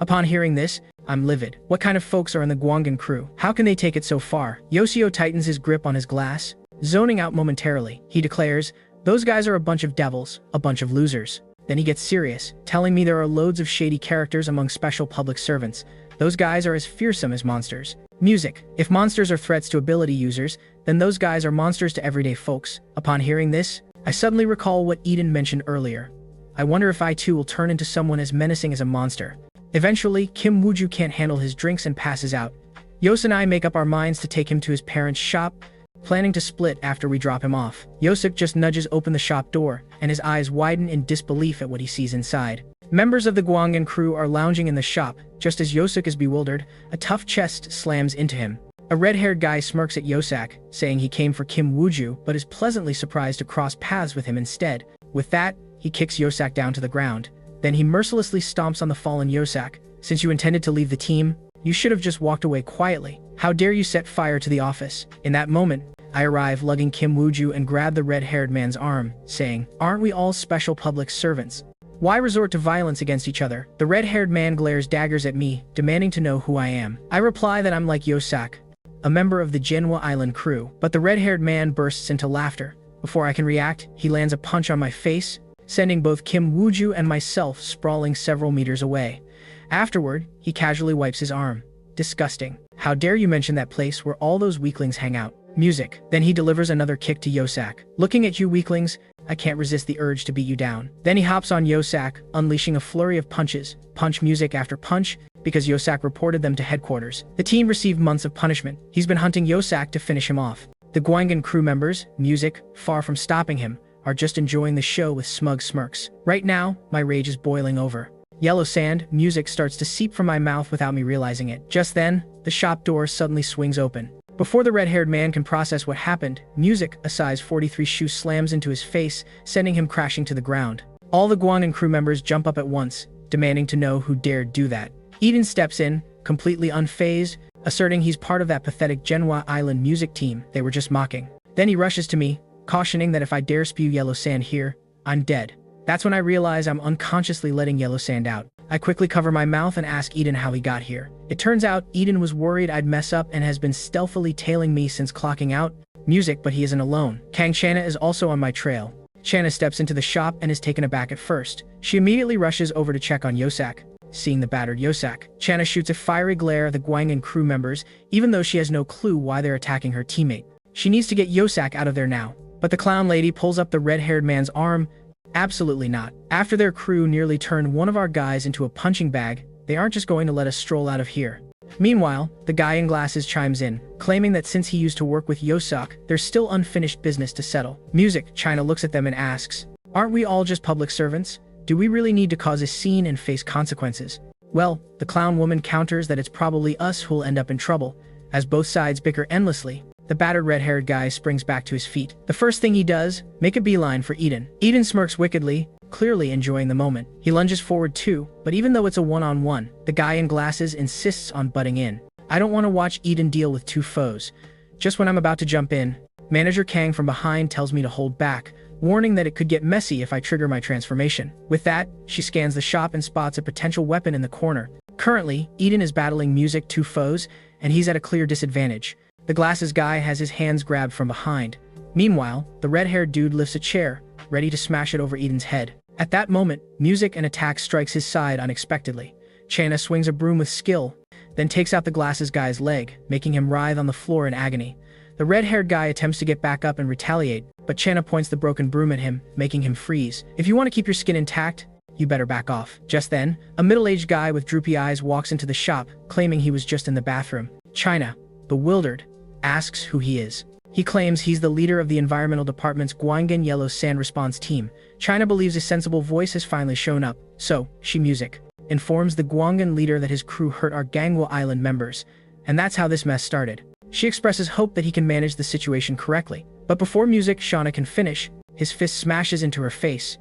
Upon hearing this, I'm livid. What kind of folks are in the Gwangan crew? How can they take it so far? Yosio tightens his grip on his glass, zoning out momentarily. He declares, "Those guys are a bunch of devils, a bunch of losers." Then he gets serious, telling me there are loads of shady characters among special public servants. Those guys are as fearsome as monsters. Music. If monsters are threats to ability users, then those guys are monsters to everyday folks. Upon hearing this, I suddenly recall what Eden mentioned earlier. I wonder if I too will turn into someone as menacing as a monster. Eventually, Kim Wooju can't handle his drinks and passes out. Yos and I make up our minds to take him to his parents' shop, planning to split after we drop him off. Yosuk just nudges open the shop door, and his eyes widen in disbelief at what he sees inside. Members of the Gwangan crew are lounging in the shop. Just as Yosuk is bewildered, a tough chest slams into him. A red-haired guy smirks at Yosak, saying he came for Kim Wooju, but is pleasantly surprised to cross paths with him instead. With that, he kicks Yosak down to the ground. Then he mercilessly stomps on the fallen Yosak. "Since you intended to leave the team, you should have just walked away quietly. How dare you set fire to the office?" In that moment, I arrive lugging Kim Wooju and grab the red-haired man's arm, saying, "Aren't we all special public servants? Why resort to violence against each other?" The red-haired man glares daggers at me, demanding to know who I am. I reply that I'm like Yosak, a member of the Manhwa Island crew, but the red-haired man bursts into laughter. Before I can react, he lands a punch on my face, sending both Kim Wooju and myself sprawling several meters away. Afterward, he casually wipes his arm. Disgusting. How dare you mention that place where all those weaklings hang out? Music. Then he delivers another kick to Yosak. "Looking at you weaklings, I can't resist the urge to beat you down." Then he hops on Yosak, unleashing a flurry of punches, punch music after punch, because Yosak reported them to headquarters. The team received months of punishment. He's been hunting Yosak to finish him off. The Gwangan crew members, music, far from stopping him, are just enjoying the show with smug smirks. Right now, my rage is boiling over. Yellow sand, music starts to seep from my mouth without me realizing it. Just then, the shop door suddenly swings open. Before the red-haired man can process what happened, Music, a size 43 shoe slams into his face, sending him crashing to the ground. All the Guangan crew members jump up at once, demanding to know who dared do that. Eden steps in, completely unfazed, asserting he's part of that pathetic Manhwa Island music team they were just mocking. Then he rushes to me, cautioning that if I dare spew yellow sand here, I'm dead. That's when I realize I'm unconsciously letting yellow sand out. I quickly cover my mouth and ask Eden how he got here. It turns out Eden was worried I'd mess up and has been stealthily tailing me since clocking out Music, but he isn't alone. Kang Channa is also on my trail. Channa steps into the shop and is taken aback at first. She immediately rushes over to check on Yosak. Seeing the battered Yosak, Channa shoots a fiery glare at the Guangan crew members, even though she has no clue why they're attacking her teammate. She needs to get Yosak out of there now. But the clown lady pulls up the red-haired man's arm. Absolutely not. After their crew nearly turned one of our guys into a punching bag, they aren't just going to let us stroll out of here. Meanwhile, the guy in glasses chimes in, claiming that since he used to work with Yosak, there's still unfinished business to settle. Music, China looks at them and asks, "Aren't we all just public servants? Do we really need to cause a scene and face consequences?" Well, the clown woman counters that it's probably us who'll end up in trouble, as both sides bicker endlessly. The battered red-haired guy springs back to his feet. The first thing he does, make a beeline for Eden. Eden smirks wickedly, clearly enjoying the moment. He lunges forward too, but even though it's a one-on-one, the guy in glasses insists on butting in. I don't want to watch Eden deal with two foes. Just when I'm about to jump in, Manager Kang from behind tells me to hold back, warning that it could get messy if I trigger my transformation. With that, she scans the shop and spots a potential weapon in the corner. Currently, Eden is battling Music, two foes, and he's at a clear disadvantage. The glasses guy has his hands grabbed from behind. Meanwhile, the red-haired dude lifts a chair, ready to smash it over Eden's head. At that moment, Music and attack strikes his side unexpectedly. Channa swings a broom with skill, then takes out the glasses guy's leg, making him writhe on the floor in agony. The red-haired guy attempts to get back up and retaliate, but Channa points the broken broom at him, making him freeze. If you want to keep your skin intact, you better back off. Just then, a middle-aged guy with droopy eyes walks into the shop, claiming he was just in the bathroom. China, bewildered, asks who he is. He claims he's the leader of the environmental department's Guangan Yellow Sand Response Team. China believes a sensible voice has finally shown up, so she Music informs the Guangan leader that his crew hurt our Gangwa Island members, and that's how this mess started. She expresses hope that he can manage the situation correctly. But before Music Shauna can finish, his fist smashes into her face.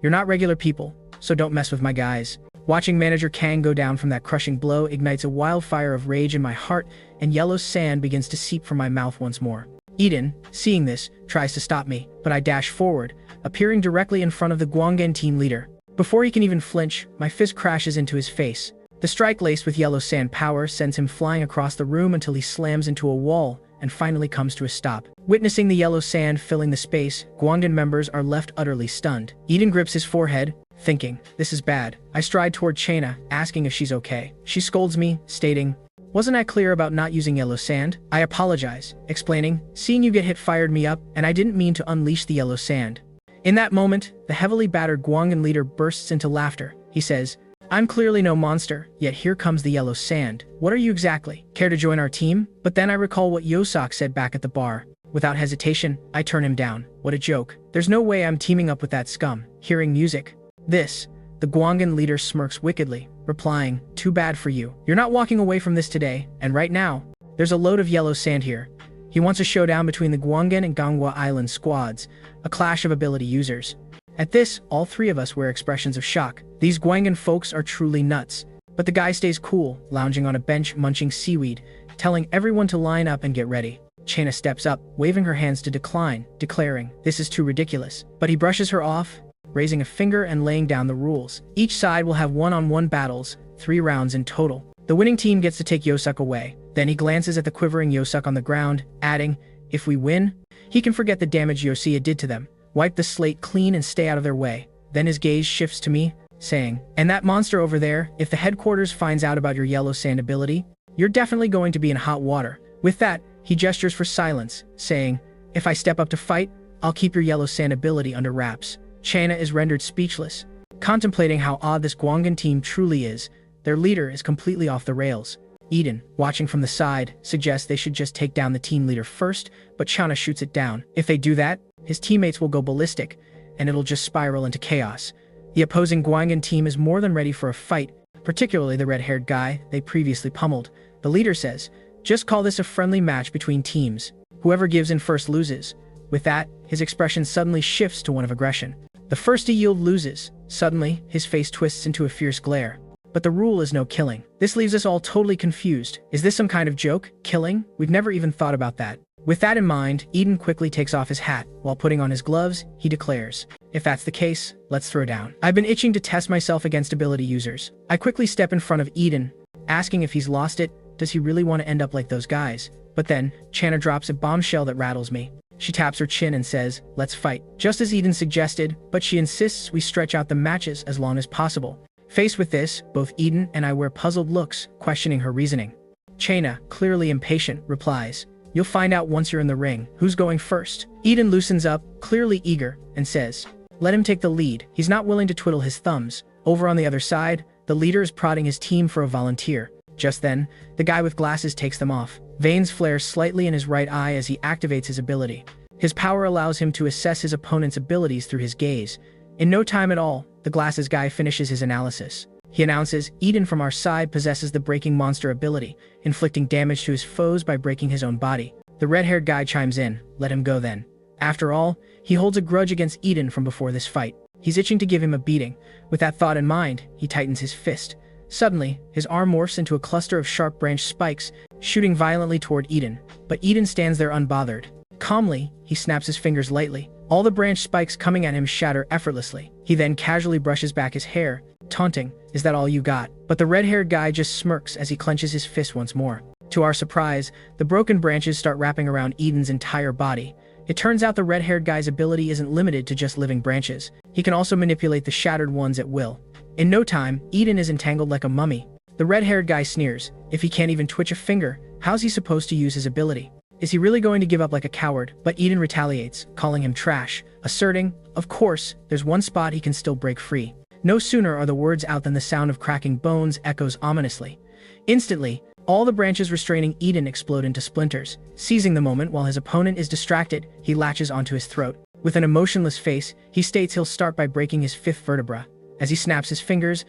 "You're not regular people, so don't mess with my guys." Watching Manager Kang go down from that crushing blow ignites a wildfire of rage in my heart, and yellow sand begins to seep from my mouth once more. Eden, seeing this, tries to stop me, but I dash forward, appearing directly in front of the Guangan team leader. Before he can even flinch, my fist crashes into his face. The strike, laced with yellow sand power, sends him flying across the room until he slams into a wall and finally comes to a stop. Witnessing the yellow sand filling the space, Guangan members are left utterly stunned. Eden grips his forehead, thinking, "This is bad." I stride toward Chana, asking if she's okay. She scolds me, stating, "Wasn't I clear about not using yellow sand?" I apologize, explaining, "Seeing you get hit fired me up, and I didn't mean to unleash the yellow sand." In that moment, the heavily battered Guangan leader bursts into laughter. He says, "I'm clearly no monster, yet here comes the yellow sand. What are you exactly? Care to join our team?" But then I recall what Yosak said back at the bar. Without hesitation, I turn him down. What a joke. There's no way I'm teaming up with that scum. Hearing Music, the Guangan leader smirks wickedly, replying, "Too bad for you. You're not walking away from this today, and right now, there's a load of yellow sand here." He wants a showdown between the Guangan and Gangwa Island squads, a clash of ability users. At this, all three of us wear expressions of shock. These Guangan folks are truly nuts. But the guy stays cool, lounging on a bench munching seaweed, telling everyone to line up and get ready. Chana steps up, waving her hands to decline, declaring, "This is too ridiculous." But he brushes her off, raising a finger and laying down the rules. Each side will have one-on-one battles, 3 rounds in total. The winning team gets to take Yosak away. Then he glances at the quivering Yosak on the ground, adding, "If we win, he can forget the damage Yosia did to them, wipe the slate clean and stay out of their way." Then his gaze shifts to me, saying, "And that monster over there, if the headquarters finds out about your yellow sand ability, you're definitely going to be in hot water." With that, he gestures for silence, saying, "If I step up to fight, I'll keep your yellow sand ability under wraps." Chana is rendered speechless, contemplating how odd this Guangan team truly is. Their leader is completely off the rails. Eden, watching from the side, suggests they should just take down the team leader first, but Chana shoots it down. If they do that, his teammates will go ballistic, and it'll just spiral into chaos. The opposing Guangan team is more than ready for a fight, particularly the red-haired guy they previously pummeled. The leader says, Just call this a friendly match between teams. Whoever gives in first loses. With that, his expression suddenly shifts to one of aggression. The first to yield loses. Suddenly, his face twists into a fierce glare. But the rule is no killing. This leaves us all totally confused. Is this some kind of joke? Killing? We've never even thought about that. With that in mind, Eden quickly takes off his hat. While putting on his gloves, he declares, "If that's the case, let's throw down." I've been itching to test myself against ability users. I quickly step in front of Eden, asking if he's lost it. Does he really want to end up like those guys? But then, Channa drops a bombshell that rattles me. She taps her chin and says, "Let's fight." Just as Eden suggested, but she insists we stretch out the matches as long as possible. Faced with this, both Eden and I wear puzzled looks, questioning her reasoning. Channa, clearly impatient, replies, "You'll find out once you're in the ring. Who's going first?" Eden loosens up, clearly eager, and says, "Let him take the lead. He's not willing to twiddle his thumbs." Over on the other side, the leader is prodding his team for a volunteer. Just then, the guy with glasses takes them off. Veins flare slightly in his right eye as he activates his ability. His power allows him to assess his opponent's abilities through his gaze. In no time at all, the glasses guy finishes his analysis. He announces, Eden from our side possesses the breaking monster ability, inflicting damage to his foes by breaking his own body. The red-haired guy chimes in, "Let him go then." After all, he holds a grudge against Eden from before this fight. He's itching to give him a beating. With that thought in mind, he tightens his fist. Suddenly, his arm morphs into a cluster of sharp branch spikes, shooting violently toward Eden. But Eden stands there unbothered. Calmly, he snaps his fingers lightly. All the branch spikes coming at him shatter effortlessly. He then casually brushes back his hair, taunting, "Is that all you got?" But the red-haired guy just smirks as he clenches his fist once more. To our surprise, the broken branches start wrapping around Eden's entire body. It turns out the red-haired guy's ability isn't limited to just living branches. He can also manipulate the shattered ones at will. In no time, Eden is entangled like a mummy. The red-haired guy sneers. If he can't even twitch a finger, how's he supposed to use his ability? Is he really going to give up like a coward? But Eden retaliates, calling him trash, asserting, of course, there's one spot he can still break free. No sooner are the words out than the sound of cracking bones echoes ominously. Instantly, all the branches restraining Eden explode into splinters. Seizing the moment while his opponent is distracted, he latches onto his throat. With an emotionless face, he states he'll start by breaking his fifth vertebra. As he snaps his fingers,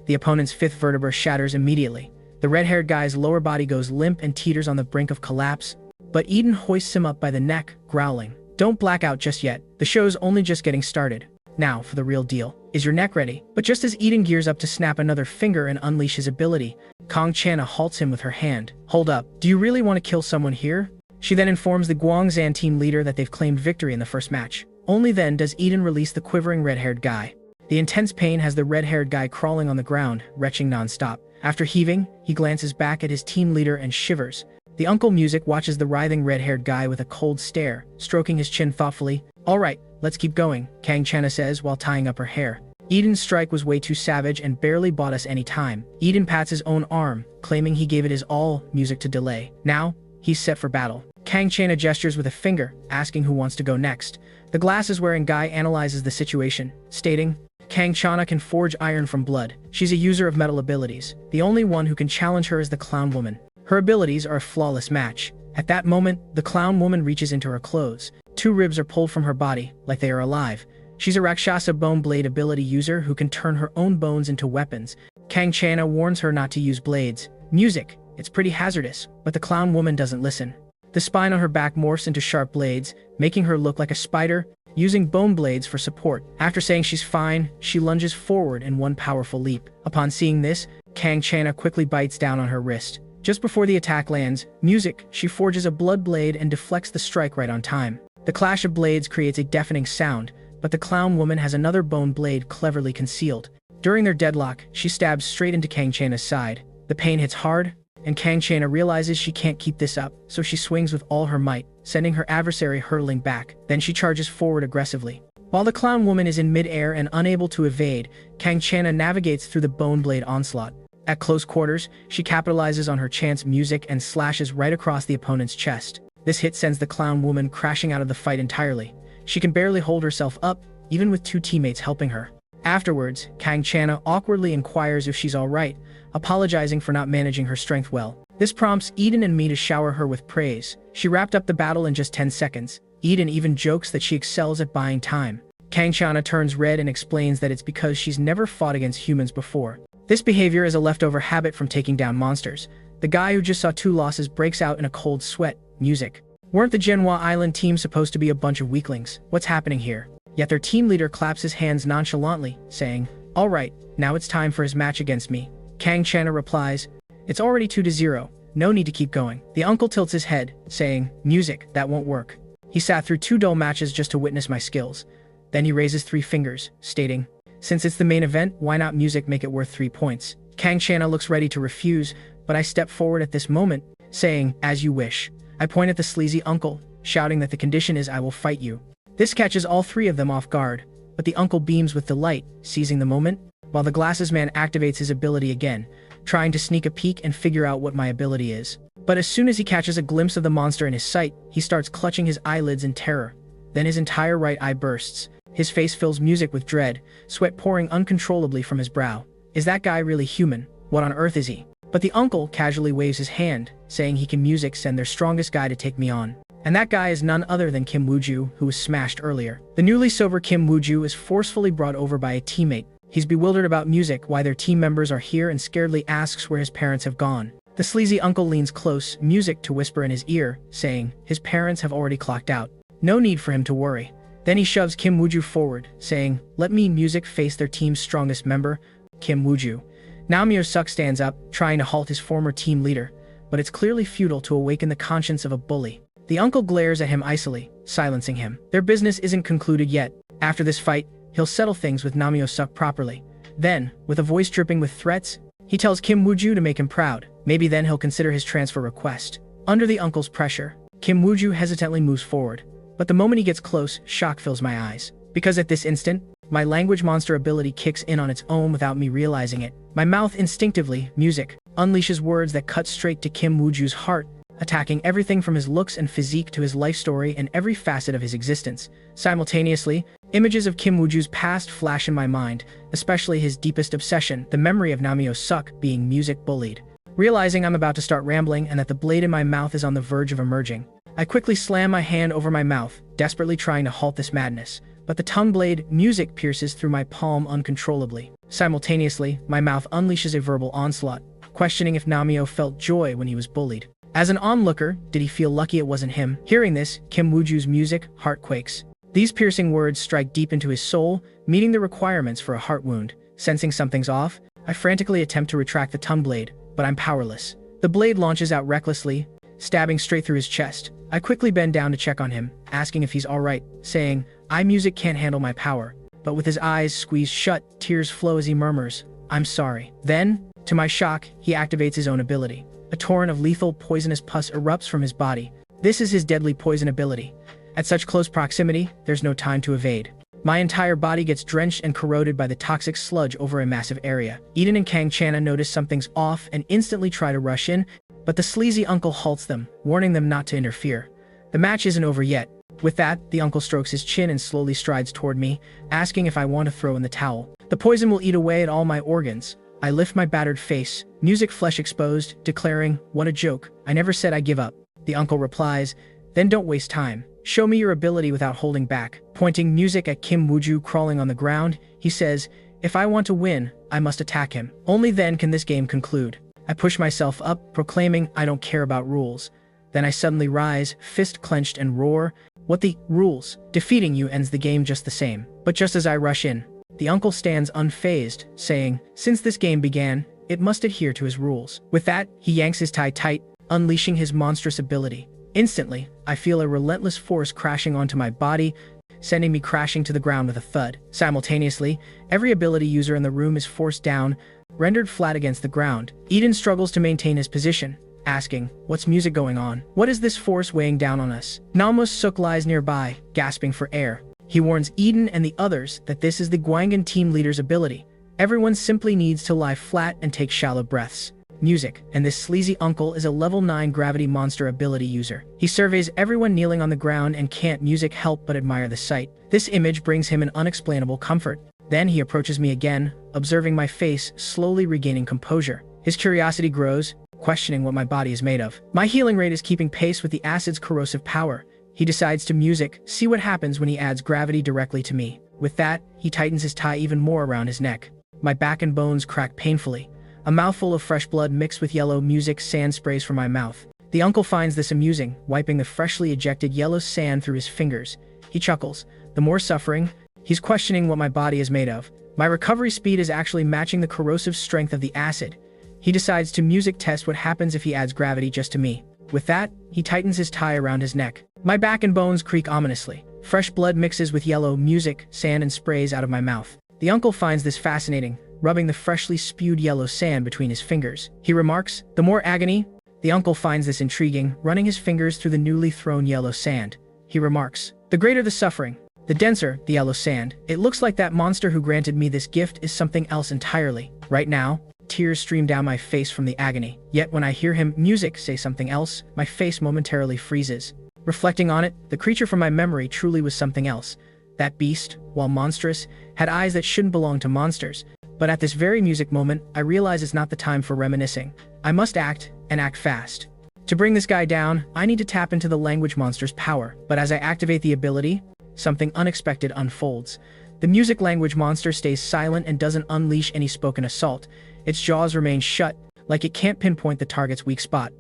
the opponent's fifth vertebra shatters immediately. The red-haired guy's lower body goes limp and teeters on the brink of collapse, but Eden hoists him up by the neck, growling, "Don't black out just yet. The show's only just getting started. Now for the real deal. Is your neck ready?" But just as Eden gears up to snap another finger and unleash his ability, Kong Channa halts him with her hand. "Hold up. Do you really want to kill someone here?" She then informs the Guangzhan team leader that they've claimed victory in the first match. Only then does Eden release the quivering red-haired guy. The intense pain has the red-haired guy crawling on the ground, retching non-stop. After heaving, he glances back at his team leader and shivers. The Uncle Music watches the writhing red-haired guy with a cold stare, stroking his chin thoughtfully. "All right, let's keep going," Kang Channa says while tying up her hair. Eden's strike was way too savage and barely bought us any time. Eden pats his own arm, claiming he gave it his all, music to delay. Now, he's set for battle. Kang Channa gestures with a finger, asking who wants to go next. The glasses-wearing guy analyzes the situation, stating, "Kang Channa can forge iron from blood. She's a user of metal abilities. The only one who can challenge her is the clown woman. Her abilities are a flawless match." At that moment, the clown woman reaches into her clothes. 2 ribs are pulled from her body, like they are alive. She's a Rakshasa bone blade ability user who can turn her own bones into weapons. Kang Channa warns her not to use blades. Music. It's pretty hazardous, but the clown woman doesn't listen. The spine on her back morphs into sharp blades, making her look like a spider, using bone blades for support. After saying she's fine, she lunges forward in one powerful leap. Upon seeing this, Kang Channa quickly bites down on her wrist. Just before the attack lands, music, she forges a blood blade and deflects the strike right on time. The clash of blades creates a deafening sound, but the clown woman has another bone blade cleverly concealed. During their deadlock, she stabs straight into Kang Channa's side. The pain hits hard, and Kang Channa realizes she can't keep this up, so she swings with all her might, sending her adversary hurtling back. Then she charges forward aggressively. While the clown woman is in mid-air and unable to evade, Kang Channa navigates through the bone blade onslaught. At close quarters, she capitalizes on her chance music and slashes right across the opponent's chest. This hit sends the clown woman crashing out of the fight entirely. She can barely hold herself up, even with 2 teammates helping her. Afterwards, Kang Channa awkwardly inquires if she's alright, apologizing for not managing her strength well. This prompts Eden and me to shower her with praise. She wrapped up the battle in just 10 seconds. Eden even jokes that she excels at buying time. Kang Channa turns red and explains that it's because she's never fought against humans before. This behavior is a leftover habit from taking down monsters. The guy who just saw 2 losses breaks out in a cold sweat. Music. Weren't the Genhua Island team supposed to be a bunch of weaklings? What's happening here? Yet their team leader claps his hands nonchalantly, saying, "Alright, now it's time for his match against me." Kang Chana replies, "It's already 2-0. No need to keep going." The uncle tilts his head, saying, "Music, that won't work. He sat through 2 dull matches just to witness my skills." Then he raises 3 fingers, stating, "Since it's the main event, why not music make it worth 3 points? Kang Chana looks ready to refuse, but I step forward at this moment, saying, "As you wish." I point at the sleazy uncle, shouting that the condition is I will fight you. This catches all 3 of them off guard, but the uncle beams with delight, seizing the moment, while the glasses man activates his ability again, trying to sneak a peek and figure out what my ability is. But as soon as he catches a glimpse of the monster in his sight, he starts clutching his eyelids in terror. Then his entire right eye bursts. His face fills music with dread, sweat pouring uncontrollably from his brow. Is that guy really human? What on earth is he? But the uncle casually waves his hand, saying he can music send their strongest guy to take me on. And that guy is none other than Kim Wooju, who was smashed earlier. The newly sober Kim Wooju is forcefully brought over by a teammate. He's bewildered about music, why their team members are here, and scaredly asks where his parents have gone. The sleazy uncle leans close, music to whisper in his ear, saying, his parents have already clocked out. No need for him to worry. Then he shoves Kim Wooju forward, saying, let me music face their team's strongest member, Kim Wooju. Naomyo Suk stands up, trying to halt his former team leader, but it's clearly futile to awaken the conscience of a bully. The uncle glares at him icily, silencing him. Their business isn't concluded yet. After this fight, he'll settle things with Naomyo Suk properly. Then, with a voice dripping with threats, he tells Kim Wooju to make him proud. Maybe then he'll consider his transfer request. Under the uncle's pressure, Kim Wooju hesitantly moves forward. But the moment he gets close, shock fills my eyes. Because at this instant, my language monster ability kicks in on its own without me realizing it. My mouth instinctively, music, unleashes words that cut straight to Kim Wooju's heart, attacking everything from his looks and physique to his life story and every facet of his existence. Simultaneously, images of Kim Wooju's past flash in my mind, especially his deepest obsession, the memory of Naomyo Suk being music bullied. Realizing I'm about to start rambling and that the blade in my mouth is on the verge of emerging, I quickly slam my hand over my mouth, desperately trying to halt this madness. But the tongue blade, music, pierces through my palm uncontrollably. Simultaneously, my mouth unleashes a verbal onslaught, questioning if Naomyo felt joy when he was bullied. As an onlooker, did he feel lucky it wasn't him? Hearing this, Kim Wooju's music, heart quakes. These piercing words strike deep into his soul, meeting the requirements for a heart wound. Sensing something's off, I frantically attempt to retract the tongue blade, but I'm powerless. The blade launches out recklessly, stabbing straight through his chest. I quickly bend down to check on him, asking if he's alright, saying, music can't handle my power. But with his eyes squeezed shut, tears flow as he murmurs, I'm sorry. Then, to my shock, he activates his own ability. A torrent of lethal, poisonous pus erupts from his body. This is his deadly poison ability. At such close proximity, there's no time to evade. My entire body gets drenched and corroded by the toxic sludge over a massive area. Eden and Kang Chana notice something's off and instantly try to rush in, but the sleazy uncle halts them, warning them not to interfere. The match isn't over yet. With that, the uncle strokes his chin and slowly strides toward me, asking if I want to throw in the towel. The poison will eat away at all my organs. I lift my battered face, music flesh exposed, declaring, what a joke, I never said I'd give up. The uncle replies, then don't waste time. Show me your ability without holding back. Pointing music at Kim Wooju crawling on the ground, he says, if I want to win, I must attack him. Only then can this game conclude. I push myself up, proclaiming I don't care about rules. Then I suddenly rise, fist clenched, and roar, what the rules? Defeating you ends the game just the same. But just as I rush in, the uncle stands unfazed, saying, since this game began, it must adhere to his rules. With that, he yanks his tie tight, unleashing his monstrous ability. Instantly, I feel a relentless force crashing onto my body, sending me crashing to the ground with a thud. Simultaneously, every ability user in the room is forced down, rendered flat against the ground. Eden struggles to maintain his position, asking, what's music going on? What is this force weighing down on us? Naomyo Suk lies nearby, gasping for air. He warns Eden and the others that this is the Gwangan team leader's ability. Everyone simply needs to lie flat and take shallow breaths. Music, and this sleazy uncle is a level 9 gravity monster ability user. He surveys everyone kneeling on the ground and can't music help but admire the sight. This image brings him an unexplainable comfort. Then he approaches me again, observing my face, slowly regaining composure. His curiosity grows, questioning what my body is made of. My healing rate is keeping pace with the acid's corrosive power. He decides to music, see what happens when he adds gravity directly to me. With that, he tightens his tie even more around his neck. My back and bones crack painfully. A mouthful of fresh blood mixed with yellow music sand sprays from my mouth. The uncle finds this amusing, wiping the freshly ejected yellow sand through his fingers. He chuckles. The more suffering, he's questioning what my body is made of. My recovery speed is actually matching the corrosive strength of the acid. He decides to music test what happens if he adds gravity just to me. With that, he tightens his tie around his neck. My back and bones creak ominously. Fresh blood mixes with yellow music, sand, and sprays out of my mouth. The uncle finds this fascinating, rubbing the freshly spewed yellow sand between his fingers. He remarks, "The more agony." The uncle finds this intriguing, running his fingers through the newly thrown yellow sand. He remarks, "The greater the suffering, the denser the yellow sand. It looks like that monster who granted me this gift is something else entirely." Right now, tears stream down my face from the agony. Yet when I hear him music say something else, my face momentarily freezes. Reflecting on it, the creature from my memory truly was something else. That beast, while monstrous, had eyes that shouldn't belong to monsters. But at this very music moment, I realize it's not the time for reminiscing. I must act, and act fast. To bring this guy down, I need to tap into the language monster's power. But as I activate the ability, something unexpected unfolds. The music language monster stays silent and doesn't unleash any spoken assault. Its jaws remain shut, like it can't pinpoint the target's weak spot.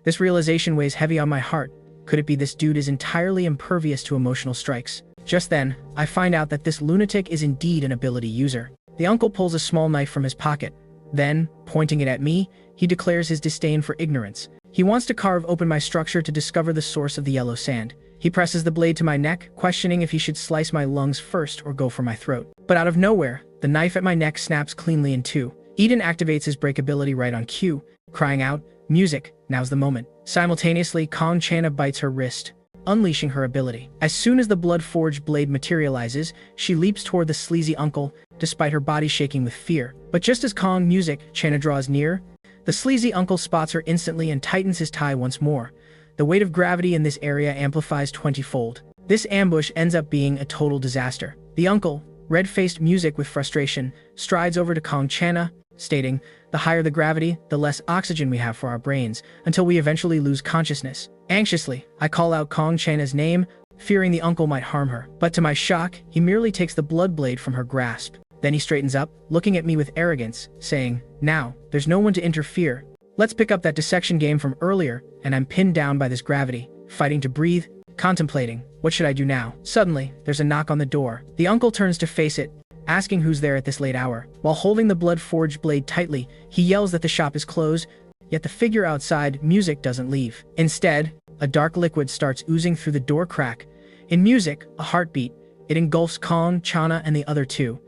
This realization weighs heavy on my heart. Could it be this dude is entirely impervious to emotional strikes? Just then, I find out that this lunatic is indeed an ability user. The uncle pulls a small knife from his pocket. Then, pointing it at me, he declares his disdain for ignorance. He wants to carve open my structure to discover the source of the yellow sand. He presses the blade to my neck, questioning if he should slice my lungs first or go for my throat. But out of nowhere, the knife at my neck snaps cleanly in two. Eden activates his break ability right on cue, crying out, "Music, now's the moment." Simultaneously, Kong Channa bites her wrist, unleashing her ability. As soon as the blood-forged blade materializes, she leaps toward the sleazy uncle, despite her body shaking with fear. But just as Kong Music Channa draws near, the sleazy uncle spots her instantly and tightens his tie once more. The weight of gravity in this area amplifies 20-fold. This ambush ends up being a total disaster. The uncle, red-faced Music with frustration, strides over to Kong Channa, stating, "The higher the gravity, the less oxygen we have for our brains, until we eventually lose consciousness." Anxiously, I call out Kong Channa's name, fearing the uncle might harm her. But to my shock, he merely takes the blood blade from her grasp. Then he straightens up, looking at me with arrogance, saying, "Now, there's no one to interfere. Let's pick up that dissection game from earlier," and I'm pinned down by this gravity, fighting to breathe, contemplating, what should I do now? Suddenly, there's a knock on the door. The uncle turns to face it, asking who's there at this late hour. While holding the blood-forged blade tightly, he yells that the shop is closed, yet the figure outside, Music, doesn't leave. Instead, a dark liquid starts oozing through the door crack. In Music, a heartbeat. It engulfs Kong, Channa, and the other two.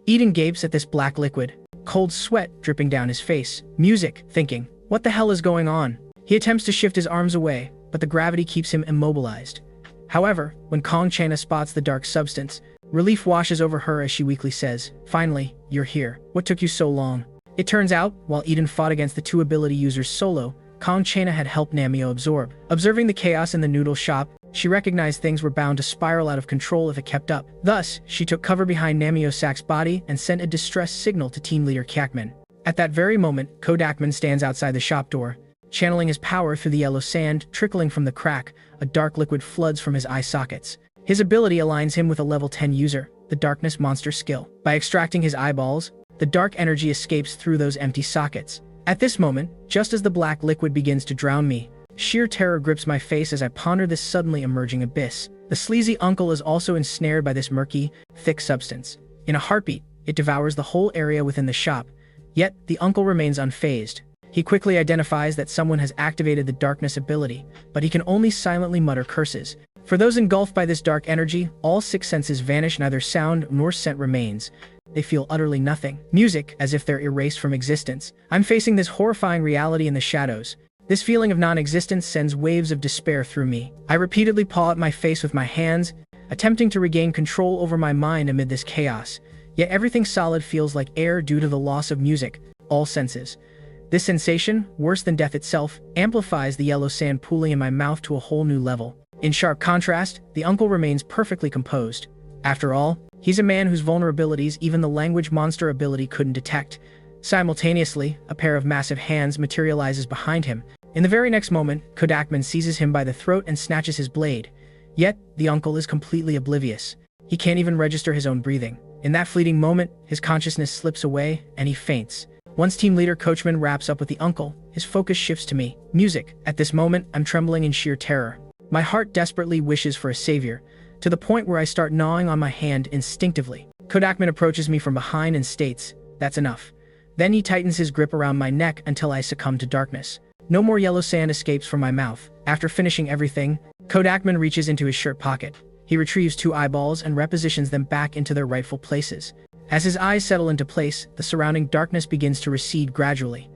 Eden gapes at this black liquid, cold sweat dripping down his face. Music, thinking, what the hell is going on? He attempts to shift his arms away, but the gravity keeps him immobilized. However, when Kong Channa spots the dark substance, relief washes over her as she weakly says, "Finally, you're here. What took you so long?" It turns out, while Eden fought against the two ability users solo, Kong Channa had helped Namio absorb. Observing the chaos in the noodle shop, she recognized things were bound to spiral out of control if it kept up. Thus, she took cover behind Namio Sak's body and sent a distress signal to team leader Kakman. At that very moment, Kodakman stands outside the shop door, channeling his power through the yellow sand trickling from the crack. A dark liquid floods from his eye sockets. His ability aligns him with a level 10 user, the Darkness Monster skill. By extracting his eyeballs, the dark energy escapes through those empty sockets. At this moment, just as the black liquid begins to drown me, sheer terror grips my face as I ponder this suddenly emerging abyss. The sleazy uncle is also ensnared by this murky, thick substance. In a heartbeat, it devours the whole area within the shop. Yet, the uncle remains unfazed. He quickly identifies that someone has activated the darkness ability, but he can only silently mutter curses. For those engulfed by this dark energy, all six senses vanish, neither sound nor scent remains. They feel utterly nothing. Music, as if they're erased from existence. I'm facing this horrifying reality in the shadows. This feeling of non-existence sends waves of despair through me. I repeatedly paw at my face with my hands, attempting to regain control over my mind amid this chaos. Yet everything solid feels like air due to the loss of music, all senses. This sensation, worse than death itself, amplifies the yellow sand pooling in my mouth to a whole new level. In sharp contrast, the uncle remains perfectly composed. After all, he's a man whose vulnerabilities even the language monster ability couldn't detect. Simultaneously, a pair of massive hands materializes behind him. In the very next moment, Kodakman seizes him by the throat and snatches his blade. Yet, the uncle is completely oblivious. He can't even register his own breathing. In that fleeting moment, his consciousness slips away, and he faints. Once team leader Coachman wraps up with the uncle, his focus shifts to me. Music. At this moment, I'm trembling in sheer terror. My heart desperately wishes for a savior, to the point where I start gnawing on my hand instinctively. Kodakman approaches me from behind and states, "That's enough." Then he tightens his grip around my neck until I succumb to darkness. No more yellow sand escapes from my mouth. After finishing everything, Kodakman reaches into his shirt pocket. He retrieves 2 eyeballs and repositions them back into their rightful places. As his eyes settle into place, the surrounding darkness begins to recede gradually.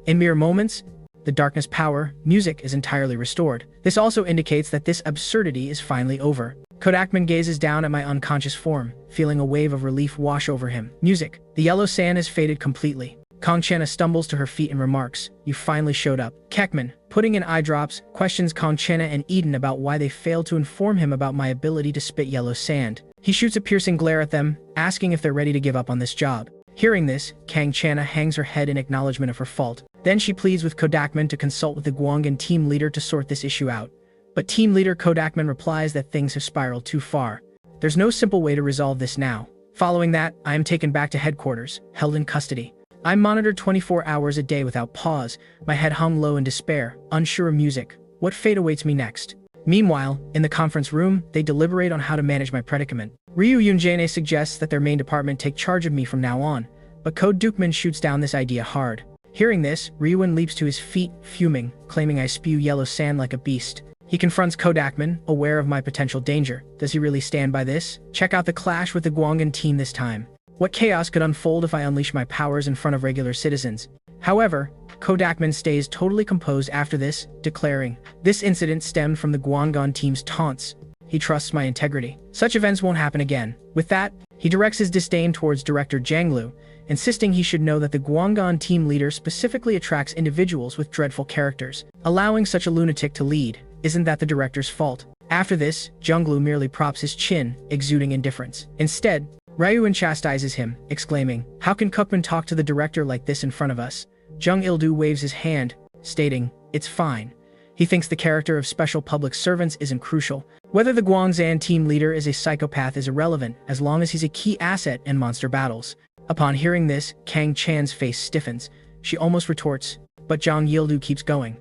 In mere moments, the darkness power, music is entirely restored. This also indicates that this absurdity is finally over. Kodakman gazes down at my unconscious form, feeling a wave of relief wash over him. Music. The yellow sand has faded completely. Kongchana stumbles to her feet and remarks, "You finally showed up." Kekman, putting in eye drops, questions Kongchana and Eden about why they failed to inform him about my ability to spit yellow sand. He shoots a piercing glare at them, asking if they're ready to give up on this job. Hearing this, Kangchana hangs her head in acknowledgement of her fault. Then she pleads with Kodakman to consult with the Gwangan team leader to sort this issue out. But team leader Kodakman replies that things have spiraled too far. There's no simple way to resolve this now. Following that, I am taken back to headquarters, held in custody. I'm monitored 24 hours a day without pause, my head hung low in despair, unsure of music. What fate awaits me next? Meanwhile, in the conference room, they deliberate on how to manage my predicament. Ryu Yunjane suggests that their main department take charge of me from now on, but Code Dukman shoots down this idea hard. Hearing this, Ryuan leaps to his feet, fuming, claiming I spew yellow sand like a beast. He confronts Kodakman, aware of my potential danger. Does he really stand by this? Check out the clash with the Gwangan team this time. What chaos could unfold if I unleash my powers in front of regular citizens? However, Kodakman stays totally composed after this, declaring, "This incident stemmed from the Gwangan team's taunts. He trusts my integrity. Such events won't happen again." With that, he directs his disdain towards Director Jianglu, insisting he should know that the Gwangan team leader specifically attracts individuals with dreadful characters. Allowing such a lunatic to lead, isn't that the director's fault? After this, Jianglu merely props his chin, exuding indifference. Instead, Ryuan chastises him, exclaiming, "How can Kukman talk to the director like this in front of us?" Jung Il-du waves his hand, stating, "It's fine." He thinks the character of special public servants isn't crucial. Whether the Guangzan team leader is a psychopath is irrelevant, as long as he's a key asset in monster battles. Upon hearing this, Kang Chan's face stiffens. She almost retorts, but Jang Yildu keeps going.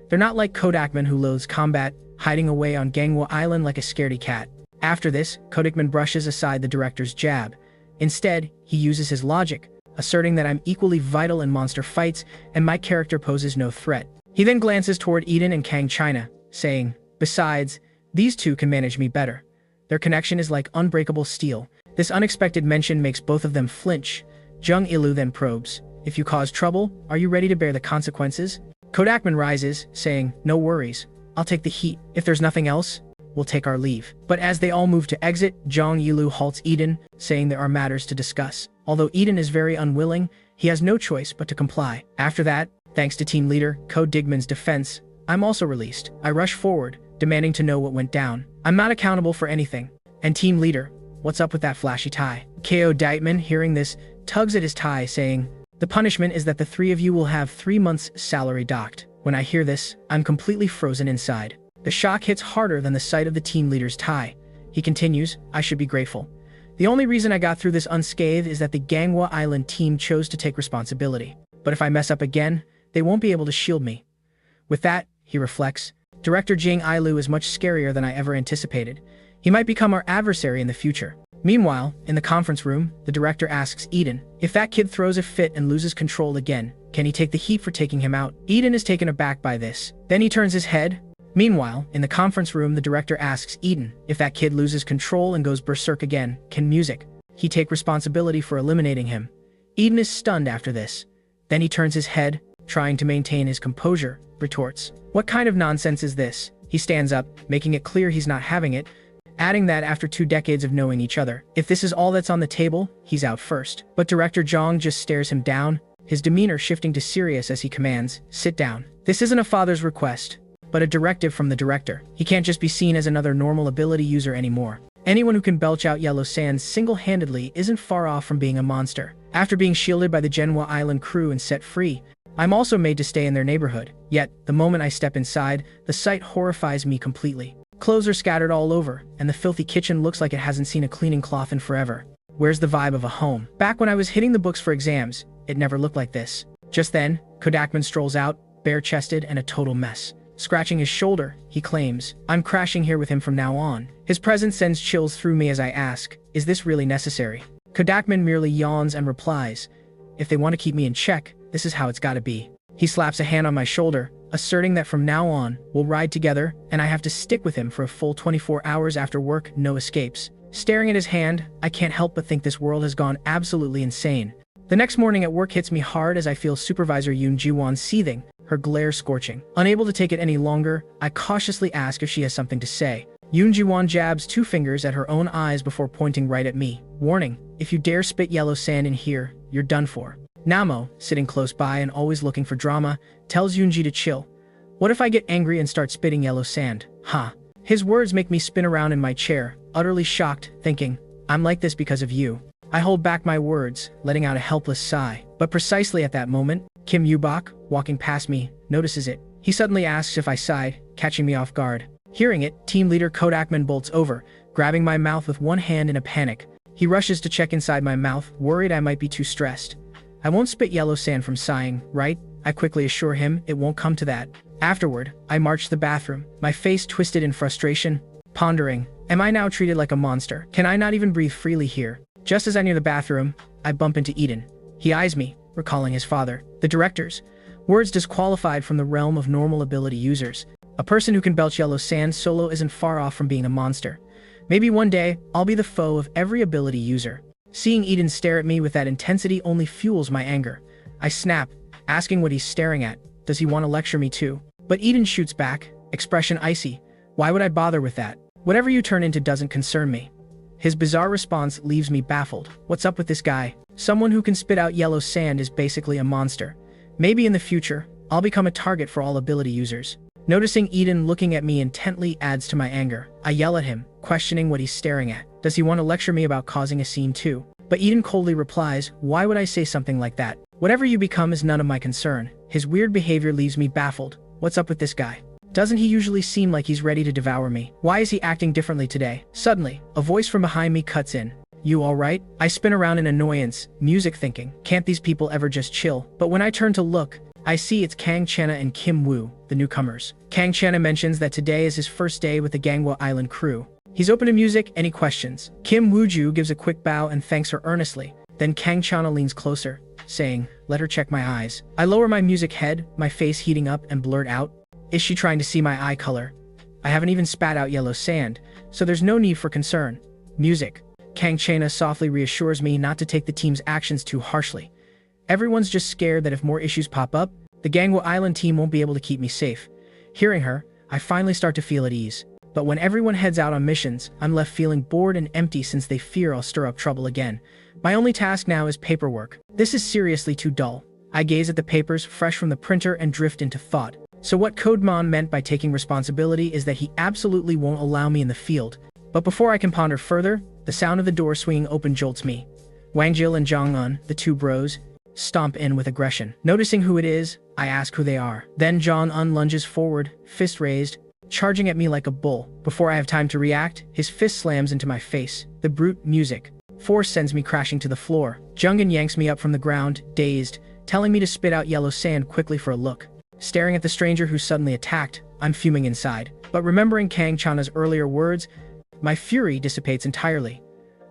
They're not like Kodakman, who loathes combat, hiding away on Ganghwa Island like a scaredy cat. After this, Kodakman brushes aside the director's jab. Instead, he uses his logic, asserting that I'm equally vital in monster fights and my character poses no threat. He then glances toward Eden and Kang China, saying, "Besides, these two can manage me better. Their connection is like unbreakable steel." This unexpected mention makes both of them flinch. Jung Ilu then probes, "If you cause trouble, are you ready to bear the consequences?" Kodakman rises, saying, "No worries. I'll take the heat. If there's nothing else, we'll take our leave." But as they all move to exit, Jong Yilu halts Eden, saying there are matters to discuss. Although Eden is very unwilling, he has no choice but to comply. After that, thanks to team leader Ko Digman's defense, I'm also released. I rush forward, demanding to know what went down. I'm not accountable for anything. And team leader, what's up with that flashy tie? Ko Digman, hearing this, tugs at his tie, saying, "The punishment is that the 3 of you will have 3 months' salary docked." When I hear this, I'm completely frozen inside. The shock hits harder than the sight of the team leader's tie. He continues, "I should be grateful. The only reason I got through this unscathed is that the Ganghwa Island team chose to take responsibility. But if I mess up again, they won't be able to shield me." With that, he reflects, Director Jing Ailu is much scarier than I ever anticipated. He might become our adversary in the future. Meanwhile, in the conference room, the director asks Eden, if that kid throws a fit and loses control again, can he take the heat for taking him out? Eden is taken aback by this. Then he turns his head. Meanwhile, in the conference room, the director asks Eden, if that kid loses control and goes berserk again, can he take responsibility for eliminating him? Eden is stunned after this. Then he turns his head, trying to maintain his composure, retorts, "What kind of nonsense is this?" He stands up, making it clear he's not having it, adding that after 2 decades of knowing each other, if this is all that's on the table, he's out first. But Director Zhang just stares him down, his demeanor shifting to serious as he commands, "Sit down." This isn't a father's request, but a directive from the director. He can't just be seen as another normal ability user anymore. Anyone who can belch out yellow sand single-handedly isn't far off from being a monster. After being shielded by the Genhua Island crew and set free, I'm also made to stay in their neighborhood. Yet, the moment I step inside, the sight horrifies me completely. Clothes are scattered all over, and the filthy kitchen looks like it hasn't seen a cleaning cloth in forever. Where's the vibe of a home? Back when I was hitting the books for exams, it never looked like this. Just then, Kodakman strolls out, bare-chested and a total mess. Scratching his shoulder, he claims, "I'm crashing here with him from now on." His presence sends chills through me as I ask, "Is this really necessary?" Kodakman merely yawns and replies, "If they want to keep me in check, this is how it's gotta be." He slaps a hand on my shoulder, asserting that from now on, we'll ride together, and I have to stick with him for a full 24 hours after work, no escapes. Staring at his hand, I can't help but think this world has gone absolutely insane. The next morning at work hits me hard as I feel Supervisor Yoon Ji-won seething, her glare scorching. Unable to take it any longer, I cautiously ask if she has something to say. Yoon Ji-won jabs 2 fingers at her own eyes before pointing right at me. Warning, if you dare spit yellow sand in here, you're done for. Namo, sitting close by and always looking for drama, tells Yoonji to chill. What if I get angry and start spitting yellow sand? Huh. His words make me spin around in my chair, utterly shocked, thinking, I'm like this because of you. I hold back my words, letting out a helpless sigh. But precisely at that moment, Kim Yubok, walking past me, notices it. He suddenly asks if I sighed, catching me off guard. Hearing it, team leader Kodakman bolts over, grabbing my mouth with one hand in a panic. He rushes to check inside my mouth, worried I might be too stressed. I won't spit yellow sand from sighing, right? I quickly assure him it won't come to that. Afterward, I march to the bathroom, my face twisted in frustration, pondering, am I now treated like a monster? Can I not even breathe freely here? Just as I near the bathroom, I bump into Eden. He eyes me, recalling his father. The directors. Words disqualified from the realm of normal ability users. A person who can belch yellow sand solo isn't far off from being a monster. Maybe one day, I'll be the foe of every ability user. Seeing Eden stare at me with that intensity only fuels my anger. I snap, asking what he's staring at. Does he want to lecture me too? But Eden shoots back, expression icy. Why would I bother with that? Whatever you turn into doesn't concern me. His bizarre response leaves me baffled. What's up with this guy? Someone who can spit out yellow sand is basically a monster. Maybe in the future, I'll become a target for all ability users. Noticing Eden looking at me intently adds to my anger. I yell at him, questioning what he's staring at. Does he want to lecture me about causing a scene too? But Eden coldly replies, why would I say something like that? Whatever you become is none of my concern. His weird behavior leaves me baffled. What's up with this guy? Doesn't he usually seem like he's ready to devour me? Why is he acting differently today? Suddenly, a voice from behind me cuts in. You alright? I spin around in annoyance, music thinking, can't these people ever just chill? But when I turn to look, I see it's Kang Chena and Kim Woo, the newcomers. Kang Chena mentions that today is his first day with the Gangwon Island crew. He's open to music and he questions. Kim Wooju gives a quick bow and thanks her earnestly. Then Kang Chena leans closer, saying, let her check my eyes. I lower my music head, my face heating up and blurt out, is she trying to see my eye color? I haven't even spat out yellow sand, so there's no need for concern. Music. Kang Chena softly reassures me not to take the team's actions too harshly. Everyone's just scared that if more issues pop up, the Gangwon Island team won't be able to keep me safe. Hearing her, I finally start to feel at ease. But when everyone heads out on missions, I'm left feeling bored and empty since they fear I'll stir up trouble again. My only task now is paperwork. This is seriously too dull. I gaze at the papers fresh from the printer and drift into thought. So what Codemon meant by taking responsibility is that he absolutely won't allow me in the field. But before I can ponder further, the sound of the door swinging open jolts me. Wangjil and Jong-un, the two bros, stomp in with aggression. Noticing who it is, I ask who they are. Then Jong-un lunges forward, fist raised, charging at me like a bull. Before I have time to react, his fist slams into my face. The brute music. Force sends me crashing to the floor. Jung-un yanks me up from the ground, dazed, telling me to spit out yellow sand quickly for a look. Staring at the stranger who suddenly attacked, I'm fuming inside. But remembering Kang Chana's earlier words, my fury dissipates entirely.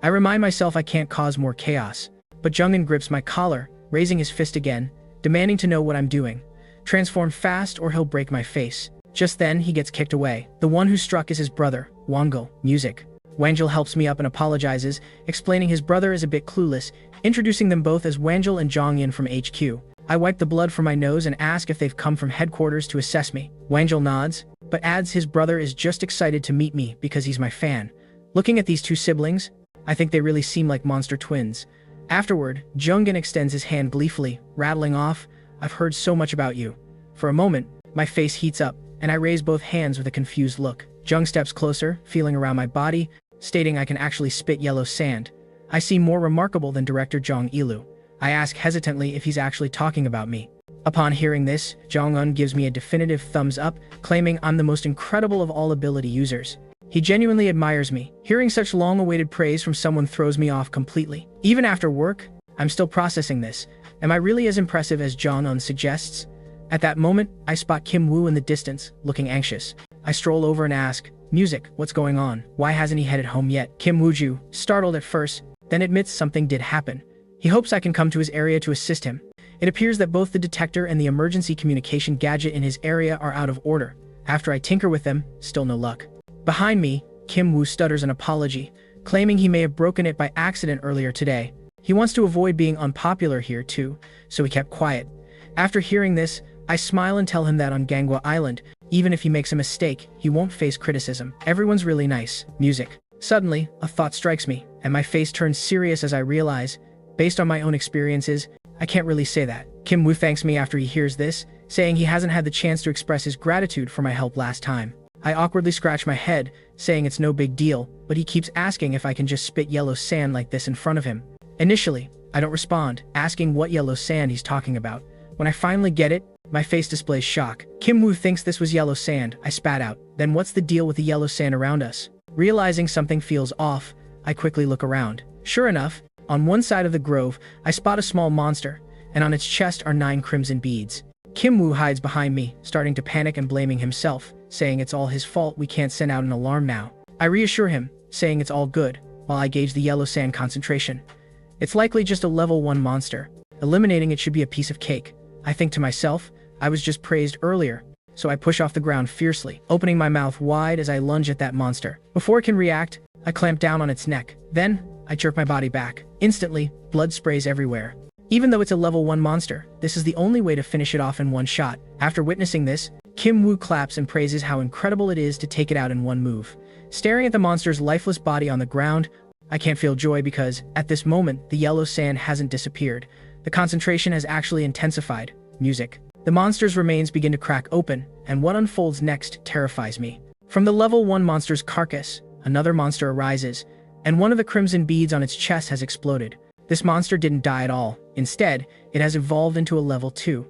I remind myself I can't cause more chaos. But Jung-un grips my collar, raising his fist again, demanding to know what I'm doing. Transform fast or he'll break my face. Just then, he gets kicked away. The one who struck is his brother, Wangul. Music. Wangjil helps me up and apologizes, explaining his brother is a bit clueless, introducing them both as Wangjil and Jong-un from HQ. I wipe the blood from my nose and ask if they've come from headquarters to assess me. Wangjil nods, but adds his brother is just excited to meet me because he's my fan. Looking at these two siblings, I think they really seem like monster twins. Afterward, Jung-un extends his hand gleefully, rattling off, I've heard so much about you. For a moment, my face heats up, and I raise both hands with a confused look. Jung steps closer, feeling around my body, stating I can actually spit yellow sand. I seem more remarkable than director Jong Ilu. I ask hesitantly if he's actually talking about me. Upon hearing this, Jong-un gives me a definitive thumbs up, claiming I'm the most incredible of all ability users. He genuinely admires me. Hearing such long-awaited praise from someone throws me off completely. Even after work, I'm still processing this, Am I really as impressive as Jong-un suggests? At that moment, I spot Kim Woo in the distance, looking anxious. I stroll over and ask, "Music, what's going on? Why hasn't he headed home yet?" Kim Woo-ju, startled at first, then admits something did happen. He hopes I can come to his area to assist him. It appears that both the detector and the emergency communication gadget in his area are out of order. After I tinker with them, still no luck. Behind me, Kim Woo stutters an apology, claiming he may have broken it by accident earlier today. He wants to avoid being unpopular here too, so he kept quiet. After hearing this, I smile and tell him that on Ganghwa Island, even if he makes a mistake, he won't face criticism. Everyone's really nice. Music. Suddenly, a thought strikes me, and my face turns serious as I realize, based on my own experiences, I can't really say that. Kim Woo thanks me after he hears this, saying he hasn't had the chance to express his gratitude for my help last time. I awkwardly scratch my head, saying it's no big deal, but he keeps asking if I can just spit yellow sand like this in front of him. Initially, I don't respond, asking what yellow sand he's talking about. When I finally get it, my face displays shock. Kim Woo thinks this was yellow sand, I spat out. Then what's the deal with the yellow sand around us? Realizing something feels off, I quickly look around. Sure enough, on one side of the grove, I spot a small monster, and on its chest are 9 crimson beads. Kim Woo hides behind me, starting to panic and blaming himself, saying it's all his fault, we can't send out an alarm now. I reassure him, saying it's all good, while I gauge the yellow sand concentration. It's likely just a level 1 monster. Eliminating it should be a piece of cake. I think to myself, I was just praised earlier, so I push off the ground fiercely, opening my mouth wide as I lunge at that monster. Before it can react, I clamp down on its neck. Then, I jerk my body back. Instantly, blood sprays everywhere. Even though it's a level 1 monster, this is the only way to finish it off in one shot. After witnessing this, Kim Woo claps and praises how incredible it is to take it out in one move. Staring at the monster's lifeless body on the ground, I can't feel joy because, at this moment, the yellow sand hasn't disappeared. The concentration has actually intensified. Music. The monster's remains begin to crack open, and what unfolds next terrifies me. From the level 1 monster's carcass, another monster arises, and one of the crimson beads on its chest has exploded. This monster didn't die at all. Instead, it has evolved into a level 2.